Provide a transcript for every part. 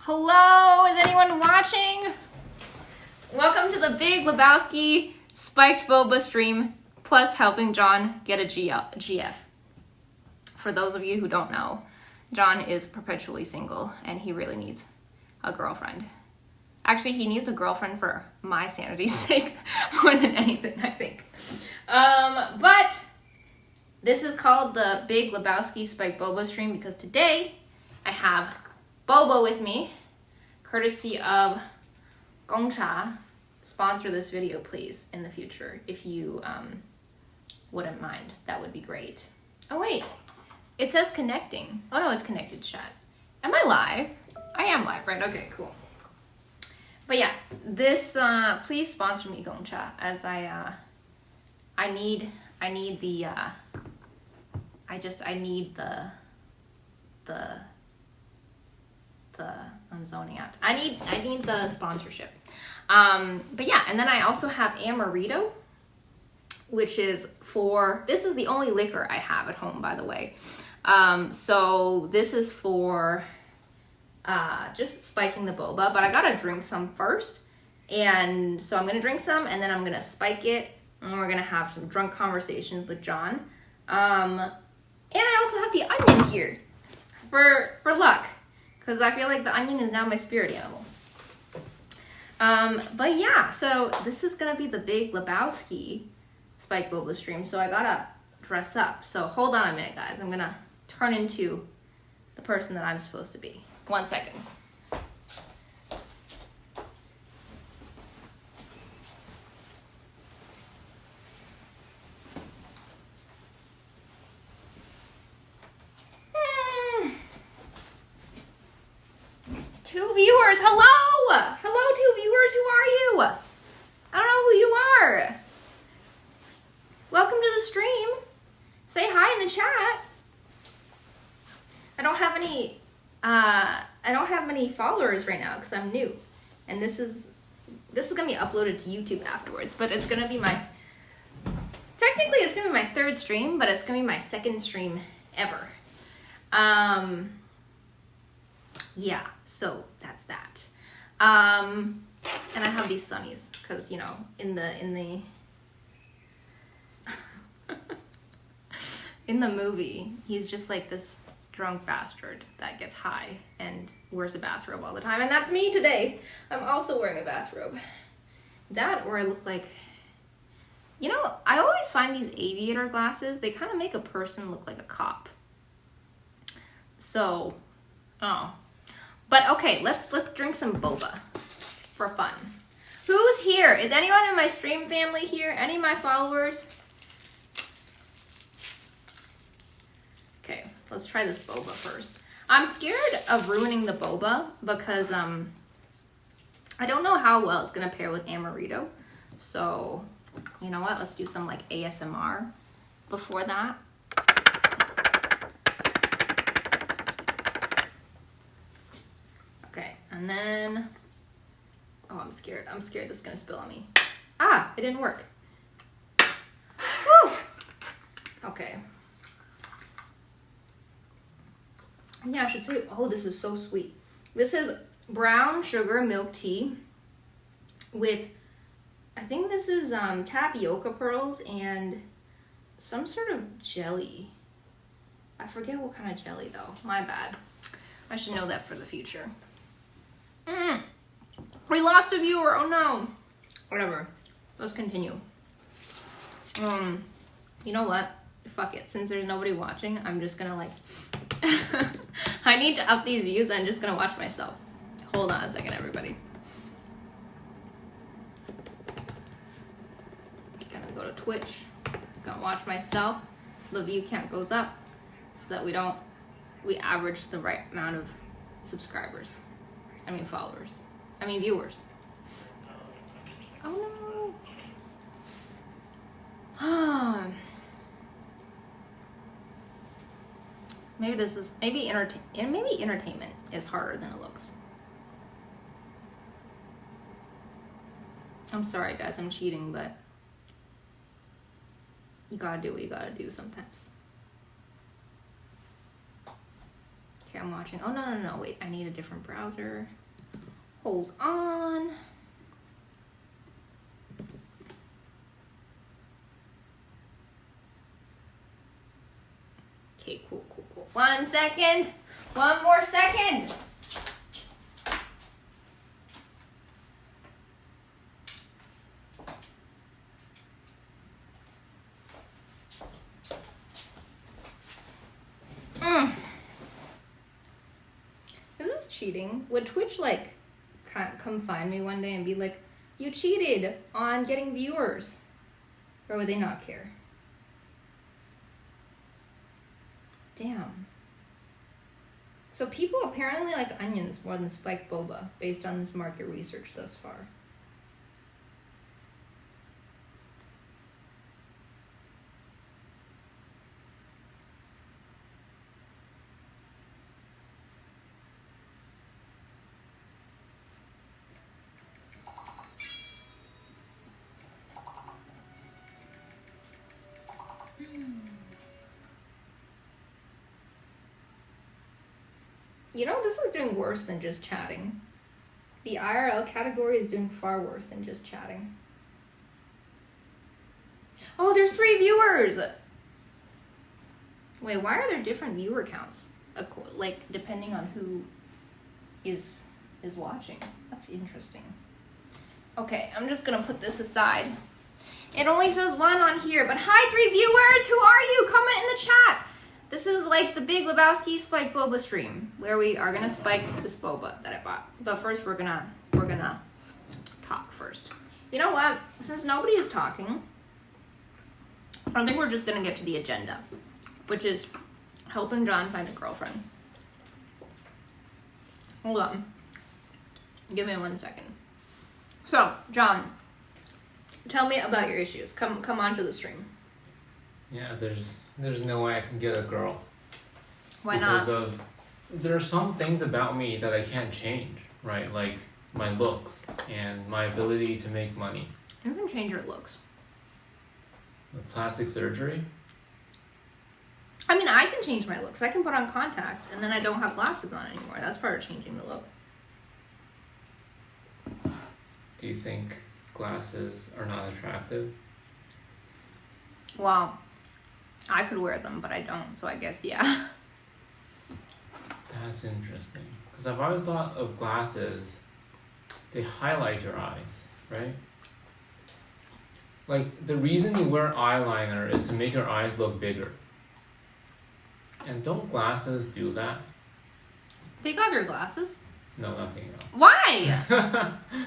Hello, is anyone watching? Welcome to the Big Lebowski Spiked Boba stream, plus helping John get a GF. For those of you who don't know, John is perpetually single and he really needs a girlfriend. Actually, he needs a girlfriend for my sanity's sake more than anything, I think. But this is called the Big Lebowski Spiked Boba stream because today I have Boba with me, courtesy of Gongcha. Sponsor this video, please, in the future, if you wouldn't mind. That would be great. Oh, wait. It says connecting. Oh, no, it's connected chat. Am I live? I am live, right? Okay, cool. But yeah, this, please sponsor me, Gongcha, as I need the I'm zoning out. I need the sponsorship. But yeah, and then I also have amaretto, which is this is the only liquor I have at home, by the way. So this is for just spiking the boba, but I gotta drink some first. And so I'm gonna drink some and then I'm gonna spike it and we're gonna have some drunk conversations with John. And I also have the onion here for luck, because I feel like the onion is now my spirit animal. But yeah, so this is gonna be the Big Lebowski Spiked Boba stream, so I gotta dress up. So hold on a minute, guys. I'm gonna turn into the person that I'm supposed to be. 1 second. Two viewers, hello! Hello, two viewers, who are you? I don't know who you are. Welcome to the stream. Say hi in the chat. I don't have many followers right now because I'm new. And this is gonna be uploaded to YouTube afterwards, but it's gonna be technically it's gonna be my third stream, but it's gonna be my second stream ever. Yeah, so that's that. And I have these sunnies because, you know, in the in the movie, he's just like this drunk bastard that gets high and wears a bathrobe all the time, and that's me today. I'm also wearing a bathrobe. That, or I look like, you know, I always find these aviator glasses, they kind of make a person look like a cop. So, but okay, let's drink some boba for fun. Who's here? Is anyone in my stream family here? Any of my followers? Okay, let's try this boba first. I'm scared of ruining the boba because I don't know how well it's gonna pair with amaretto. So, you know what? Let's do some like ASMR before that. Okay, and then, oh, I'm scared. I'm scared this is gonna spill on me. Ah, it didn't work. Woo! Okay. Yeah, I should say, oh, this is so sweet. This is brown sugar milk tea with, I think this is tapioca pearls and some sort of jelly. I forget what kind of jelly though, my bad. I should know that for the future. We lost a viewer, oh no. Whatever, let's continue. You know what? Fuck it, since there's nobody watching, I'm just gonna like, I need to up these views, I'm just gonna watch myself. Hold on a second, everybody. Gonna go to Twitch, gonna watch myself, so the view count goes up, so that we average the right amount of subscribers. I mean followers. I mean viewers. Oh no. Maybe entertainment is harder than it looks. I'm sorry guys, I'm cheating, but you gotta do what you gotta do sometimes. Okay, I'm watching. Oh, no. Wait, I need a different browser. Hold on. Okay, cool. 1 second. One more second. This is cheating. Would Twitch, like, come find me one day and be like, you cheated on getting viewers? Or would they not care? Damn. So people apparently like onions more than spiked boba, based on this market research thus far. You know, this is doing worse than just chatting. The IRL category is doing far worse than just chatting. Oh, there's 3 viewers! Wait, why are there different viewer counts? Like, depending on who is watching. That's interesting. Okay, I'm just gonna put this aside. It only says 1 on here, but hi 3 viewers! Who are you? Comment in the chat! This is like the Big Lebowski Spike Boba stream, where we are gonna spike this boba that I bought. But first we're gonna talk first. You know what? Since nobody is talking, I think we're just gonna get to the agenda, which is helping John find a girlfriend. Hold on. Give me 1 second. So, John, tell me about your issues. Come onto the stream. Yeah, there's no way I can get a girl. Why not? Because there are some things about me that I can't change, right? Like my looks and my ability to make money. You can change your looks. With plastic surgery? I mean, I can change my looks. I can put on contacts and then I don't have glasses on anymore. That's part of changing the look. Do you think glasses are not attractive? Well, I could wear them, but I don't, so I guess, yeah. That's interesting. Because I've always thought of glasses, they highlight your eyes, right? Like, the reason you wear eyeliner is to make your eyes look bigger. And don't glasses do that? Take off your glasses. No, nothing else. Why?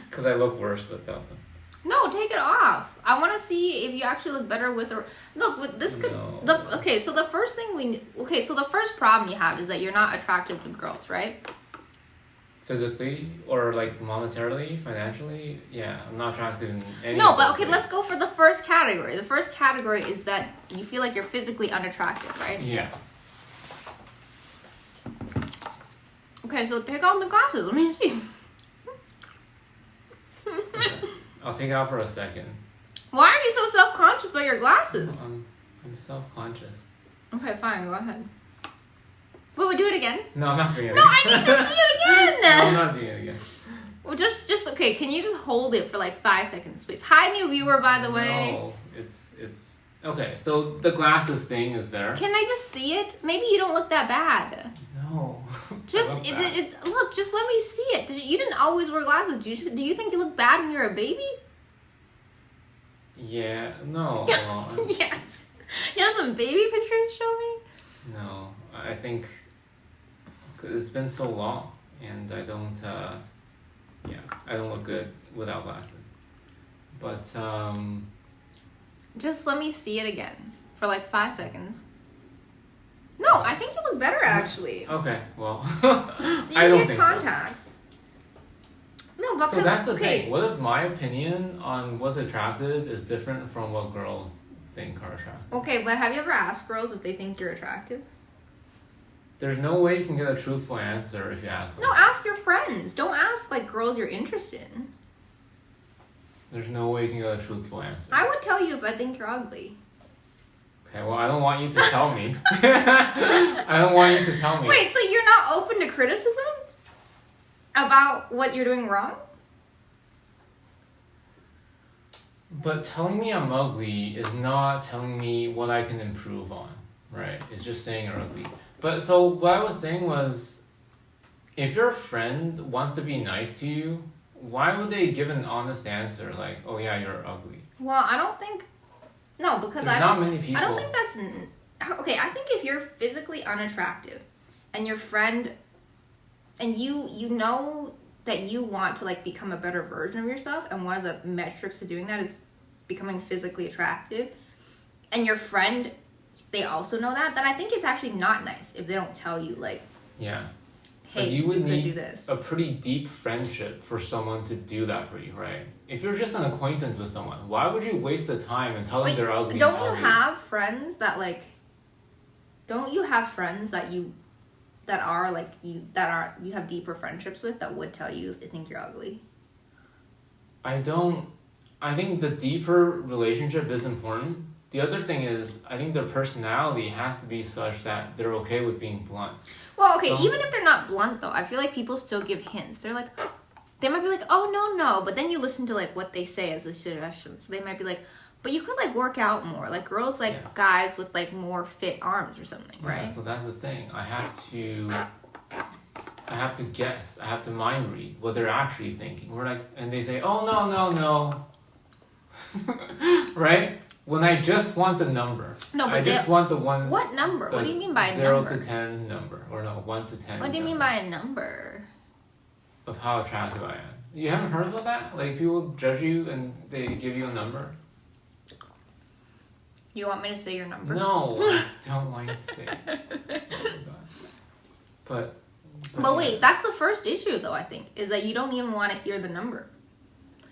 Because I look worse without them. No, take it off. I want to see if you actually look better with the... Look, this could... No. Okay, so the first thing so the first problem you have is that you're not attractive to girls, right? Physically or like monetarily, financially, yeah, I'm not attracted in any. No, of but those okay, ways. let's go for the first category. The first category is that you feel like you're physically unattractive, right? Yeah. Okay, so take off the glasses. Let me see. Okay. I'll take it out for a second. Why are you so self-conscious about your glasses? I'm self-conscious. Okay, fine. Go ahead. Wait, we'll do it again? No, I'm not doing it No, again. I need to see it again! No, I'm not doing it again. Well, just okay, can you just hold it for like 5 seconds, please? Hi, new viewer, by the way. No, it's... Okay, so the glasses thing is there. Can I just see it? Maybe you don't look that bad. No. Just, I look bad. look, just let me see it. You didn't always wear glasses. Do you think you look bad when you're a baby? Yeah, no. Yes. You have some baby pictures to show me? No, I think... Cause it's been so long, and I don't look good without glasses. But, Just let me see it again for like 5 seconds. No, I think you look better actually. Okay, well, So you I don't get think contacts. No, but so that's the okay. thing. What if my opinion on what's attractive is different from what girls think are attractive? Okay, but have you ever asked girls if they think you're attractive? There's no way you can get a truthful answer if you ask them. No, ask your friends. Don't ask like girls you're interested in. There's no way you can get a truthful answer. I would tell you if I think you're ugly. Okay, well, I don't want you to tell me. I don't want you to tell me. Wait, so you're not open to criticism about what you're doing wrong? But telling me I'm ugly is not telling me what I can improve on, right? It's just saying you're ugly. But so what I was saying was, if your friend wants to be nice to you, why would they give an honest answer like, "Oh yeah, you're ugly"? Well, I don't think. No, because There's not many people. I don't think that's okay. I think if you're physically unattractive, and your friend, and you know that you want to like become a better version of yourself, and one of the metrics to doing that is becoming physically attractive, and your friend, they also know that, then I think it's actually not nice if they don't tell you like, yeah, hey, but you would could need do this. a pretty deep friendship for someone to do that for you, right? If you're just an acquaintance with someone, why would you waste the time and tell them they're ugly? Don't you have friends that like? Don't you have friends that you have deeper friendships with that would tell you if they think you're ugly? I don't. I think the deeper relationship is important. The other thing is, I think their personality has to be such that they're okay with being blunt. Well, okay, even if they're not blunt though, I feel like people still give hints. They're like, they might be like, "Oh no," but then you listen to like what they say as a suggestion. So they might be like, "But you could like work out more." Like girls like guys with like more fit arms or something, right? Yeah, so that's the thing. I have to guess. I have to mind read what they're actually thinking. We're like, and they say, "Oh no," right? When I just want the number. No, but I just want the one. What number? What do you mean by a number? 0 to 10 number, or no, 1 to 10. What do you mean by a number? Of how attractive I am. You haven't heard of that? Like people judge you and they give you a number. You want me to say your number? No, I don't like to say it. But wait, that's the first issue though, I think, is that you don't even want to hear the number.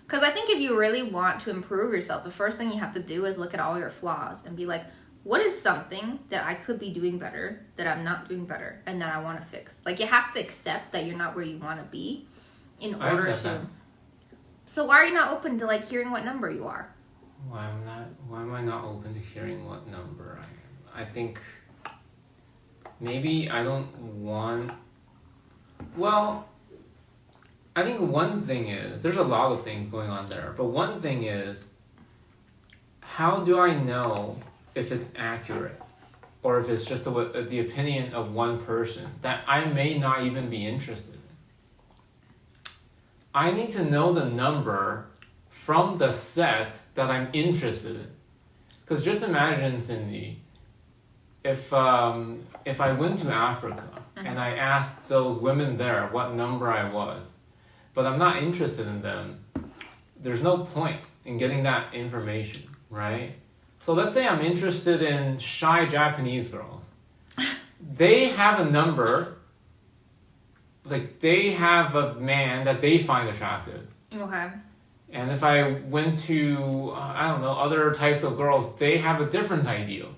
Because I think if you really want to improve yourself, the first thing you have to do is look at all your flaws and be like, what is something that I could be doing better, that I'm not doing better, and that I want to fix? Like, you have to accept that you're not where you want to be in order to... That. So why are you not open to, like, hearing what number you are? Why am I not open to hearing what number I am? I think maybe I don't want... Well... I think one thing is, there's a lot of things going on there, but one thing is, how do I know if it's accurate? Or if it's just the opinion of one person that I may not even be interested in? I need to know the number from the set that I'm interested in. Because just imagine, Cindy, if I went to Africa and I asked those women there what number I was, but I'm not interested in them, there's no point in getting that information, right? So let's say I'm interested in shy Japanese girls. They have a number, like they have a man that they find attractive. Okay. And if I went to, I don't know, other types of girls, they have a different ideal.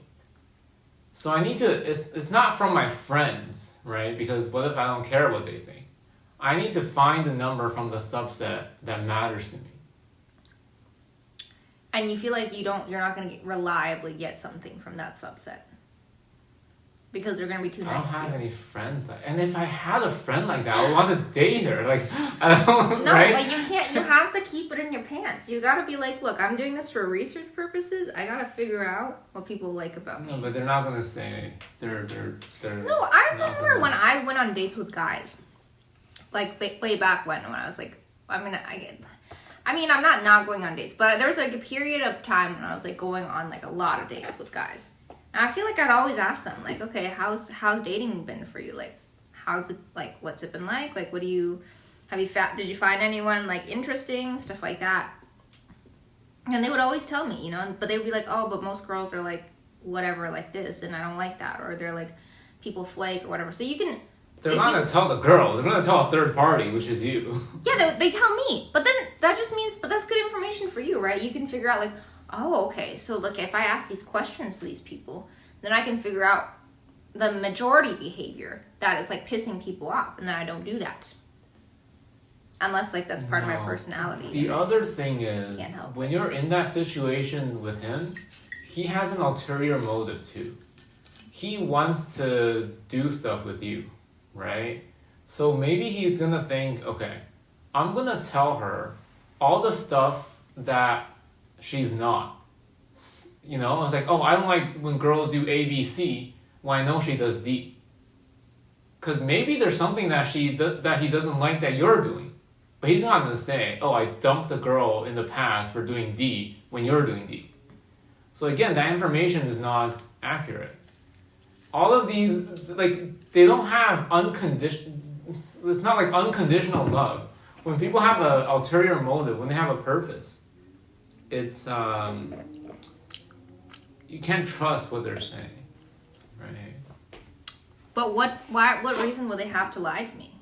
So I need to, it's not from my friends, right? Because what if I don't care what they think? I need to find a number from the subset that matters to me. And you feel like you're not going to reliably get something from that subset because they're going to be too nice to you. I don't have any friends and if I had a friend like that, I would want to date her. Like, I don't. No, right? but you can't. You have to keep it in your pants. You got to be like, look, I'm doing this for research purposes. I got to figure out what people like about me. No, but they're not going to say they're. No, I remember when I went on dates with guys. Like way back when I was like, I'm not going on dates, but there was like a period of time when I was like going on like a lot of dates with guys, and I feel like I'd always ask them like, okay, how's dating been for you? Like, how's it, like, what's it been like? Like, did you find anyone like interesting, stuff like that? And they would always tell me, you know, but they would be like, oh, but most girls are like whatever, like this, and I don't like that, or they're like people flake or whatever. So you can. They're not going to tell the girl. They're going to tell a third party, which is you. Yeah, they tell me. But then that just means, but that's good information for you, right? You can figure out like, oh, okay, so look, if I ask these questions to these people, then I can figure out the majority behavior that is like pissing people off, and then I don't do that. Unless like that's part of my personality. The other thing is, can't help when you're in that situation with him, he has an ulterior motive too. He wants to do stuff with you, right? So maybe he's gonna think, okay, I'm gonna tell her all the stuff that she's not. You know, it's like, oh, I don't like when girls do A, B, C. Well, I know she does D. Because maybe there's something that that he doesn't like that you're doing. But he's not gonna say, oh, I dumped the girl in the past for doing D when you're doing D. So again, that information is not accurate. All of these, like, they don't have it's not like unconditional love. When people have an ulterior motive, when they have a purpose, it's, you can't trust what they're saying, right? But what reason would they have to lie to me?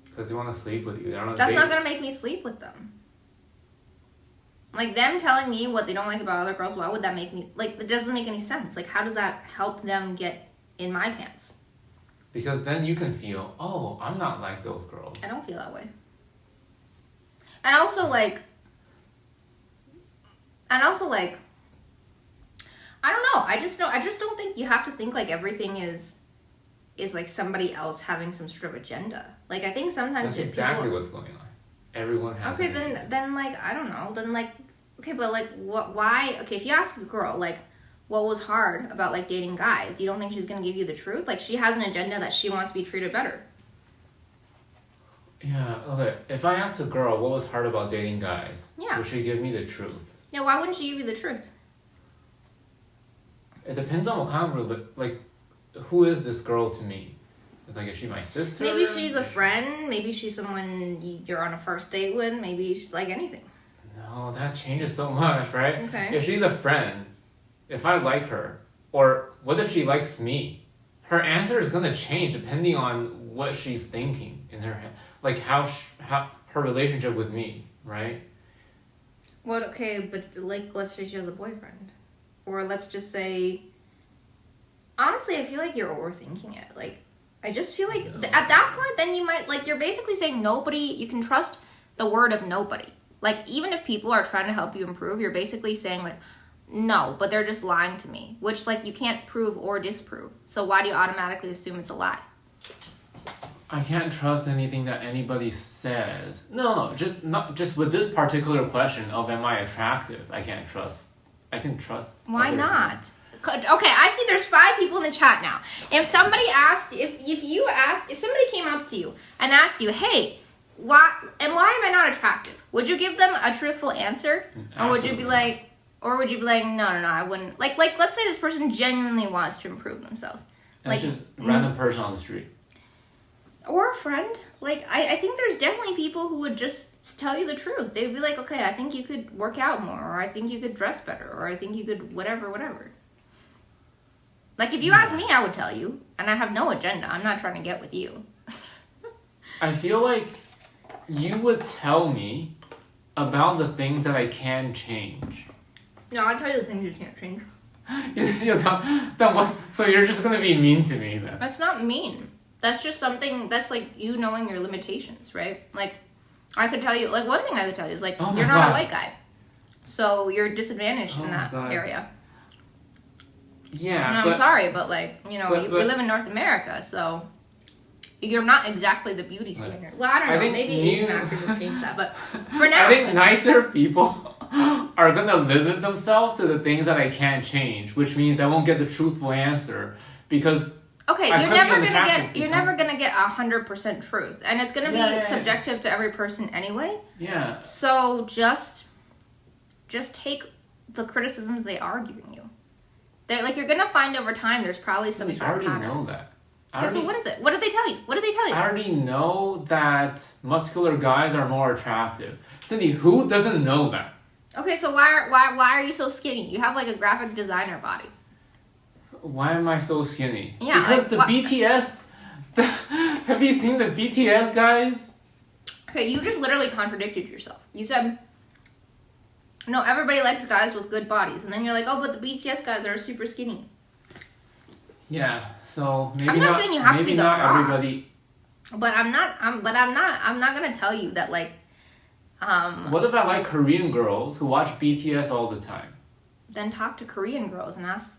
Because they want to sleep with you. That's not gonna make me sleep with them. Like, them telling me what they don't like about other girls, why would that make me, like, it doesn't make any sense. Like, how does that help them get in my pants? Because then you can feel, oh, I'm not like those girls. I don't feel that way. And also, like, I don't know. I just don't think you have to think like everything is like somebody else having some sort of agenda. Like, I think sometimes that's exactly what's going on. Everyone has. Okay, then like, I don't know. Then, like, okay, but like, what? Why? Okay, if you ask a girl like, what was hard about like dating guys, you don't think she's gonna give you the truth? Like, she has an agenda that she wants to be treated better. Yeah. Okay. If I asked a girl what was hard about dating guys, would she give me the truth? Yeah. Why wouldn't she give you the truth? It depends on what kind of like, who is this girl to me? Like, is she my sister? Maybe she's a friend. Maybe she's someone you're on a first date with. Maybe she's like anything. No, that changes so much, right? Okay. If she's a friend, if I like her, or what if she likes me? Her answer is gonna change depending on what she's thinking in her head, like how her relationship with me, right? What? Okay, but like, let's say she has a boyfriend, or let's just say. Honestly, I feel like you're overthinking it. Like, I just feel like at that point, then you might, like, you're basically saying you can trust the word of nobody. Like, even if people are trying to help you improve, you're basically saying, like, no, but they're just lying to me, which, like, you can't prove or disprove. So why do you automatically assume it's a lie? I can't trust anything that anybody says. No, just with this particular question of am I attractive, I can't trust. I can trust. Why not? Okay, I see there's 5 people in the chat now. If somebody asked, if somebody came up to you and asked you, hey, why am I not attractive? Would you give them a truthful answer? Absolutely. Or would you be like, no, I wouldn't. Like, let's say this person genuinely wants to improve themselves. And like, it's just a random person on the street. Or a friend. Like, I think there's definitely people who would just tell you the truth. They'd be like, okay, I think you could work out more, or I think you could dress better, or I think you could whatever. Like, if you asked me, I would tell you. And I have no agenda. I'm not trying to get with you. I feel like you would tell me about the things that I can change. No, I'll tell you the things you can't change. Then what? So you're just going to be mean to me then? That's not mean. That's just something, that's like you knowing your limitations, right? Like, I could tell you, like, one thing I could tell you is, like, you're not a white guy. So you're disadvantaged in that area. Yeah, and I'm sorry, but, like, you know, we live in North America, so you're not exactly the beauty standard. Well, I don't know. Maybe Asian actors will change that, but for now, I think nicer people are gonna limit themselves to the things that I can't change, which means I won't get the truthful answer because. Okay, you're never gonna get 100% truth, and it's gonna be subjective to every person anyway. Yeah. So just take the criticisms they are giving you. They're like, you're gonna find over time. There's probably some sort of pattern. I already know that. So what is it? What did they tell you? I already know that muscular guys are more attractive. Cindy, who doesn't know that? Okay, so why are you so skinny? You have like a graphic designer body. Why am I so skinny? Yeah, because the BTS. Have you seen the BTS guys? Okay, you just literally contradicted yourself. You said, no, everybody likes guys with good bodies, and then you're like, oh, but the BTS guys are super skinny. Yeah, so maybe I'm not saying you have to be the Rock, everybody. But I'm not gonna tell you that, like. What if I like Korean girls who watch BTS all the time? then talk to Korean girls and ask.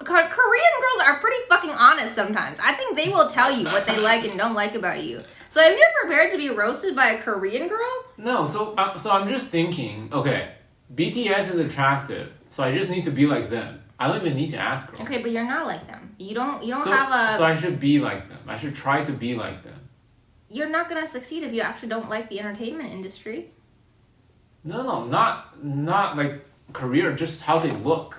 Korean girls are pretty fucking honest sometimes. I think they will tell you what they like and don't like about you. So if you're prepared to be roasted by a Korean girl? No, so I'm just thinking, okay, BTS is attractive, so I just need to be like them. I don't even need to ask girls. Okay, but you're not like them. You don't So have a... So I should be like them. I should try to be like them. You're not gonna succeed if you actually don't like the entertainment industry. No, not like career, just how they look.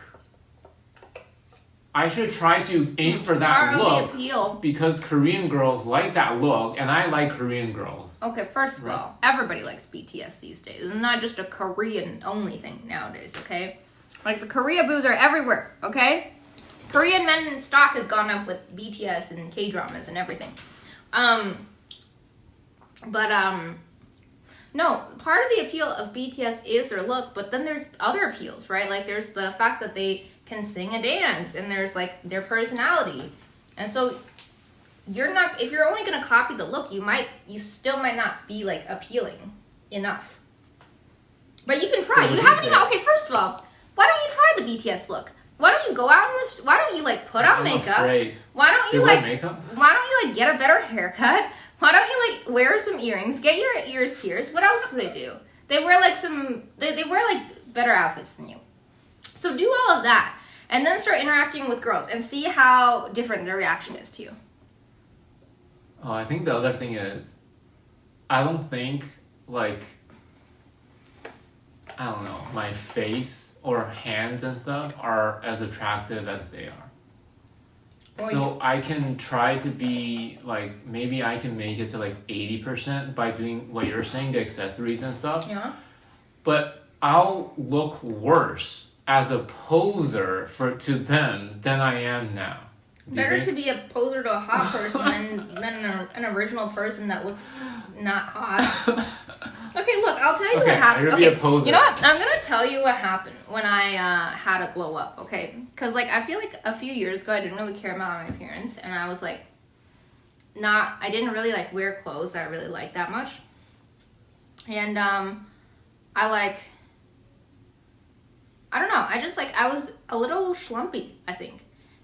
I should try to aim for that look appeal. Because Korean girls like that look, and I like Korean girls. Okay, first of all, everybody likes BTS these days. It's not just a Korean-only thing nowadays, okay? Like, the Korea boos are everywhere, okay? Korean men in stock has gone up with BTS and K-dramas and everything. No, part of the appeal of BTS is their look, but then there's other appeals, right? Like, there's the fact that they can sing and dance, and there's, like, their personality. And so, if you're only gonna copy the look, you still might not be, like, appealing enough. But you can try. Okay, first of all, why don't you try the BTS look? Why don't you go out in this? Why don't you like put on makeup? Afraid. Why don't you wear makeup? Why don't you like get a better haircut? Why don't you like wear some earrings? Get your ears pierced. What else do they do? They wear like they wear like better outfits than you. So do all of that, and then start interacting with girls and see how different their reaction is to you. Oh, I think the other thing is, I don't think like, I don't know, my face or hands and stuff are as attractive as they are. So I can try to be like, maybe I can make it to like 80% by doing what you're saying, the accessories and stuff. Yeah. But I'll look worse as a poser to them than I am now. Better to be a poser to a hot person than an original person that looks not hot. Okay, look, I'll tell you what happened. Okay, you know what? I'm gonna tell you what happened when I had a glow up. Okay, because like I feel like a few years ago I didn't really care about my appearance, and I was like, I didn't really like wear clothes that I really liked that much, and I don't know. I was a little schlumpy, I think.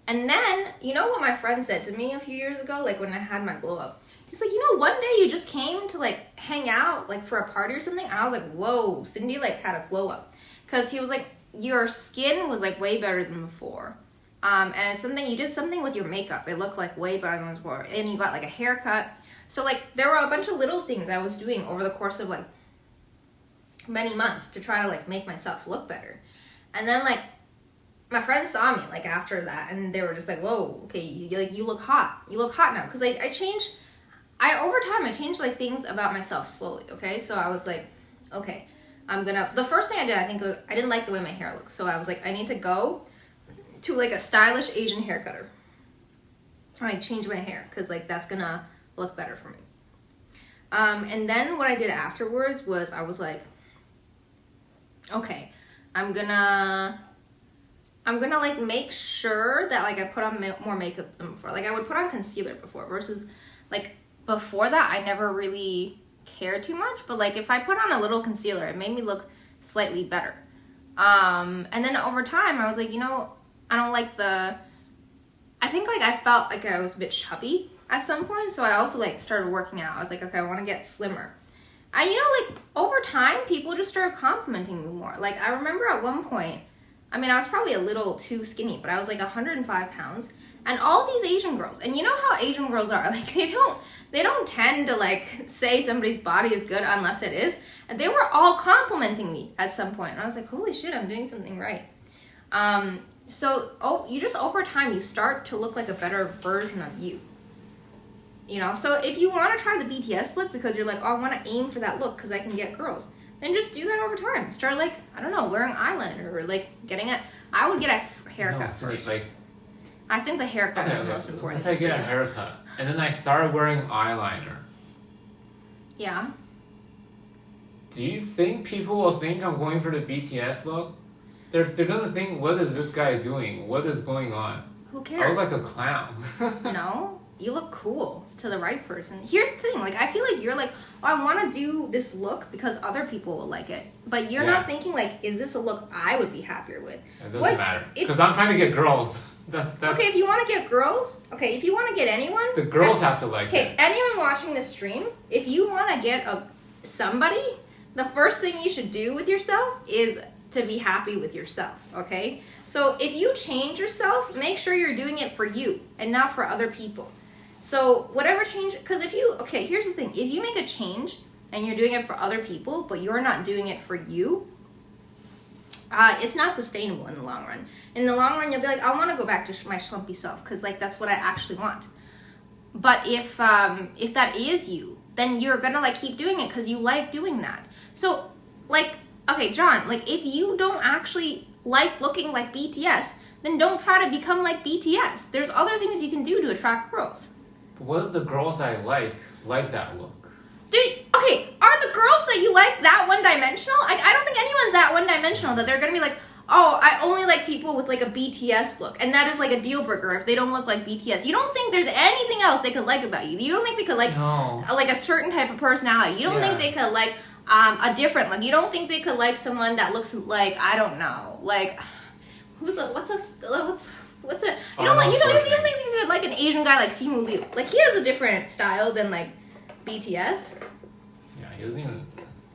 And then, you know what my friend said to me a few years ago, like when I had my glow up? He's like, one day you just came to like hang out like for a party or something. And I was like, whoa, Cindy like had a glow up. Because he was like, your skin was like way better than before. And it's you did something with your makeup. It looked like way better than before. And you got like a haircut. So like there were a bunch of little things I was doing over the course of like many months to try to like make myself look better. And then like, my friends saw me like after that, and they were just like, "Whoa, okay, you look hot. You look hot now." Because like over time I changed like things about myself slowly. Okay, so I was like, okay, the first thing I did, I think, was I didn't like the way my hair looked, so I was like, I need to go to like a stylish Asian hair cutter. And I changed my hair because like that's gonna look better for me. And then what I did afterwards was I was like, okay, I'm gonna like make sure that like I put on more makeup than before. Like I would put on concealer before versus like before that I never really cared too much. But like if I put on a little concealer, it made me look slightly better. And then over time I was like, I don't like I think like I felt like I was a bit chubby at some point. So I also like started working out. I was like, okay, I want to get slimmer. Like over time people just started complimenting me more. Like I remember at one point, I was probably a little too skinny, but I was like 105 pounds. And all these Asian girls, and you know how Asian girls are, like they don't tend to like say somebody's body is good unless it is. And they were all complimenting me at some point. And I was like, holy shit, I'm doing something right. So you just over time, you start to look like a better version of you. So if you want to try the BTS look because you're like, oh, I want to aim for that look because I can get girls. Then just do that over time. Start like, I don't know, wearing eyeliner or like I would get a haircut first. Like, I think the haircut is the most important. Once I get a haircut and then I started wearing eyeliner. Yeah. Do you think people will think I'm going for the BTS look? They're gonna think, what is this guy doing? What is going on? Who cares? I look like a clown. No, you look cool to the right person. Here's the thing, like I feel like you're like I want to do this look because other people will like it. But you're not thinking like, is this a look I would be happier with? It doesn't matter. Because I'm trying to get girls. That's okay, if you want to get girls, if you want to get anyone, the girls have to like it. Okay, anyone watching this stream, if you want to get somebody, the first thing you should do with yourself is to be happy with yourself, okay? So if you change yourself, make sure you're doing it for you and not for other people. So whatever change, because here's the thing. If you make a change and you're doing it for other people, but you're not doing it for you, it's not sustainable in the long run. In the long run, you'll be like, I want to go back to my schlumpy self because like that's what I actually want. But if that is you, then you're gonna like keep doing it because you like doing that. So like, okay, John, like if you don't actually like looking like BTS, then don't try to become like BTS. There's other things you can do to attract girls. But what if the girls I like that look? Dude, okay, are the girls that you like that one-dimensional? I don't think anyone's that one-dimensional that they're gonna be like, oh, I only like people with like a BTS look, and that is like a deal breaker if they don't look like BTS. You don't think there's anything else they could like about you. You don't think they could like like a certain type of personality. You don't think they could like a different look. You don't think they could like someone that looks like, I don't know, like what's a you don't think you could like an Asian guy like Simu Liu. Like he has a different style than like BTS. Yeah, he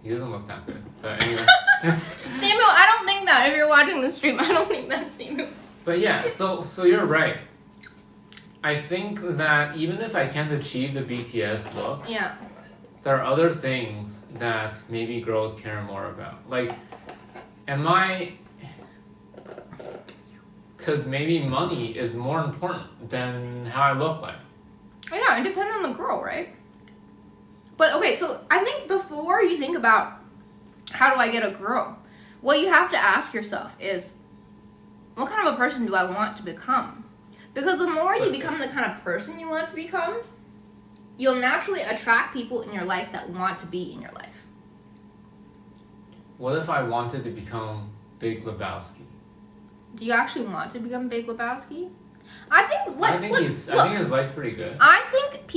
doesn't look that good. But anyway. Simu, I don't think that. If you're watching the stream, I don't think that's Simu. But yeah, so you're right. I think that even if I can't achieve the BTS look, there are other things that maybe girls care more about. Like, because maybe money is more important than how I look like. Yeah, it depends on the girl, right? But okay, so I think before you think about how do I get a girl, what you have to ask yourself is, what kind of a person do I want to become? Because the more you become the kind of person you want to become, you'll naturally attract people in your life that want to be in your life. What if I wanted to become Big Lebowski? Do you actually want to become Big Lebowski? I think his life's pretty good. I think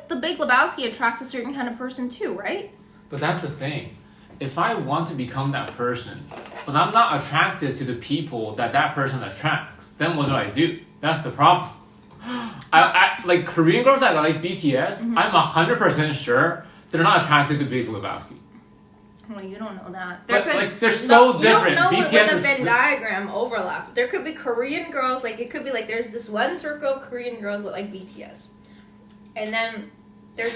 the Big Lebowski attracts a certain kind of person too, right? But that's the thing. If I want to become that person, but I'm not attracted to the people that person attracts, then what do? That's the problem. I like Korean girls that like BTS, I'm 100% sure they're not attracted to Big Lebowski. Well, you don't know that. They're so different. You don't know BTS with the Venn diagram overlap. There could be Korean girls, like it could be like there's this one circle of Korean girls that like BTS, and then there's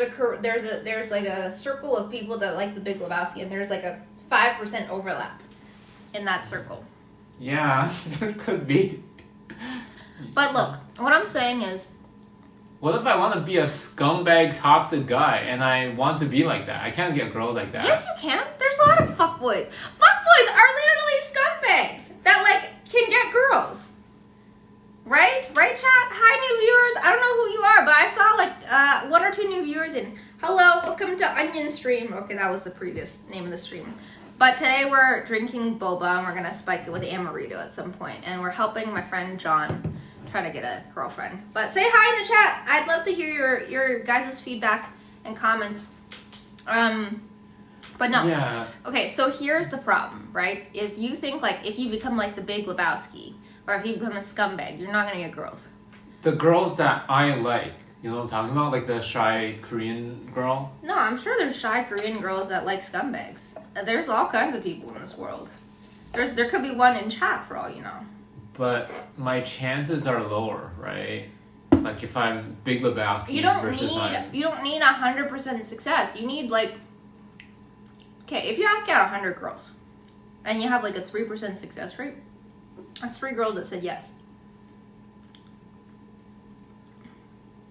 like a circle of people that like the Big Lebowski, and there's like a 5% overlap in that circle. Yeah, there could be. But look, what I'm saying is, what if I want to be a scumbag, toxic guy, and I want to be like that? I can't get girls like that. Yes, you can. There's a lot of fuckboys. Fuckboys are literally scumbags that like can get girls. Right? Right, chat? Hi, new viewers. I don't know who you are, but I saw like 1 or 2 new viewers and hello, welcome to Onion Stream. Okay, that was the previous name of the stream. But today we're drinking boba and we're gonna spike it with amaretto at some point, and we're helping my friend John try to get a girlfriend. But say hi in the chat. I'd love to hear your guys' feedback and comments. But no. Yeah. Okay, so here's the problem, right? Is you think like if you become like the Big Lebowski or if you become a scumbag, you're not gonna get girls. The girls that I like, you know what I'm talking about? Like the shy Korean girl? No, I'm sure there's shy Korean girls that like scumbags. There's all kinds of people in this world. There could be one in chat for all you know. But my chances are lower, right? Like if I'm Big Lebowski you don't need 100% success. You need like, okay, if you ask out 100 girls and you have like a 3% success rate, that's 3 girls that said yes.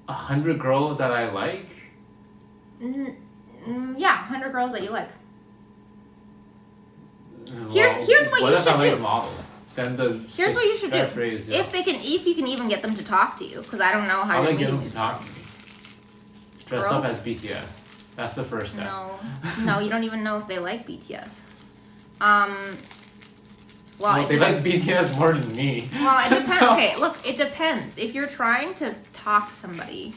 100 girls that I like? Yeah, 100 girls that you like. Well, here's what you should do. Models? Then here's what you should do. If you can even get them to talk to you, because I don't know how you're get them to talk to me. Dress up as BTS. That's the first step. No, you don't even know if they like BTS. Well, they like BTS more than me. Well, it depends. So. Okay, look, it depends. If you're trying to talk to somebody,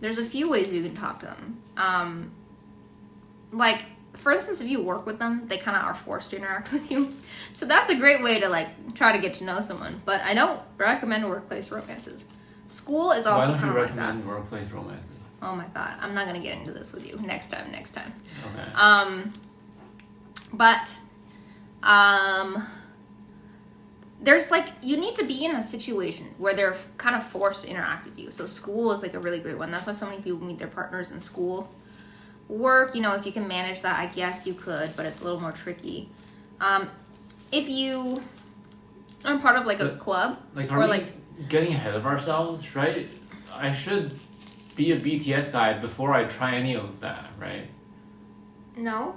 there's a few ways you can talk to them. Like, for instance, if you work with them, they kind of are forced to interact with you. So that's a great way to, like, try to get to know someone. But I don't recommend workplace romances. School is also kind of like that. Why don't you recommend workplace romances? Oh my god, I'm not going to get into this with you. Next time. Okay. But, there's, like, you need to be in a situation where they're kind of forced to interact with you. So school is, like, a really great one. That's why so many people meet their partners in school. Work, you know, if you can manage that, I guess you could, but it's a little more tricky. If you are part of, like, a club, like, are we getting ahead of ourselves, right? I should be a BTS guy before I try any of that, right? No.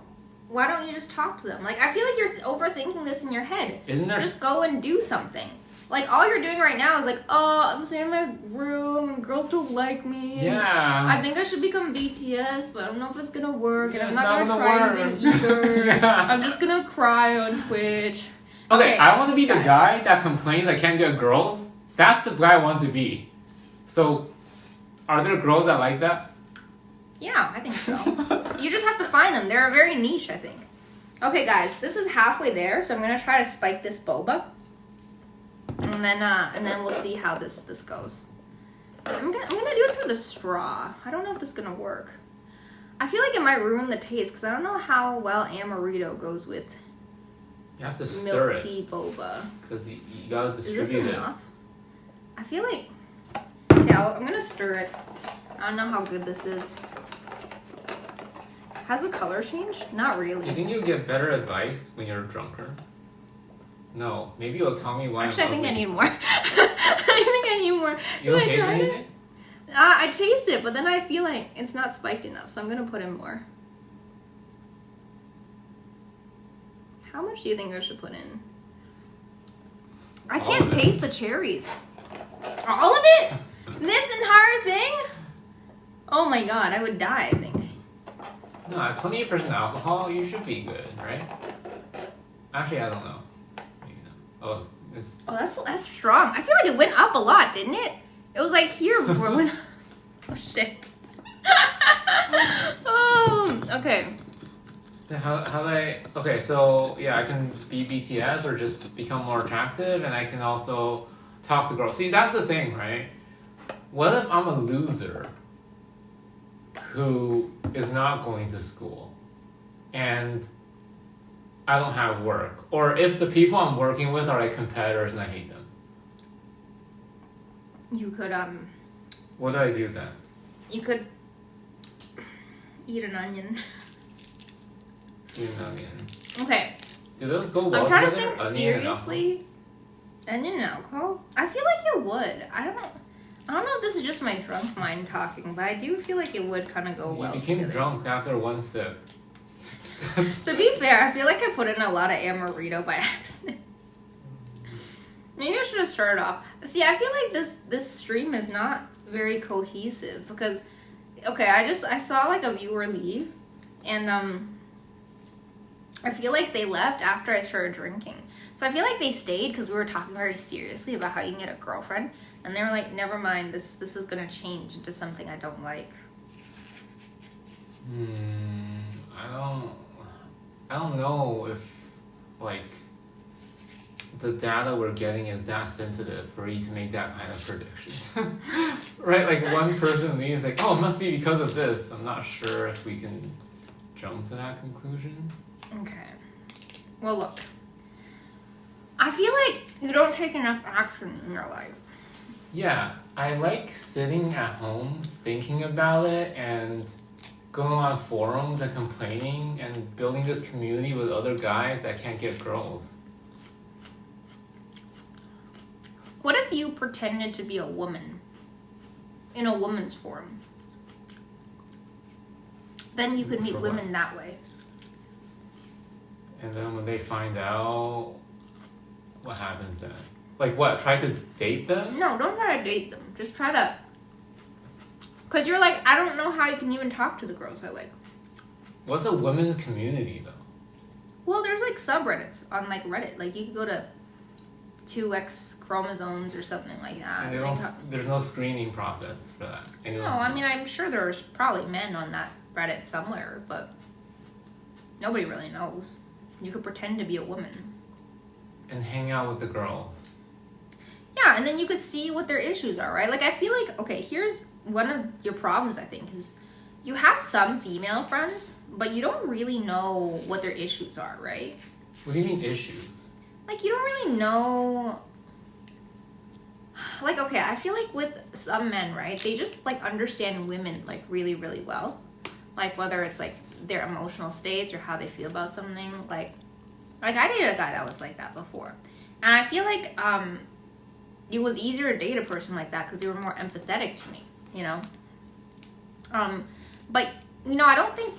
Why don't you just talk to them? Like, I feel like you're overthinking this in your head. Isn't there... Just go and do something. Like, all you're doing right now is like, oh, I'm sitting in my room and girls don't like me. Yeah. I think I should become BTS, but I don't know if it's gonna work. Yeah, and I'm not gonna try anything either. Yeah. I'm just gonna cry on Twitch. Okay, I want to be the guy that complains I can't get girls. That's the guy I want to be. So, are there girls that like that? Yeah, I think so. You just have to find them. They're very niche, I think. Okay, guys, this is halfway there, so I'm gonna try to spike this boba. And then we'll see how this goes. I'm gonna do it through the straw. I don't know if this is gonna work. I feel like it might ruin the taste because I don't know how well amaretto goes with You have to stir milk tea boba. Because you gotta distribute Is this enough? it. I feel like... Okay, I'm gonna stir it. I don't know how good this is. Has the color changed? Not really. Do you think you'll get better advice when you're drunker? No. Maybe you'll tell me why Actually, I think I need more. I think I need more. You don't taste anything? I taste it, but then I feel like it's not spiked enough, so I'm gonna put in more. How much do you think I should put in? I can't taste the cherries. All of it? This entire thing? Oh my god, I would die, I think. No, at 28% alcohol, you should be good, right? Actually, I don't know. Maybe not. Oh, that's strong. I feel like it went up a lot, didn't it? It was like here before it went. Oh shit. Okay. How do I... Okay, so yeah, I can be BTS or just become more attractive, and I can also talk to girls. See, that's the thing, right? What if I'm a loser who is not going to school and I don't have work? Or if the people I'm working with are like competitors and I hate them? You could, What do I do then? You could eat an onion. Eat an onion. Okay. Do those go well I'm trying together? to think seriously. Onion and alcohol? I feel like it would. I don't know if this is just my drunk mind talking, but I do feel like it would kind of go well You became together. drunk after one sip. To be fair, I feel like I put in a lot of amaretto by accident. Maybe I should have started off. See, I feel like this stream is not very cohesive because, okay, I saw like a viewer leave, and I feel like they left after I started drinking. So I feel like they stayed because we were talking very seriously about how you can get a girlfriend, and they were like, "Never mind, this is gonna change into something I don't like." I don't know if like the data we're getting is that sensitive for you to make that kind of prediction. Right? Like one person leaves like, oh, it must be because of this. I'm not sure if we can jump to that conclusion. Okay. Well, look. I feel like you don't take enough action in your life. Yeah, I like sitting at home thinking about it and going on forums and complaining and building this community with other guys that can't get girls. What if you pretended to be a woman in a woman's form? Then you could meet women that way. And then when they find out, what happens then? Like what? Try to date them? No, don't try to date them. Just try to... Because you're like, I don't know how you can even talk to the girls I like. What's a women's community though? Well, there's like subreddits on like Reddit. Like you could go to two X chromosomes or something like that. And there's no screening process for that. No, I mean, I'm sure there's probably men on that Reddit somewhere, but nobody really knows. You could pretend to be a woman. And hang out with the girls. Yeah, and then you could see what their issues are, right? Like, I feel like, okay, here's one of your problems, I think, is you have some female friends, but you don't really know what their issues are, right? What do you mean issues? Like, you don't really know... Like, okay, I feel like with some men, right, they just, like, understand women, like, really, really well. Like, whether it's, like, their emotional states or how they feel about something. Like, I dated a guy that was like that before. And I feel like, it was easier to date a person like that because they were more empathetic to me, you know? But, you know, I don't think...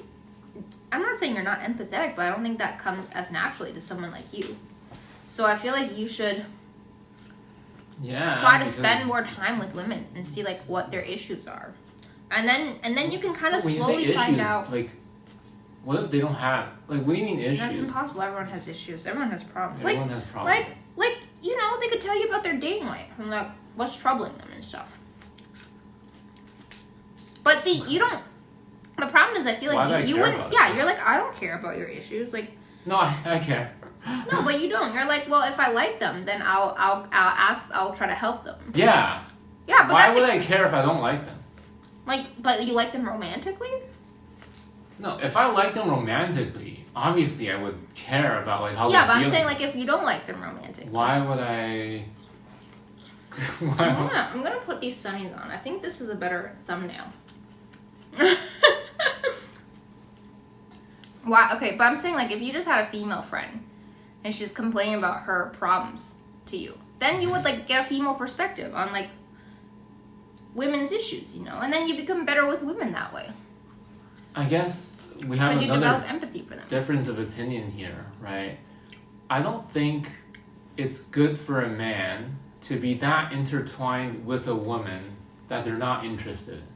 I'm not saying you're not empathetic, but I don't think that comes as naturally to someone like you. So I feel like you should try to spend more time with women and see, like, what their issues are. And then you can kind of slowly find out... Like, what if they don't have... Like, what do you mean issues? That's impossible. Everyone has issues. Everyone has problems. Everyone has problems. Like, you know, they could tell you about their dating life and, like, what's troubling them and stuff. But see, you don't... The problem is I feel like you wouldn't... Yeah, you're like, I don't care about your issues. Like... No, I care. No, but you don't. You're like, well, if I like them, then I'll try to help them. Yeah. Yeah, but why would I care if I don't like them? Like, but you like them romantically? No, if I like them romantically, obviously I would care about, like, how Yeah, but I'm saying, like, if you don't like them romantically. Why would I... I'm gonna put these sunnies on. I think this is a better thumbnail. Why? Okay, but I'm saying, like, if you just had a female friend and she's complaining about her problems to you, then you would, like, get a female perspective on, like, women's issues, you know? And then you become better with women that way. I guess we have you develop empathy for them. Difference of opinion here, right? I don't think it's good for a man to be that intertwined with a woman that they're not interested in.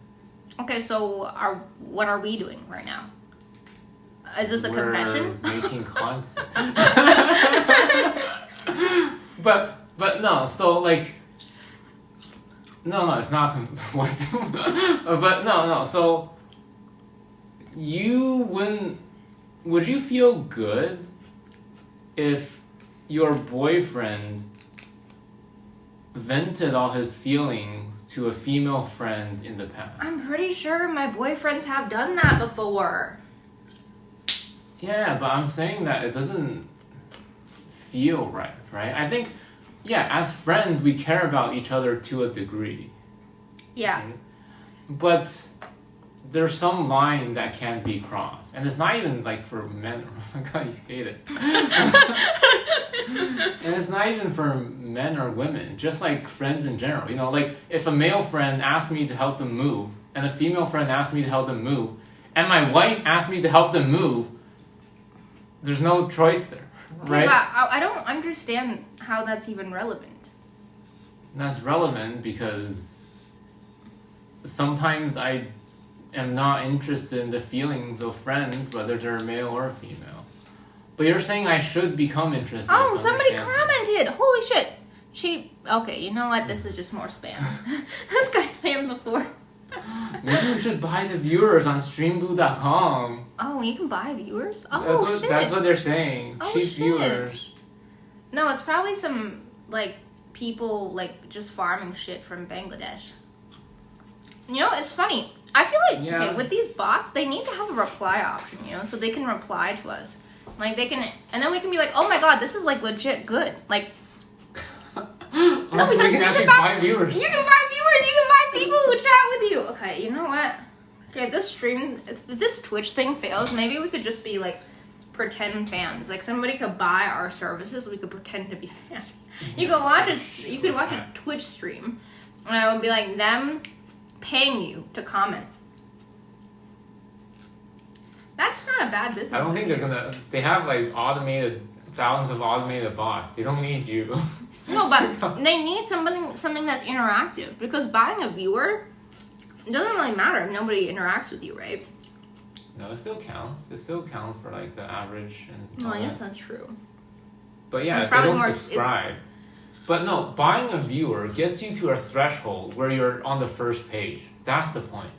Okay, so what are we doing right now? Is this a confession? We're making content. but no, so, like, no, it's not. What? But no, so would you feel good if your boyfriend vented all his feelings to a female friend in the past? I'm pretty sure my boyfriends have done that before. Yeah, but I'm saying that it doesn't feel right? I think, yeah, as friends, we care about each other to a degree. Yeah. Right? But there's some line that can't be crossed. And it's not even, like, for men. Oh my god, you hate it. And it's not even for men or women. Just, like, friends in general. You know, like, if a male friend asked me to help them move, and a female friend asked me to help them move, and my wife asked me to help them move, there's no choice there, right? Yeah, but I don't understand how that's even relevant. That's relevant because sometimes I am not interested in the feelings of friends, whether they're male or female. But you're saying I should become interested. Oh, somebody commented! Holy shit! Okay, you know what? This is just more spam. This guy spammed before. Maybe we should buy the viewers on streamboo.com. Oh, you can buy viewers? Oh, shit. That's what they're saying. Oh, Cheap shit. viewers. No, it's probably some, like, people, like, just farming shit from Bangladesh. You know, it's funny. I feel like, okay, with these bots, they need to have a reply option, you know, so they can reply to us. Like, they can, and then we can be like, oh my god, this is, like, legit good. Like, no, because think about, buy viewers. You can buy viewers, you can buy people who chat with you. Okay, you know what? Okay, if this Twitch thing fails, maybe we could just be, like, pretend fans. Like, somebody could buy our services, we could pretend to be fans. You could watch a Twitch stream, and I would be like, them paying you to comment. That's not a bad business. I don't think they have, like, thousands of automated bots. They don't need you. No, but they need something that's interactive, because buying a viewer, it doesn't really matter if nobody interacts with you, right? No, it still counts. It still counts for, like, the average. And well, I guess that's true. But yeah, it's if they probably don't subscribe. But no, buying a viewer gets you to a threshold where you're on the first page. That's the point.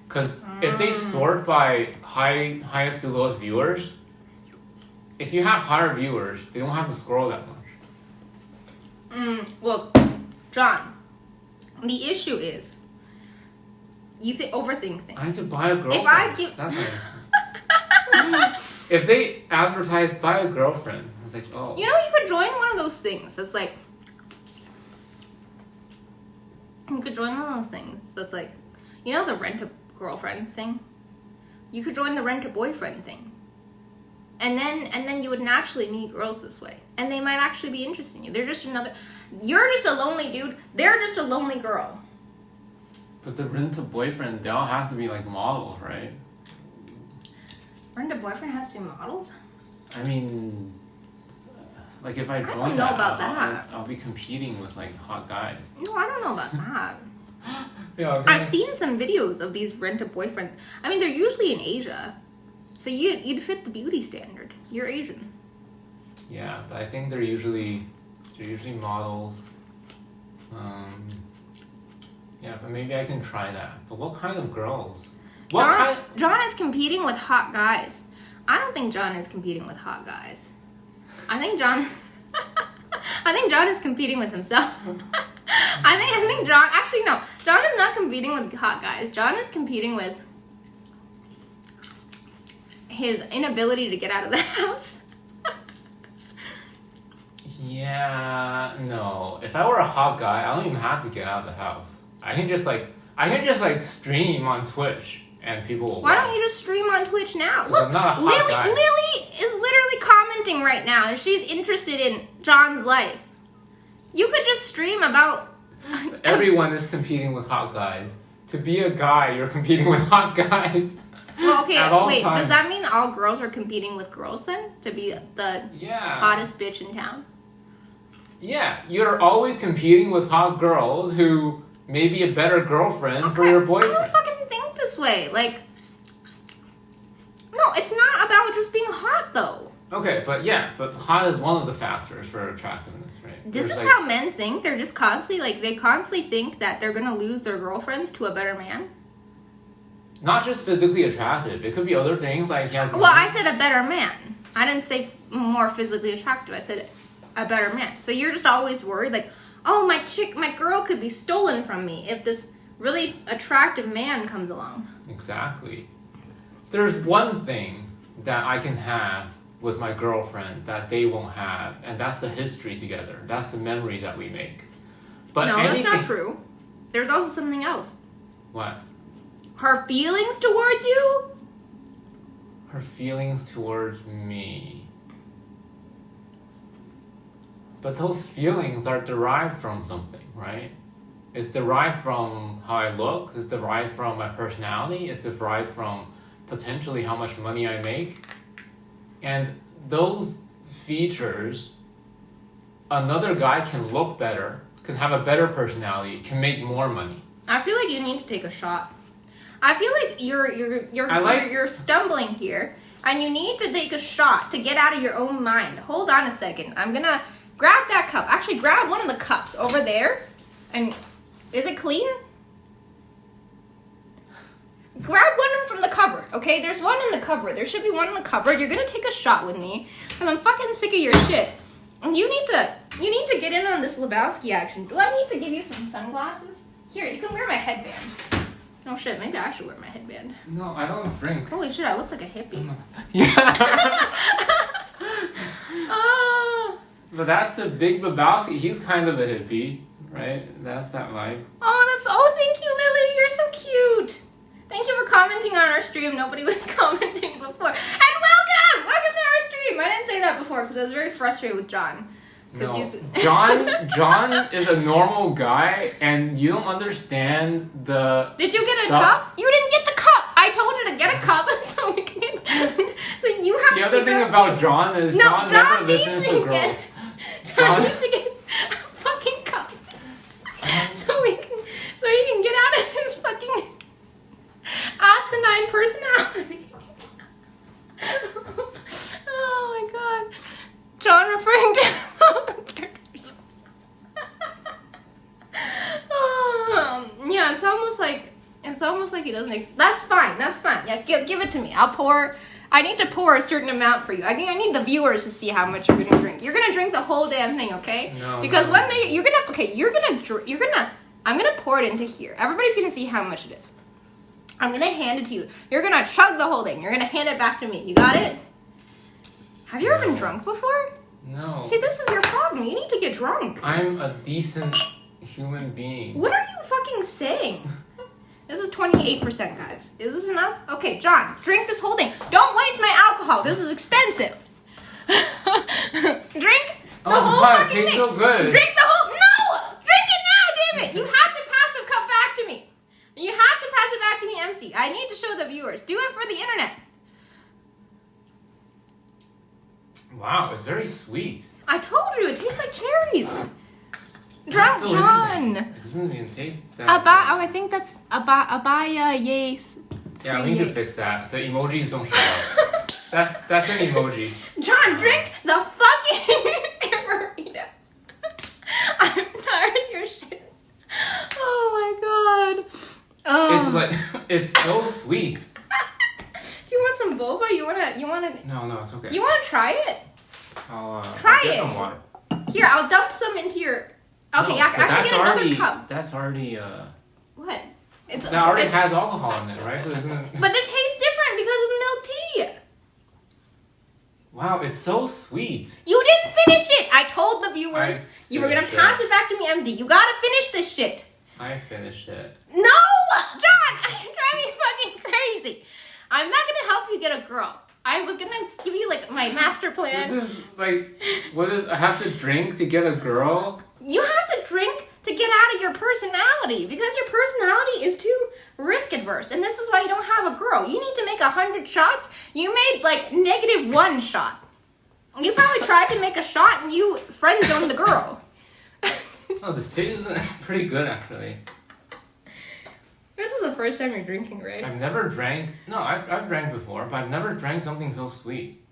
Because if they sort by highest to lowest viewers, if you have higher viewers, they don't have to scroll that much. Look, John, the issue is, you overthink things. I have to buy a girlfriend. If I give... That's not If they advertise buy a girlfriend, I was like, oh. You know, you could join one of those things that's like... You could join one of those things that's like... You know the rent-a-girlfriend thing? You could join the rent-a-boyfriend thing. And then you would naturally meet girls this way. And they might actually be interested in you. They're just another... You're just a lonely dude. They're just a lonely girl. But the rent-a-boyfriend, they all have to be like models, right? Rent-a-boyfriend has to be models? I mean... Like if I join don't know about that. I'll be competing with like hot guys. No, I don't know about that. Yeah, okay. I've seen some videos of these rent-a-boyfriend. I mean, they're usually in Asia. So you'd fit the beauty standard. You're Asian. Yeah, but I think they're usually models. Yeah, but maybe I can try that. But what kind of girls? John is competing with hot guys. I don't think John is competing with hot guys. I think John is competing with himself. I think John... Actually, no. John is not competing with hot guys. John is competing with his inability to get out of the house. Yeah, no. If I were a hot guy, I don't even have to get out of the house. I can just stream on Twitch and people will Why watch. don't you just stream on Twitch now? Look, I'm not a hot guy. Lily is literally commenting right now and she's interested in John's life. You could just stream about... Everyone is competing with hot guys. To be a guy, you're competing with hot guys. Well, okay, wait, times. does that mean all girls are competing with girls then? To be the hottest bitch in town? Yeah, you're always competing with hot girls who may be a better girlfriend for your boyfriend. I don't fucking think this way. Like, no, it's not about just being hot though. Okay, but hot is one of the factors for attractiveness, right? This is how men think. They're just constantly, they constantly think that they're gonna lose their girlfriends to a better man. Not just physically attractive. It could be other things like he has... Well, I said a better man. I didn't say more physically attractive. I said a better man. So you're just always worried, like, oh, my girl could be stolen from me if this really attractive man comes along. Exactly. There's one thing that I can have with my girlfriend that they won't have, and that's the history together. That's the memories that we make. But no, that's not true. There's also something else. What? Her feelings towards you? Her feelings towards me. But those feelings are derived from something, right? It's derived from how I look. It's derived from my personality. It's derived from potentially how much money I make. And those features, another guy can look better, can have a better personality, can make more money. I feel like you need to take a shot. I feel like you're stumbling here, and you need to take a shot to get out of your own mind. Hold on a second. I'm gonna grab that cup. Actually, grab one of the cups over there. And is it clean? Grab one from the cupboard, okay? There's one in the cupboard. There should be one in the cupboard. You're gonna take a shot with me, because I'm fucking sick of your shit. And you need to get in on this Lebowski action. Do I need to give you some sunglasses? Here, you can wear my headband. Oh shit, maybe I should wear my headband. No, I don't drink. Holy shit, I look like a hippie. Yeah. Oh. But that's the Big Lebowski. He's kind of a hippie, right? That's that vibe. Oh, thank you, Lily. You're so cute. Thank you for commenting on our stream. Nobody was commenting before. And welcome! Welcome to our stream. I didn't say that before because I was very frustrated with John. No, John is a normal guy, and you don't understand the. Did you get a cup? You didn't get the cup. I told you to get a cup, so we can get. So you have. The other thing about John is John never listens to girls. John needs to get a fucking cup, so he can get out of his fucking asinine personality. Oh my god. John referring to characters. he doesn't. That's fine. That's fine. Yeah, give it to me. I'll pour. I need to pour a certain amount for you. I need the viewers to see how much you're gonna drink. You're gonna drink the whole damn thing, okay? No. Because one day you're gonna. Okay, I'm gonna pour it into here. Everybody's gonna see how much it is. I'm gonna hand it to you. You're gonna chug the whole thing. You're gonna hand it back to me. You got it? Have you ever been drunk before? No. See, this is your problem. You need to get drunk. I'm a decent human being. What are you fucking saying? This is 28%, guys. Is this enough? Okay, John, drink this whole thing. Don't waste my alcohol. This is expensive. Drink the whole God, fucking it tastes thing. so good. Drink the whole. No! Drink it now, damn it! You have to pass the cup back to me. You have to pass it back to me empty. I need to show the viewers. Do it for the internet. Wow, it's very sweet. I told you, it tastes like cherries. That's so John. interesting. It doesn't even taste that I think that's abaya yes. Yeah, we need to fix that. The emojis don't show up. That's an emoji. John, drink the fucking margarita. I'm tired of your shit. Oh my god. Oh. It's like it's so sweet. Do you want some boba? You wanna? No, it's okay. You wanna try it? I'll Try get it. some water. Here, I'll dump some into your. Okay, No, yeah, but actually get another already, cup. That's already What? that already has alcohol in it, right? So it's gonna. But it tastes different because of the milk tea. Wow, it's so sweet. You didn't finish it. I told the viewers you were gonna finished pass it back to me empty. You gotta finish this shit. I finished it. No, John, you're driving me fucking crazy. I'm not gonna help you get a girl. I was gonna give you like my master plan. This is like, what is? I have to drink to get a girl? You have to drink to get out of your personality because your personality is too risk adverse, and this is why you don't have a girl. You need to make 100 shots. You made like -1 shot. You probably tried to make a shot and you friend zoned the girl. Oh, this tastes pretty good actually. This is the first time you're drinking, right? I've never drank. No, I've drank before, but I've never drank something so sweet.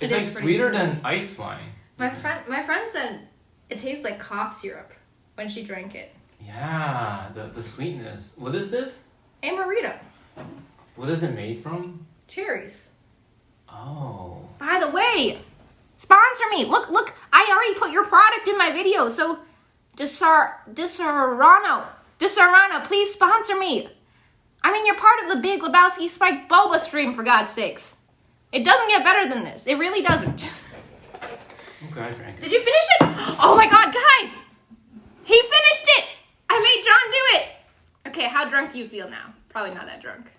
It's like sweeter than ice wine. My friend said it tastes like cough syrup when she drank it. Yeah, the sweetness. What is this? Amaretto. What is it made from? Cherries. Oh. By the way, sponsor me. Look, I already put your product in my video, so Disarano, please sponsor me. I mean, you're part of the big Lebowski Spike Boba stream, for God's sakes. It doesn't get better than this. It really doesn't. Okay, I drank it. Did you finish it? Oh my god, guys! He finished it! I made John do it! Okay, how drunk do you feel now? Probably not that drunk.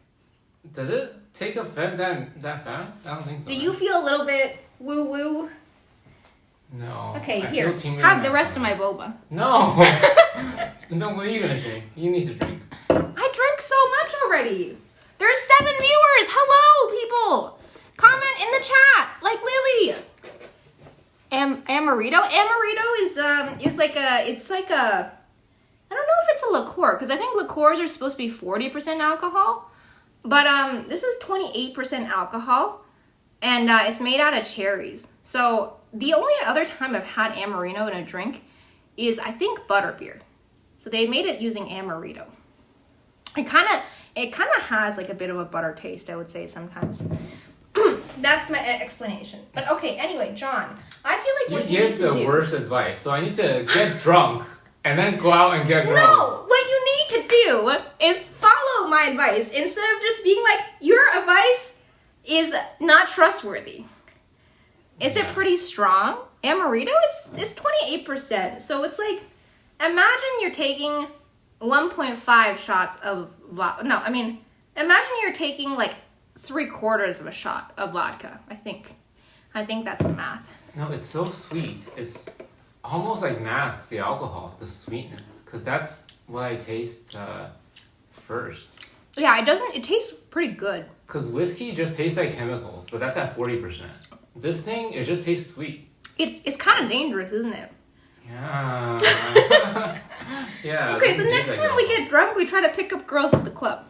Does it take effect that fast? I don't think so. Do you feel a little bit woo-woo? No. Okay, I here. feel tingling Have the in my rest of my stomach. boba. No! No, what are you gonna drink? You need to drink. I drank so much already. There's 7 viewers. Hello, people. Comment in the chat, like Lily. Amaretto. Amaretto is like a. It's like a. I don't know if it's a liqueur because I think liqueurs are supposed to be 40% alcohol, but this is 28% alcohol, and it's made out of cherries. So the only other time I've had Amaretto in a drink is I think butterbeer. So they made it using Amaretto. It kind of has like a bit of a butter taste, I would say sometimes. That's my explanation. But okay, anyway, John, I feel like what you need to do... You give the worst advice, so I need to get drunk and then go out and get girls. No, what you need to do is follow my advice instead of just being like, your advice is not trustworthy. Is it pretty strong? Amaretto is 28%, so it's like, imagine you're taking 1.5 shots of vodka. No, I mean, imagine you're taking like 3/4 of a shot of vodka. I think that's the math. No, it's so sweet. It's almost like masks the alcohol, the sweetness, because that's what I taste first. Yeah, it tastes pretty good. Because whiskey just tastes like chemicals, but that's at 40%. This thing, it just tastes sweet. It's kind of dangerous, isn't it? Yeah. Yeah. Okay, so next time we get drunk, we try to pick up girls at the club.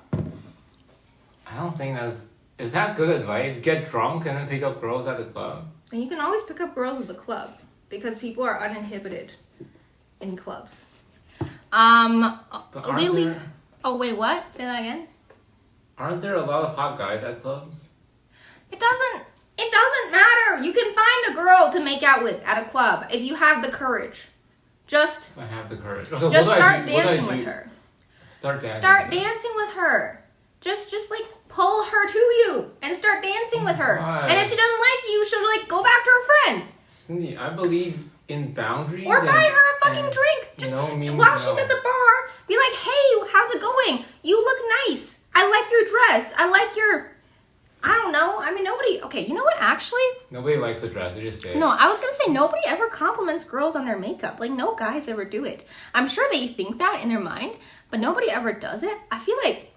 I don't think that's... Is that good advice? Get drunk and then pick up girls at the club? And you can always pick up girls at the club because people are uninhibited in clubs. But Lily... Oh, wait, what? Say that again? Aren't there a lot of hot guys at clubs? It doesn't matter. You can find a girl to make out with at a club if you have the courage. Just If I have the courage. Okay, just start dancing with her. Start dancing. Start dancing with her. Just like pull her to you and start dancing with her. Why? And if she doesn't like you, she'll like go back to her friends. Cindy, I believe in boundaries. Or buy her a fucking drink. Just no means while no. she's at the bar, be like, "Hey, how's it going? You look nice. I like your dress. I like your." I don't know. I mean, nobody. Okay, you know what? Actually, Nobody likes a dress. They just say. no. I was gonna say nobody ever compliments girls on their makeup. Like no guys ever do it. I'm sure they think that in their mind, but nobody ever does it. I feel like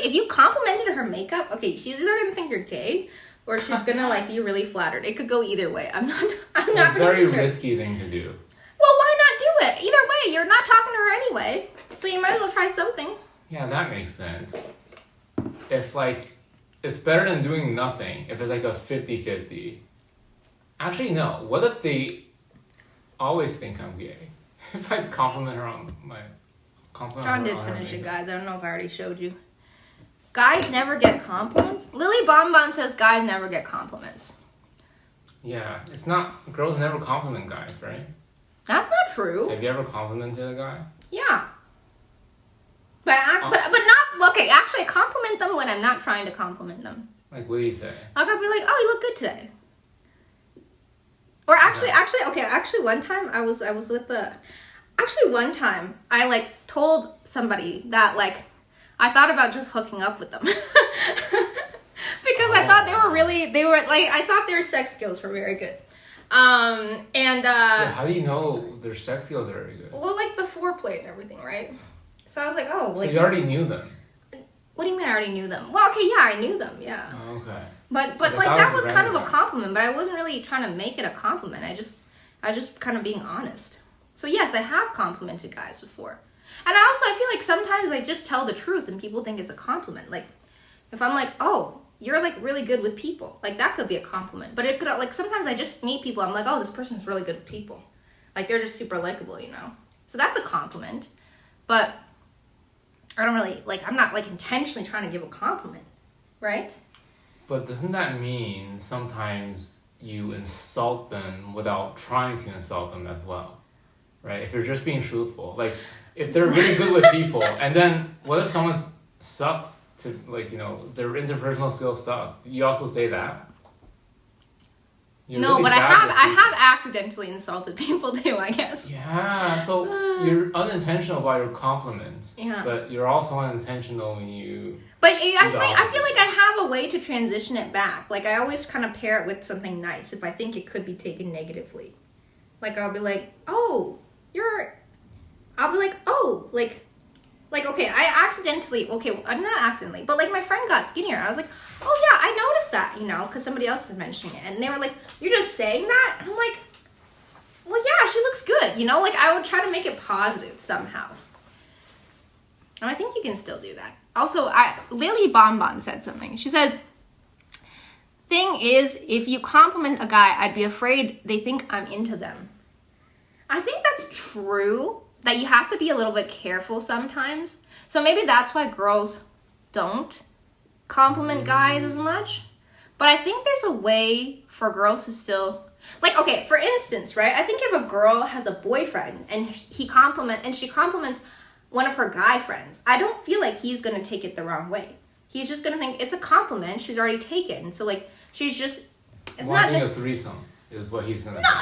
if you complimented her makeup, okay, she's either gonna think you're gay or she's gonna like be really flattered. It could go either way. I'm not. It's not a very sure. risky thing to do. Well, why not do it? Either way, you're not talking to her anyway, so you might as well try something. Yeah, that makes sense. If like, it's better than doing nothing. If it's like a 50-50. Actually, no. What if they always think I'm gay? If I compliment her on my compliment. John her did on her finish it, makeup. guys. I don't know if I already showed you. Guys never get compliments. Lily Bonbon says guys never get compliments. Yeah, it's not. Girls never compliment guys, right? That's not true. Have you ever complimented a guy? Yeah. But not okay. Actually, I compliment them when I'm not trying to compliment them. Like, what do you say? I'll be like, "Oh, you look good today." Or actually, one time I was with the. Actually, one time I like told somebody that like I thought about just hooking up with them because I thought I thought their sex skills were very good. Yeah, how do you know their sex skills are very good? Well, like the foreplay and everything, right? So I was like, oh, like. So you already knew them. What do you mean I already knew them? Well, okay, yeah, I knew them, yeah. Oh, okay. But Like, like that that was was kind of a random. compliment, but I wasn't really trying to make it a compliment. I was just kind of being honest. So yes, I have complimented guys before. And I feel like sometimes I just tell the truth and people think it's a compliment. Like if I'm like, "Oh, you're like really good with people." Like that could be a compliment. But it could like sometimes I just meet people, I'm like, "Oh, this person's really good with people." Like they're just super likable, you know. So that's a compliment. But I don't really like I'm not like intentionally trying to give a compliment, right? But doesn't that mean sometimes you insult them without trying to insult them as well? Right? If you're just being truthful. Like, if they're really good with people, and then what if someone sucks to, like, you know, their interpersonal skills sucks? Do you also say that? You're No, really but I bad with people. have accidentally insulted people too, I guess. Yeah, so you're unintentional about your compliments. Yeah. But you're also unintentional when you... But I feel like I have a way to transition it back. Like I always kind of pair it with something nice if I think it could be taken negatively. Like I'll be like, "Oh, okay, I'm not accidentally, but like my friend got skinnier. I was like, "Oh yeah, I noticed that," you know, because somebody else was mentioning it. And they were like, "You're just saying that?" And I'm like, "Well, yeah, she looks good," you know, like I would try to make it positive somehow. And I think you can still do that. Also, Lily Bonbon said something. She said, "Thing is, if you compliment a guy, I'd be afraid they think I'm into them." I think that's true, that you have to be a little bit careful sometimes. So maybe that's why girls don't compliment guys as much. But I think there's a way for girls to still... Like, okay, for instance, right? I think if a girl has a boyfriend and she compliments one of her guy friends, I don't feel like he's going to take it the wrong way. He's just going to think it's a compliment she's already taken. So, like, she's just... It's Wanting not... a threesome is what he's gonna No, say.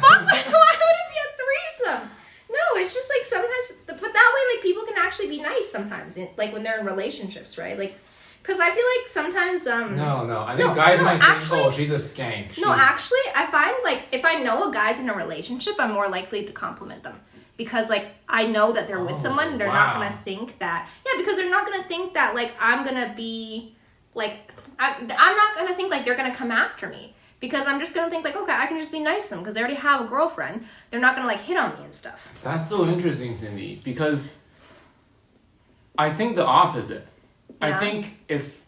what the fuck? Why would it be a threesome? No, it's just like sometimes, but that way, like people can actually be nice sometimes, like when they're in relationships, right? Like, because I feel like sometimes, No, I think guys might think, "Oh, she's a skank." No, actually, I find like if I know a guy's in a relationship, I'm more likely to compliment them. Because like I know that they're with someone, and they're not gonna think that. Yeah, because they're not gonna think that like I'm gonna be like I'm not gonna think like they're gonna come after me. Because I'm just gonna think like, okay, I can just be nice to them because they already have a girlfriend. They're not gonna like hit on me and stuff. That's so interesting, Cindy, because I think the opposite. Yeah. I think if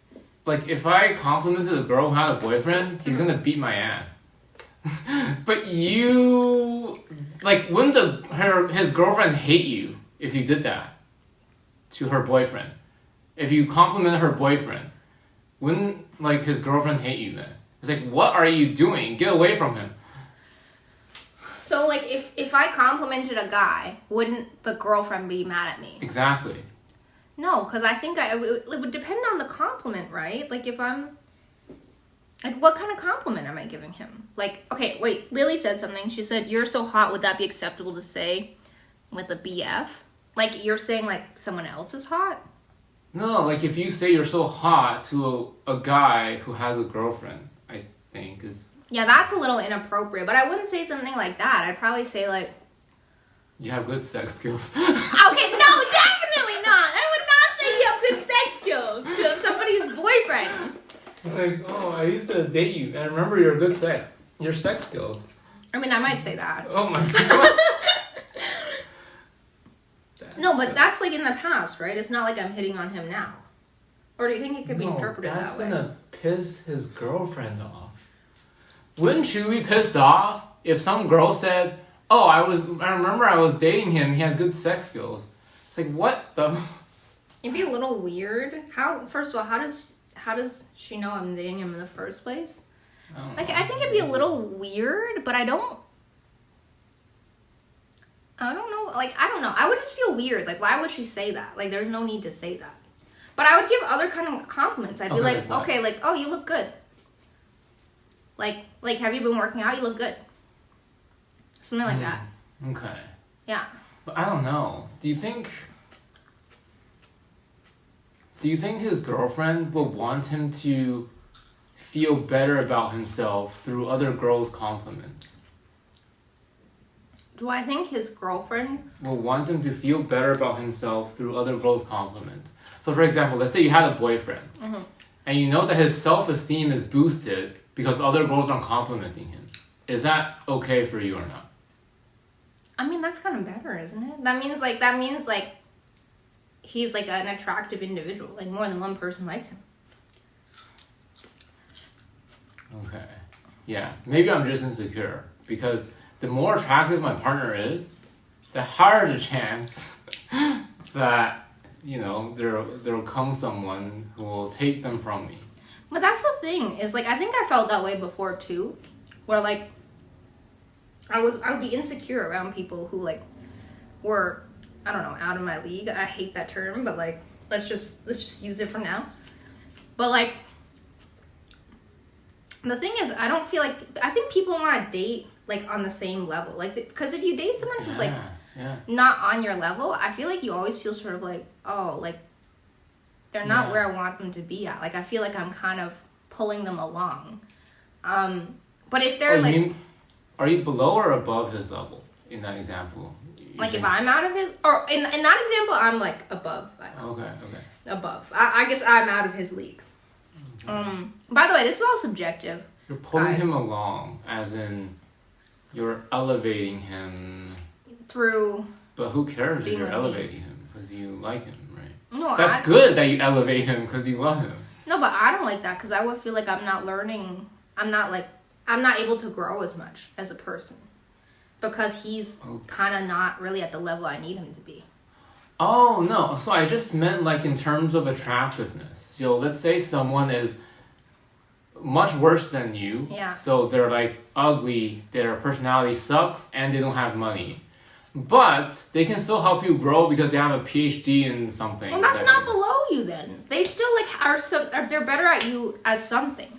I complimented a girl who had a boyfriend, he's gonna beat my ass. But you, like, wouldn't his girlfriend hate you if you did that? to her boyfriend. If you compliment her boyfriend, wouldn't like his girlfriend hate you then? It's like, what are you doing? Get away from him. So like if I complimented a guy, wouldn't the girlfriend be mad at me? Exactly. No, because I think it would depend on the compliment, right? Like if I'm, like what kind of compliment am I giving him? Like, okay, wait, Lily said something. She said, "You're so hot, would that be acceptable to say with a BF?" Like you're saying like someone else is hot? No, like if you say you're so hot to a guy who has a girlfriend, I think is... Yeah, that's a little inappropriate, but I wouldn't say something like that. I'd probably say like... You have good sex skills. Okay, no, definitely not. I would not say you have good sex skills to somebody's boyfriend. It's like, oh, I used to date you, and remember your sex skills. I mean, I might say that. Oh my god. No, but that's like in the past, right? It's not like I'm hitting on him now. Or do you think it could be interpreted that way? That's gonna piss his girlfriend off. Wouldn't you be pissed off if some girl said, "Oh, I remember I was dating him. He has good sex skills." It's like, what the? It'd be a little weird. First of all, how does she know I'm dating him in the first place? I think it'd be a little weird, but I don't know. Like, I don't know. I would just feel weird. Like, why would she say that? Like, there's no need to say that. But I would give other kind of compliments. I'd be like, okay, like, oh, you look good. Like, have you been working out? You look good. Something like that. Okay. Yeah. But I don't know. Do you think his girlfriend will want him to feel better about himself through other girls' compliments? Do I think his girlfriend will want him to feel better about himself through other girls' compliments? So, for example, let's say you had a boyfriend, and you know that his self-esteem is boosted because other girls are complimenting him. Is that okay for you or not? I mean, that's kind of better, isn't it? That means like he's like an attractive individual. Like more than one person likes him. Okay. Yeah. Maybe I'm just insecure because the more attractive my partner is, the higher the chance that, there'll come someone who will take them from me. But that's the thing, is like I think I felt that way before too. Where like I would be insecure around people who like were, I don't know, out of my league. I hate that term, but like let's just use it for now. But like the thing is, I think people want to date like on the same level. Like, because if you date someone who's like not on your level, I feel like you always feel sort of like, oh, like they're not where I want them to be at. Like, I feel like I'm kind of pulling them along. But if they're are you below or above his level in that example? Like if I'm out of his, or in that example, I'm like above. Okay. Above. I guess I'm out of his league. Okay. By the way, this is all subjective. You're pulling him along, as in you're elevating him through. But who cares if you're elevating him because you like him, right? No, that's good that you elevate him because you love him. No, but I don't like that because I would feel like I'm not learning. I'm not able to grow as much as a person because he's kind of not really at the level I need him to be. Oh, no. So I just meant like in terms of attractiveness. So let's say someone is much worse than you. Yeah. So they're like ugly, their personality sucks, and they don't have money. But they can still help you grow because they have a PhD in something. Well, that's not below you then. They still they're better at you at something.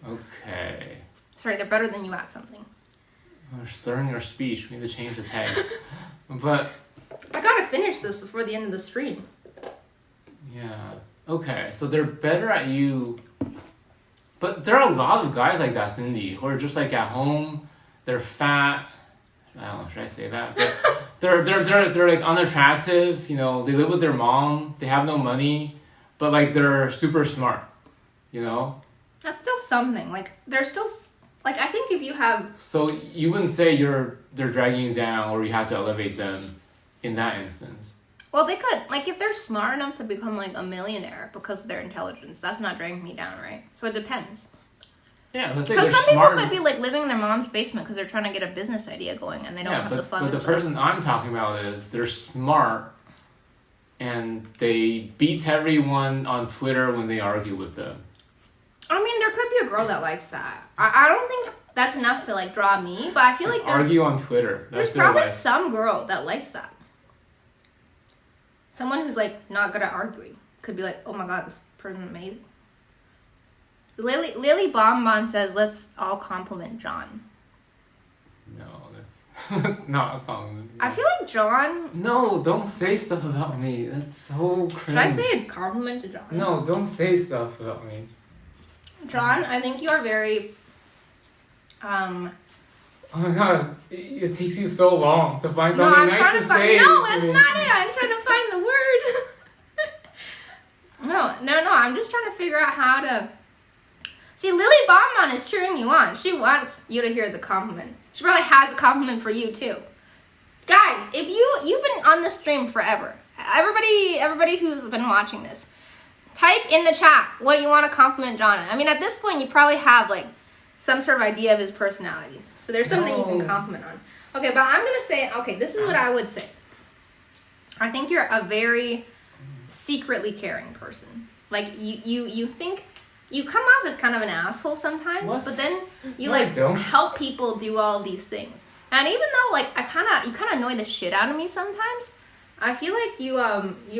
Okay. Sorry, they're better than you at something. We're slurring your speech. We need to change the text. But I gotta finish this before the end of the stream. Yeah. Okay. So they're better at you. But there are a lot of guys like that, Cindy, who are just like at home. They're fat. I don't know. Should I say that? But they're like unattractive. You know, they live with their mom. They have no money, but like they're super smart. You know. That's still something. Like they're still like I think if you have. So you wouldn't say they're dragging you down, or you have to elevate them, in that instance. Well, they could. Like, if they're smart enough to become, like, a millionaire because of their intelligence, that's not dragging me down, right? So it depends. Yeah, let's say because some people could be, like, living in their mom's basement because they're trying to get a business idea going and they don't have the funds. But the person I'm talking about is they're smart and they beat everyone on Twitter when they argue with them. I mean, there could be a girl that likes that. I don't think that's enough to like draw me, but I feel like there's argue on Twitter. There's probably some girl that likes that. Someone who's like not good at arguing could be like, oh my god, this person's amazing. Lily Bonbon says, let's all compliment John. No, that's not a compliment. I feel like John... No, don't say stuff about me. That's so cringe. Should I say a compliment to John? No, don't say stuff about me. John, I think you are very... Oh my god, it takes you so long to find No, something I'm nice trying to to find... say. No, that's not it. I'm trying to find the words. No, I'm just trying to figure out how to... See, Lily Bonbon is cheering you on. She wants you to hear the compliment. She probably has a compliment for you, too. Guys, if you've been on this stream forever, everybody who's been watching this, type in the chat what you want to compliment John on. I mean, at this point, you probably have, like, some sort of idea of his personality. So there's something you can compliment on. Okay, but I'm going to say, okay, this is what I would say. I think you're a very secretly caring person. Like, you think... You come off as kind of an asshole sometimes, but then you help people do all these things. And even though like you kind of annoy the shit out of me sometimes, I feel like you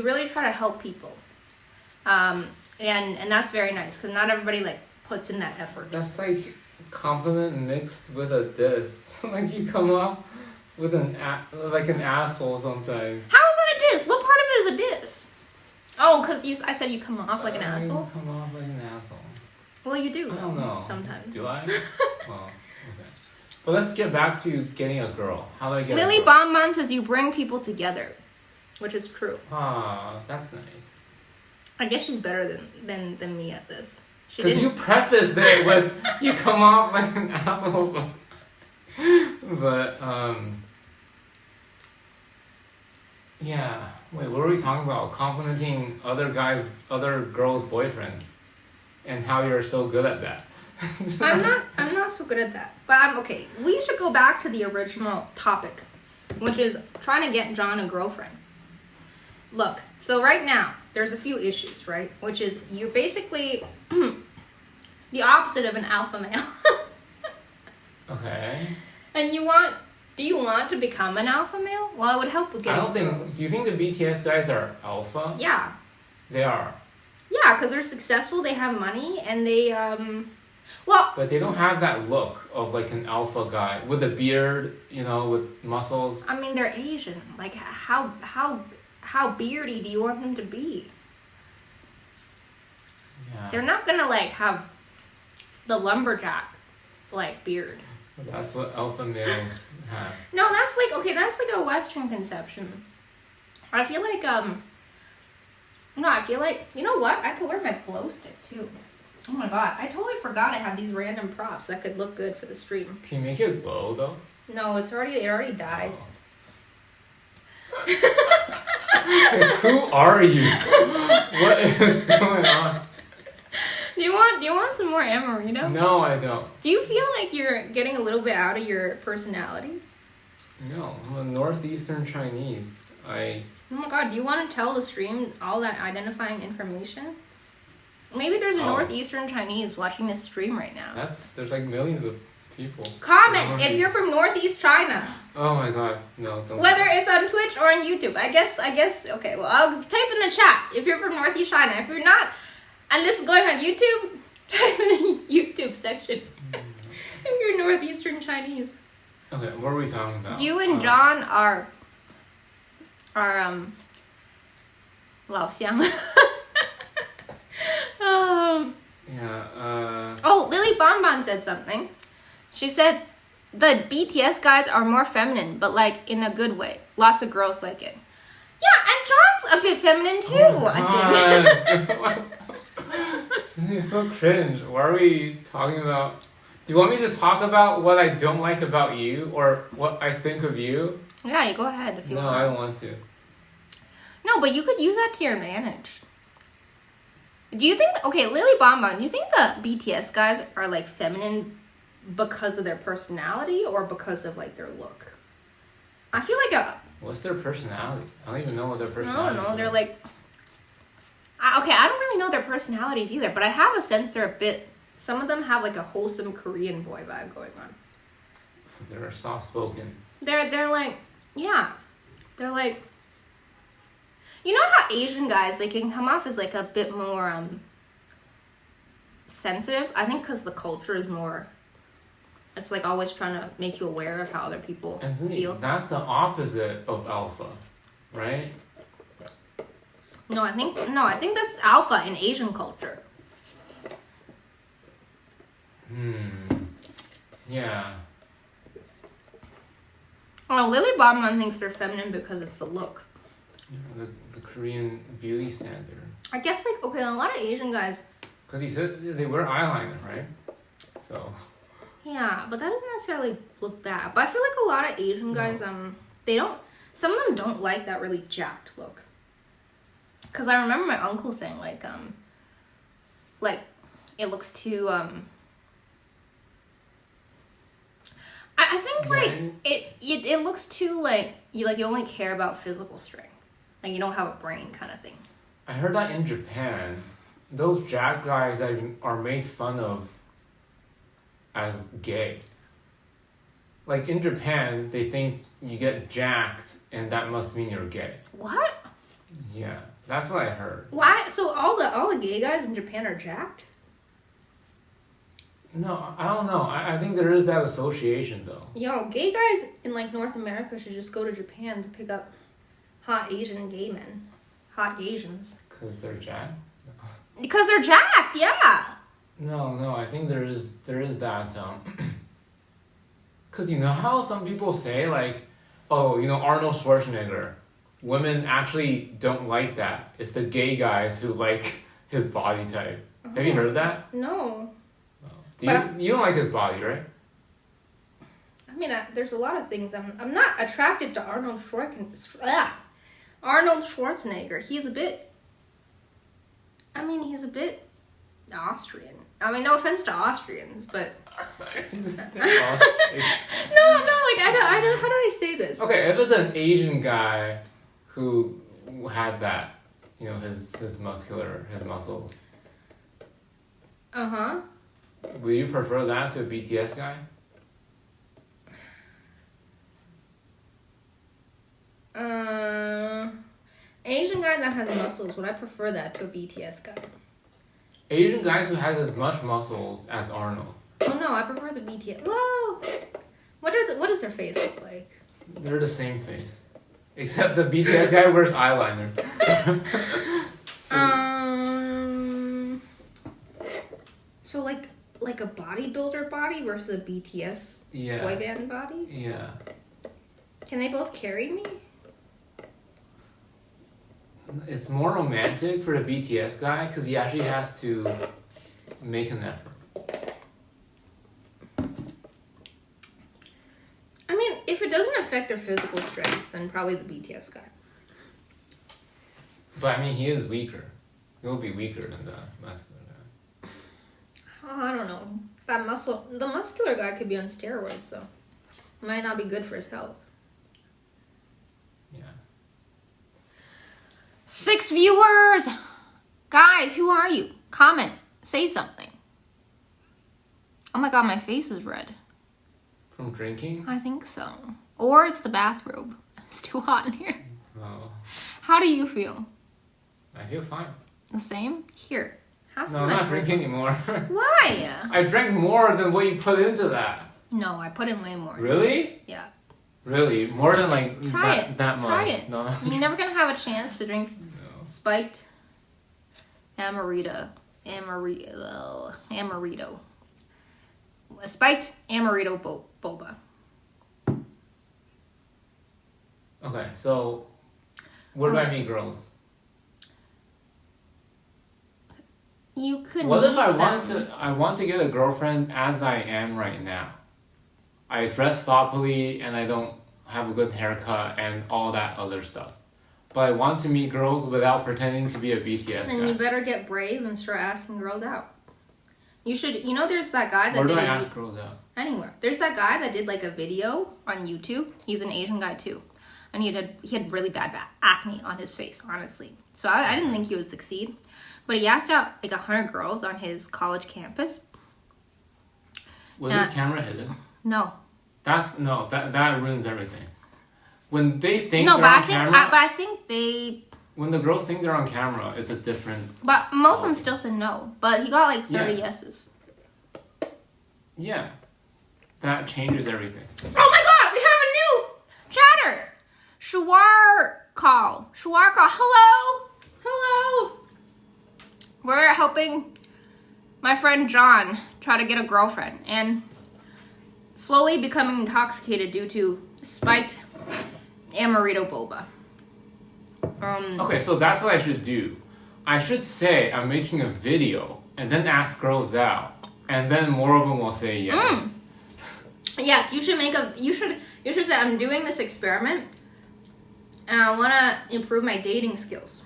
really try to help people. And that's very nice because not everybody like puts in that effort. That's like compliment mixed with a diss. Like you come off with an asshole sometimes. How is that a diss? What part of it is a diss? Oh, because I said you come off like an asshole? You come off like an asshole. Well, you do. I don't know. Sometimes. Do I? Well, okay. But let's get back to getting a girl. How do I get Lily a girl? Bonbon says you bring people together, which is true. Ah, that's nice. I guess she's better than me at this. Because you prefaced it with, you come off like an asshole. But, yeah. Wait, what are we talking about? Complimenting other girls' boyfriends, and how you're so good at that. I'm not so good at that, but I'm okay. We should go back to the original topic, which is trying to get John a girlfriend. Look, so right now there's a few issues, right? Which is you're basically the opposite of an alpha male. Okay. And do you want to become an alpha male? Well, it would help with getting girls. Do you think the BTS guys are alpha? Yeah. They are. Yeah, because they're successful, they have money, and they, But they don't have that look of like an alpha guy with a beard, with muscles. I mean, they're Asian. Like, how beardy do you want them to be? Yeah. They're not gonna, like, have the lumberjack, like, beard. That's what alpha males have. No, that's like a Western conception. I feel like, you know what? I could wear my glow stick, too. Oh my god, I totally forgot I have these random props that could look good for the stream. Can you make it glow, though? No, it already died. Oh. Who are you? What is going on? Do you want some more Amaretto? No, I don't. Do you feel like you're getting a little bit out of your personality? No, I'm a Northeastern Chinese. Oh my god, do you want to tell the stream all that identifying information? Maybe there's a Northeastern Chinese watching this stream right now. There's like millions of people. Comment if you're from Northeast China. Oh my god, no, don't. Whether it's on Twitch or on YouTube. I guess, okay, well, I'll type in the chat if you're from Northeast China. If you're not, and this is going on YouTube, type in the YouTube section. If you're Northeastern Chinese. Okay, what are we talking about? You and John are 老乡. Yeah, Oh, Lily Bonbon said something. She said the BTS guys are more feminine, but like in a good way. Lots of girls like it. Yeah, and John's a bit feminine too, I think. You're so cringe. What are we talking about? Do you want me to talk about what I don't like about you or what I think of you? Yeah, you go ahead if you want. No, I don't want to. No, but you could use that to your advantage. Do you think... Okay, Lily Bonbon, do you think the BTS guys are, like, feminine because of their personality or because of, like, their look? I feel like What's their personality? I don't even know what their I personality don't know. is. They're like, I don't really know their personalities either, but I have a sense they're a bit. Some of them have like a wholesome Korean boy vibe going on. They're soft spoken. They're like, yeah, they're like. You know how Asian guys, they can come off as like a bit more sensitive? I think because the culture is more, it's like always trying to make you aware of how other people feel. That's the opposite of alpha, right? No, I think that's alpha in Asian culture. Yeah. Oh, Lily Bobman thinks they're feminine because it's the look. The Korean beauty standard. I guess like, okay, a lot of Asian guys. Because you said they wear eyeliner, right? So. Yeah, but that doesn't necessarily look bad. But I feel like a lot of Asian guys, they don't. Some of them don't like that really jacked look. Cause I remember my uncle saying like it looks too I think like it looks too like you only care about physical strength, like you don't have a brain kind of thing. I heard that in Japan, those jacked guys are made fun of as gay. Like in Japan, they think you get jacked and that must mean you're gay. What? Yeah, that's what I heard. Why? So all the gay guys in Japan are jacked? No, I don't know. I think there is that association though. Yo, gay guys in like North America should just go to Japan to pick up hot Asian gay men. Hot Asians. Because they're jacked? Because they're jacked, yeah. No, I think there is that, because you know how some people say like, oh, you know, Arnold Schwarzenegger, women actually don't like that. It's the gay guys who like his body type. Have you heard of that? No. You don't like his body, right? I mean, there's a lot of things. I'm not attracted to Arnold Schwarzenegger. He's a bit Austrian. I mean, no offense to Austrians, but no, like I don't. How do I say this? Okay, if it's an Asian guy who had that, you know, his muscles. Would you prefer that to a BTS guy? Asian guy that has muscles. Would I prefer that to a BTS guy? Asian guys who has as much muscles as Arnold. Oh no, I prefer the BTS. Whoa! What does their face look like? They're the same face, except the BTS guy wears eyeliner. So like a bodybuilder body versus a BTS boy band body? Yeah. Can they both carry me? It's more romantic for the BTS guy because he actually has to make an effort. I mean, if it doesn't affect their physical strength, then probably the BTS guy. But I mean, he is weaker. He'll be weaker than the muscular guy. Oh, I don't know. The muscular guy could be on steroids, so it might not be good for his health. Yeah. 6 viewers! Guys, who are you? Comment. Say something. Oh my god, my face is red. From drinking? I think so. Or it's the bathrobe. It's too hot in here. Oh. How do you feel? I feel fine. The same? Here. Have No, some. I'm not drinking anymore. Why? I drank more than what you put into that. No, I put in way more. Really? Yeah. Really? More than like that much? Try it. No. You're never gonna have a chance to drink spiked amaretto. A spiked amaretto boba. Okay, so what do I meet girls? You could. What if meet I want to get a girlfriend as I am right now? I dress thoughtfully and I don't have a good haircut and all that other stuff. But I want to meet girls without pretending to be a BTS Then guy. you better get brave and start asking girls out. You should. You know, there's that guy that Where did do I ask girls out? Anywhere. There's that guy that did like a video on YouTube. He's an Asian guy too. and he had really bad acne on his face, honestly. So I didn't think he would succeed. But he asked out like 100 girls on his college campus. Was his camera hidden? No. That ruins everything. When they think no, they're on camera, but I think they. When the girls think they're on camera, it's a different. But most of them still said no. But he got like 30 yeses. Yeah, that changes everything. Oh my God! We have a new chatter. Shawar call. Hello. We're helping my friend John try to get a girlfriend and slowly becoming intoxicated due to spiked amaretto boba. Okay, so that's what I should do. I should say I'm making a video and then ask girls out, and then more of them will say yes. Yes, you should say I'm doing this experiment and I want to improve my dating skills.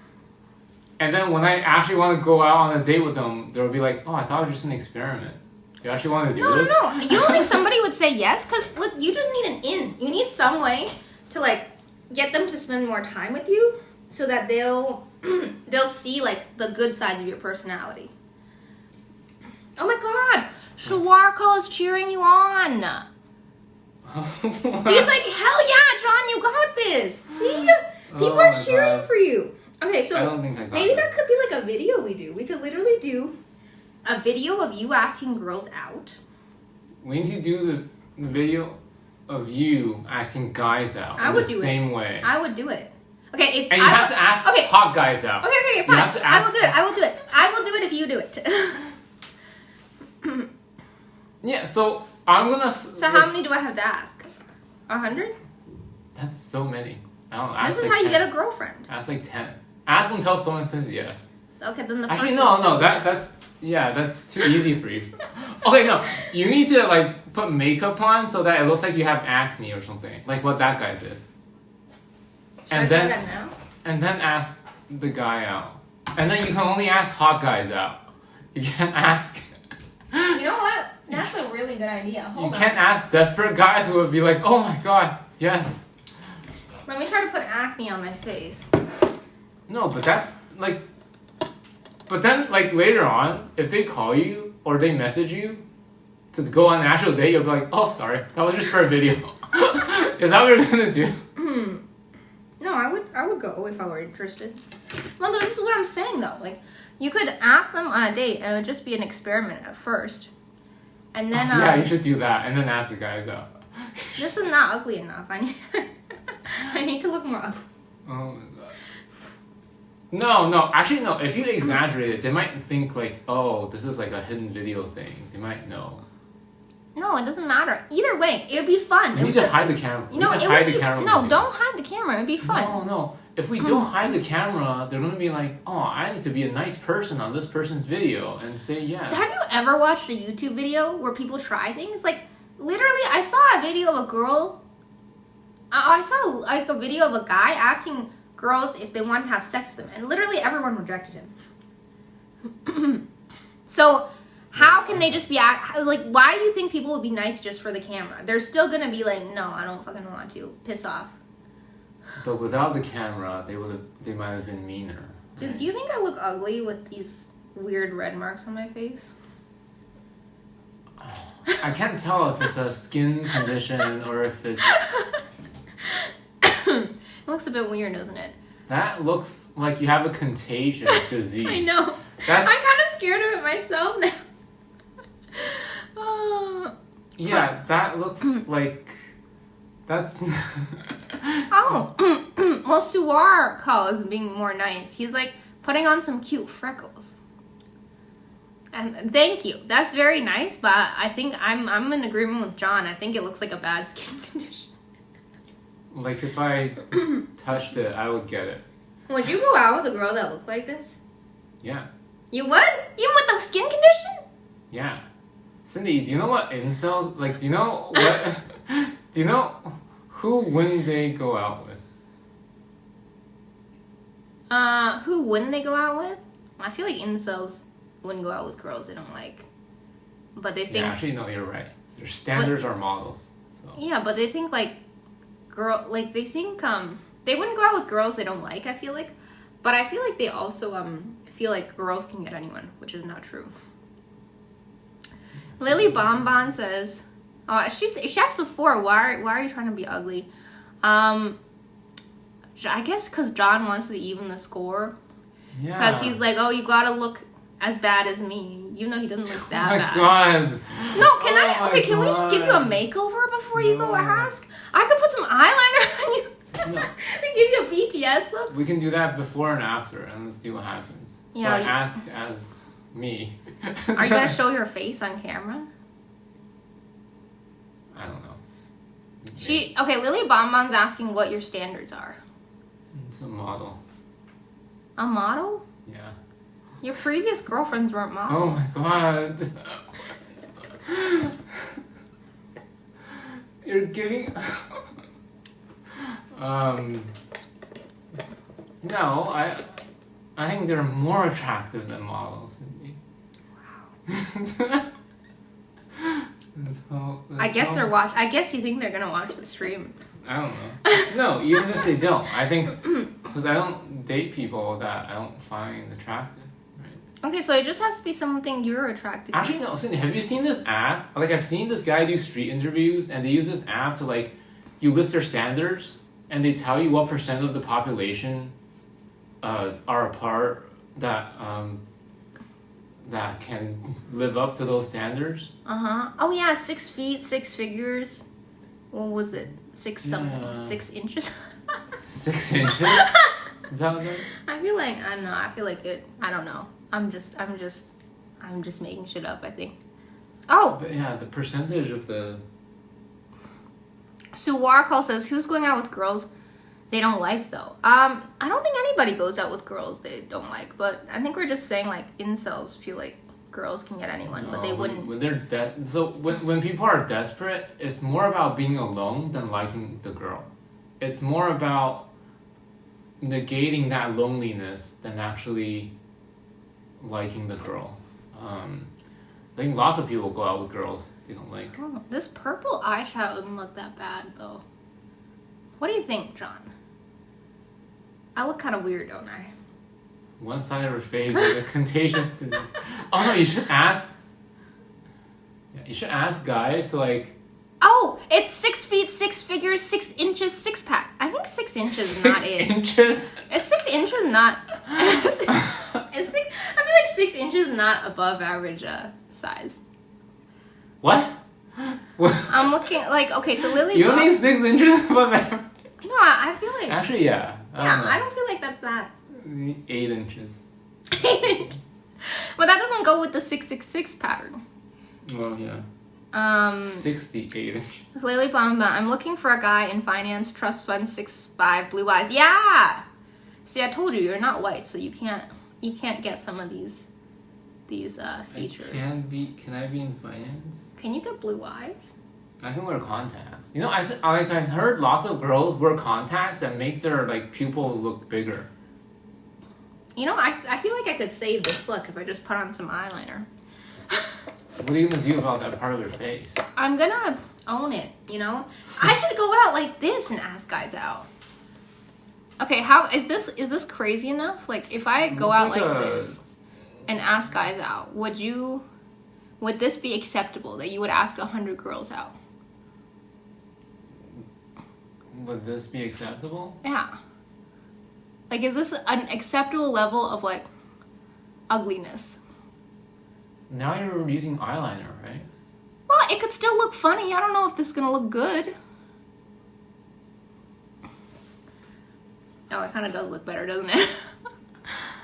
And then when I actually want to go out on a date with them, they'll be like, "Oh, I thought it was just an experiment. You actually want to do this?" No. You don't think somebody would say yes? Because look, you just need an in. You need some way to like get them to spend more time with you, so that they'll see like the good sides of your personality. Oh my God, Shawar is cheering you on. He's like, hell yeah, John, you got this. See, people are cheering for you. Okay, so I don't think I got maybe this. that could be like a video we do. We could literally do a video of you asking girls out. We need to do the video of you asking guys out I in would the do same way. I would do it. Okay, And you have to ask hot guys out. Okay, You fine. have to I ask- will do it. I will do it if you do it. Yeah, so I'm gonna. So how many do I have to ask? 100? That's so many. I don't know. Ask This is like how you 10. get a girlfriend. Ask like 10. Ask until someone says yes. Okay, then the Actually, first no, one no. says That's too easy for you. Okay, no. You need to like put makeup on so that it looks like you have acne or something, like what that guy did. Should I try that now? And then ask the guy out. And then you can only ask hot guys out. You can't ask. You know what? That's a really good idea. Hold on. Can't ask desperate guys who would be like, "Oh my God, yes." Let me try to put acne on my face. No, but that's like. But then, like later on, if they call you or they message you to go on an actual date, you'll be like, "Oh, sorry, that was just for a video." Is that what you're gonna do? No, I would go if I were interested. Well, this is what I'm saying though. Like, you could ask them on a date, and it would just be an experiment at first, and then Yeah, you should do that, and then ask the guys out. this is not ugly enough. I need to look more ugly. Oh my God. No, actually no. If you exaggerate it, they might think like, "Oh, this is like a hidden video thing." They might know. No, it doesn't matter. Either way, it would be fun. You need to hide the camera. You know, need to it hide would the be, camera. no, don't hide the camera. It'd be fun. No. If we don't hide the camera, they're gonna be like, "Oh, I need to be a nice person on this person's video," and say yes. Have you ever watched a YouTube video where people try things? Like, literally, I saw a video of a girl. I saw like a video of a guy asking girls if they wanted to have sex with him, and literally everyone rejected him. So, how can they just be like? Why do you think people would be nice just for the camera? They're still gonna be like, no, I don't fucking want to. Piss off. But without the camera, they might have been meaner. Do you think I look ugly with these weird red marks on my face? I can't tell if it's a skin condition or if it's. It looks a bit weird, doesn't it? That looks like you have a contagious disease. I know. I'm kind of scared of it myself now. Oh. Yeah, that looks like. That's. Oh. Well, Suar calls being more nice. He's like putting on some cute freckles. And thank you. That's very nice, but I think I'm in agreement with John. I think it looks like a bad skin condition. Like if I touched it, I would get it. Would you go out with a girl that looked like this? Yeah. You would? Even with the skin condition? Yeah. Cindy, do you know what incels like? Do you know what? Do you know who wouldn't they go out with? Who wouldn't they go out with? I feel like incels wouldn't go out with girls they don't like. But they think... Yeah, actually, no, you're right. Their standards are models. So. Yeah, but they think, like, they think they wouldn't go out with girls they don't like, I feel like. But I feel like they also feel like girls can get anyone, which is not true. Lily Bonbon says, she asked before, why are you trying to be ugly? I guess because John wants to even the score. Yeah. Because he's like, oh, you gotta look as bad as me, even though he doesn't look that bad. God. No, can we just give you a makeover before you go ask? I could put some eyeliner on you. No. We give you a BTS look. We can do that before and after, and let's see what happens. So I ask as me. Are you gonna show your face on camera? I don't know. Lily Bonbon's asking what your standards are. It's a model. A model? Yeah. Your previous girlfriends weren't models. Oh my god. You're giving... No, I think they're more attractive than models. Wow. I guess you think they're gonna watch the stream. I don't know. No, even if they don't, I think because I don't date people that I don't find attractive. Right? Okay, so it just has to be something you're attracted to. Actually, no. Cindy, have you seen this app? Like, I've seen this guy do street interviews, and they use this app to you list their standards, and they tell you what % of the population are a part that can live up to those standards. Oh yeah, 6 feet, 6 figures. What was it? 6 something? 6 inches. 6 inches? Is that what that is? I feel like I don't know. I feel like it. I don't know. I'm just making shit up, I think. Oh. But yeah, the percentage of the. Suwarkal says, "Who's going out with girls they don't like though?" I don't think anybody goes out with girls they don't like, but I think we're just saying incels feel like girls can get anyone, but they wouldn't. When they're when people are desperate, it's more about being alone than liking the girl. It's more about negating that loneliness than actually liking the girl. I think lots of people go out with girls they don't like. Oh, this purple eyeshadow doesn't look that bad though. What do you think, John? I look kind of weird, don't I? One side of her face is a contagious disease. Oh no, you should ask. Yeah, you should ask guys to Oh, it's 6 feet, 6 figures, 6 inches, 6 pack. I think 6 inches is not it. 6 inches? Is 6 inches not? I feel like 6 inches is not above average size. What? I'm looking okay. So Lily. You don't think 6 inches above average? No, I feel like. Actually, yeah. I don't feel like that's that. 8 inches. But that doesn't go with the 666 pattern. Well, yeah. 68 inches. Lily Bamba, I'm looking for a guy in finance, trust fund, 6'5", blue eyes. Yeah. See, I told you you're not white, so you can't get some of these features. Can I be in finance? Can you get blue eyes? I can wear contacts. You know, I heard lots of girls wear contacts that make their pupils look bigger. You know, I feel like I could save this look if I just put on some eyeliner. What are you gonna do about that part of your face? I'm gonna own it, you know? I should go out like this and ask guys out. Okay, how is this crazy enough? If I go out like this and ask guys out, would this be acceptable that you would ask 100 girls out? Would this be acceptable? Yeah. Is this an acceptable level of ugliness? Now you're using eyeliner, right? Well, it could still look funny. I don't know if this is gonna look good. Oh, it kind of does look better, doesn't it?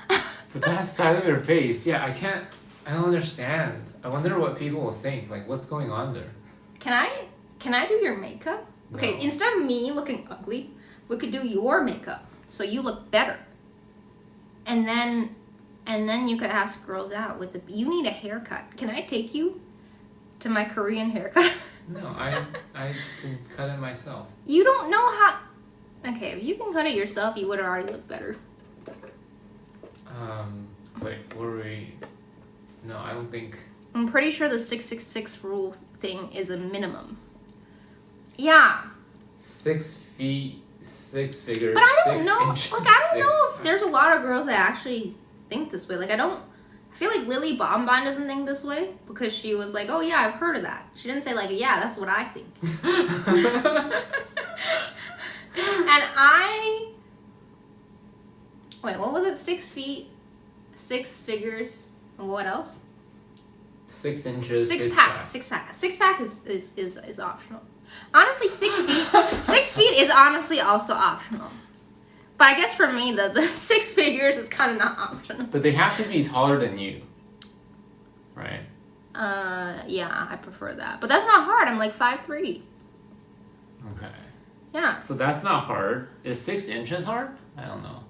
But that side of your face, yeah, I don't understand. I wonder what people will think. What's going on there? Can I do your makeup? No. Okay, instead of me looking ugly, we could do your makeup so you look better. And then you could ask girls out you need a haircut. Can I take you to my Korean haircut? No, I can cut it myself. You don't know how. Okay, if you can cut it yourself, you would have already looked better. Wait, were we? No, I don't think. I'm pretty sure the 666 rule thing is a minimum. Yeah. 6 feet, 6 figures. But I don't 6 know. inches, Like, I don't 6 know if there's a lot of girls that actually think this way. Like, I feel like Lily Bonbon doesn't think this way because she was like, oh yeah, I've heard of that. She didn't say like, yeah, that's what I think. And wait, what was it? 6 feet, 6 figures, and what else? 6 inches. 6 pack. 6 pack. 6 pack is optional. Honestly, 6 feet. 6 feet is honestly also optional. But I guess for me, the 6 figures is kind of not optional. But they have to be taller than you, right? Yeah, I prefer that. But that's not hard. I'm like 5'3". Okay. Yeah. So that's not hard. Is 6 inches hard? I don't know.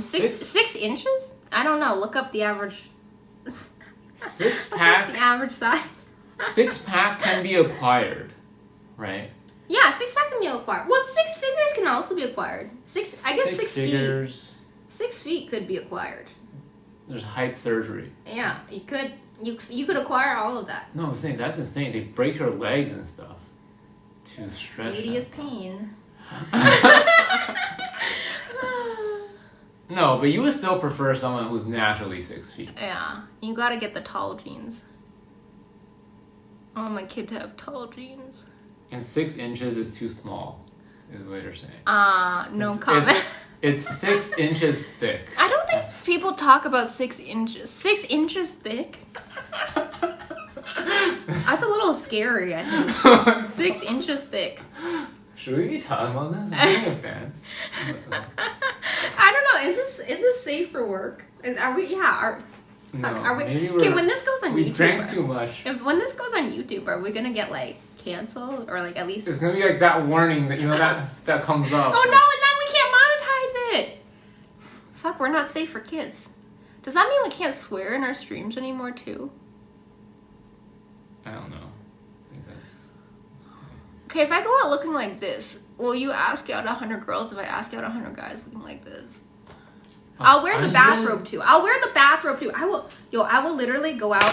6 inches? I don't know. Look up the average. 6 Look pack. up the average size. 6 pack can be acquired, right? Yeah, 6 pack can be acquired. Well, 6 figures can also be acquired. I guess 6 figures. feet. 6 feet could be acquired. There's height surgery. Yeah, you could. You could acquire all of that. No, I'm saying that's insane. They break your legs and stuff to stretch. Beauty them. is pain. No, but you would still prefer someone who's naturally 6 feet. Yeah, you gotta get the tall jeans. I want my kid to have tall jeans. And 6 inches is too small, is what you're saying. No comment. It's 6 inches thick. I don't think people talk about 6 inches. 6 inches thick? That's a little scary, I think. 6 inches thick. Should we be talking about this? I'm getting a fan. I don't know. Is this safe for work? Are we? Yeah. Are we? Okay, when this goes on we YouTube, we drank too much. When this goes on YouTube, are we gonna get like canceled or like at least? It's gonna be like that warning that that comes up. Oh no! And then we can't monetize it. Fuck, we're not safe for kids. Does that mean we can't swear in our streams anymore too? I don't know. I think that's okay, if I go out looking like this, will you ask out 100 girls if I ask out 100 guys looking like this? I'll wear the bathrobe too. I will literally go out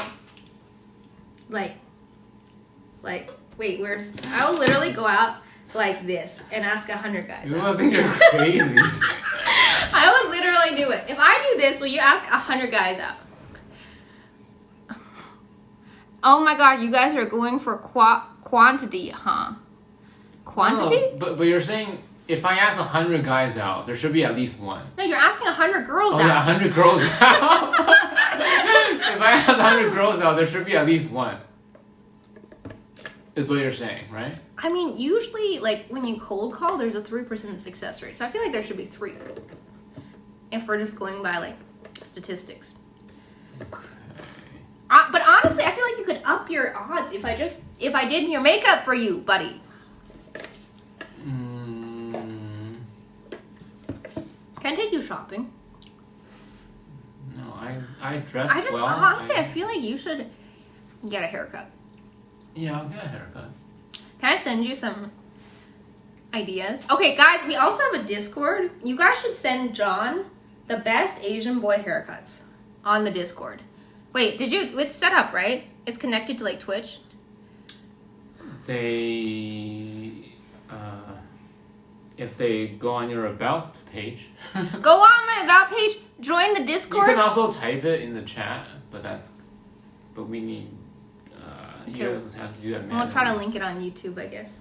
like wait, I will literally go out like this and ask 100 guys. You don't think you're crazy. I would literally do it. If I do this, will you ask 100 guys out? Oh my god, you guys are going for quantity, huh? Quantity? No, but you're saying if I ask 100 guys out, there should be at least one. No, you're asking 100 girls out. Yeah, 100 girls out. If I ask 100 girls out, there should be at least one. Is what you're saying, right? I mean, usually, like, when you cold call, there's a 3% success rate. So I feel like there should be 3. If we're just going by, like, statistics. Okay. But honestly, I feel like you could up your odds if I did your makeup for you, buddy. Can I take you shopping? No, I dress well. Honestly, I feel like you should get a haircut. Yeah, I'll get a haircut. Can I send you some ideas? Okay, guys, we also have a Discord. You guys should send John the best Asian boy haircuts on the Discord. Wait, it's set up, right? It's connected to, like, Twitch? If they go on your About page. Go on my About page, join the Discord. You can also type it in the chat, but we need, you have to do that manually. We'll try to link it on YouTube, I guess.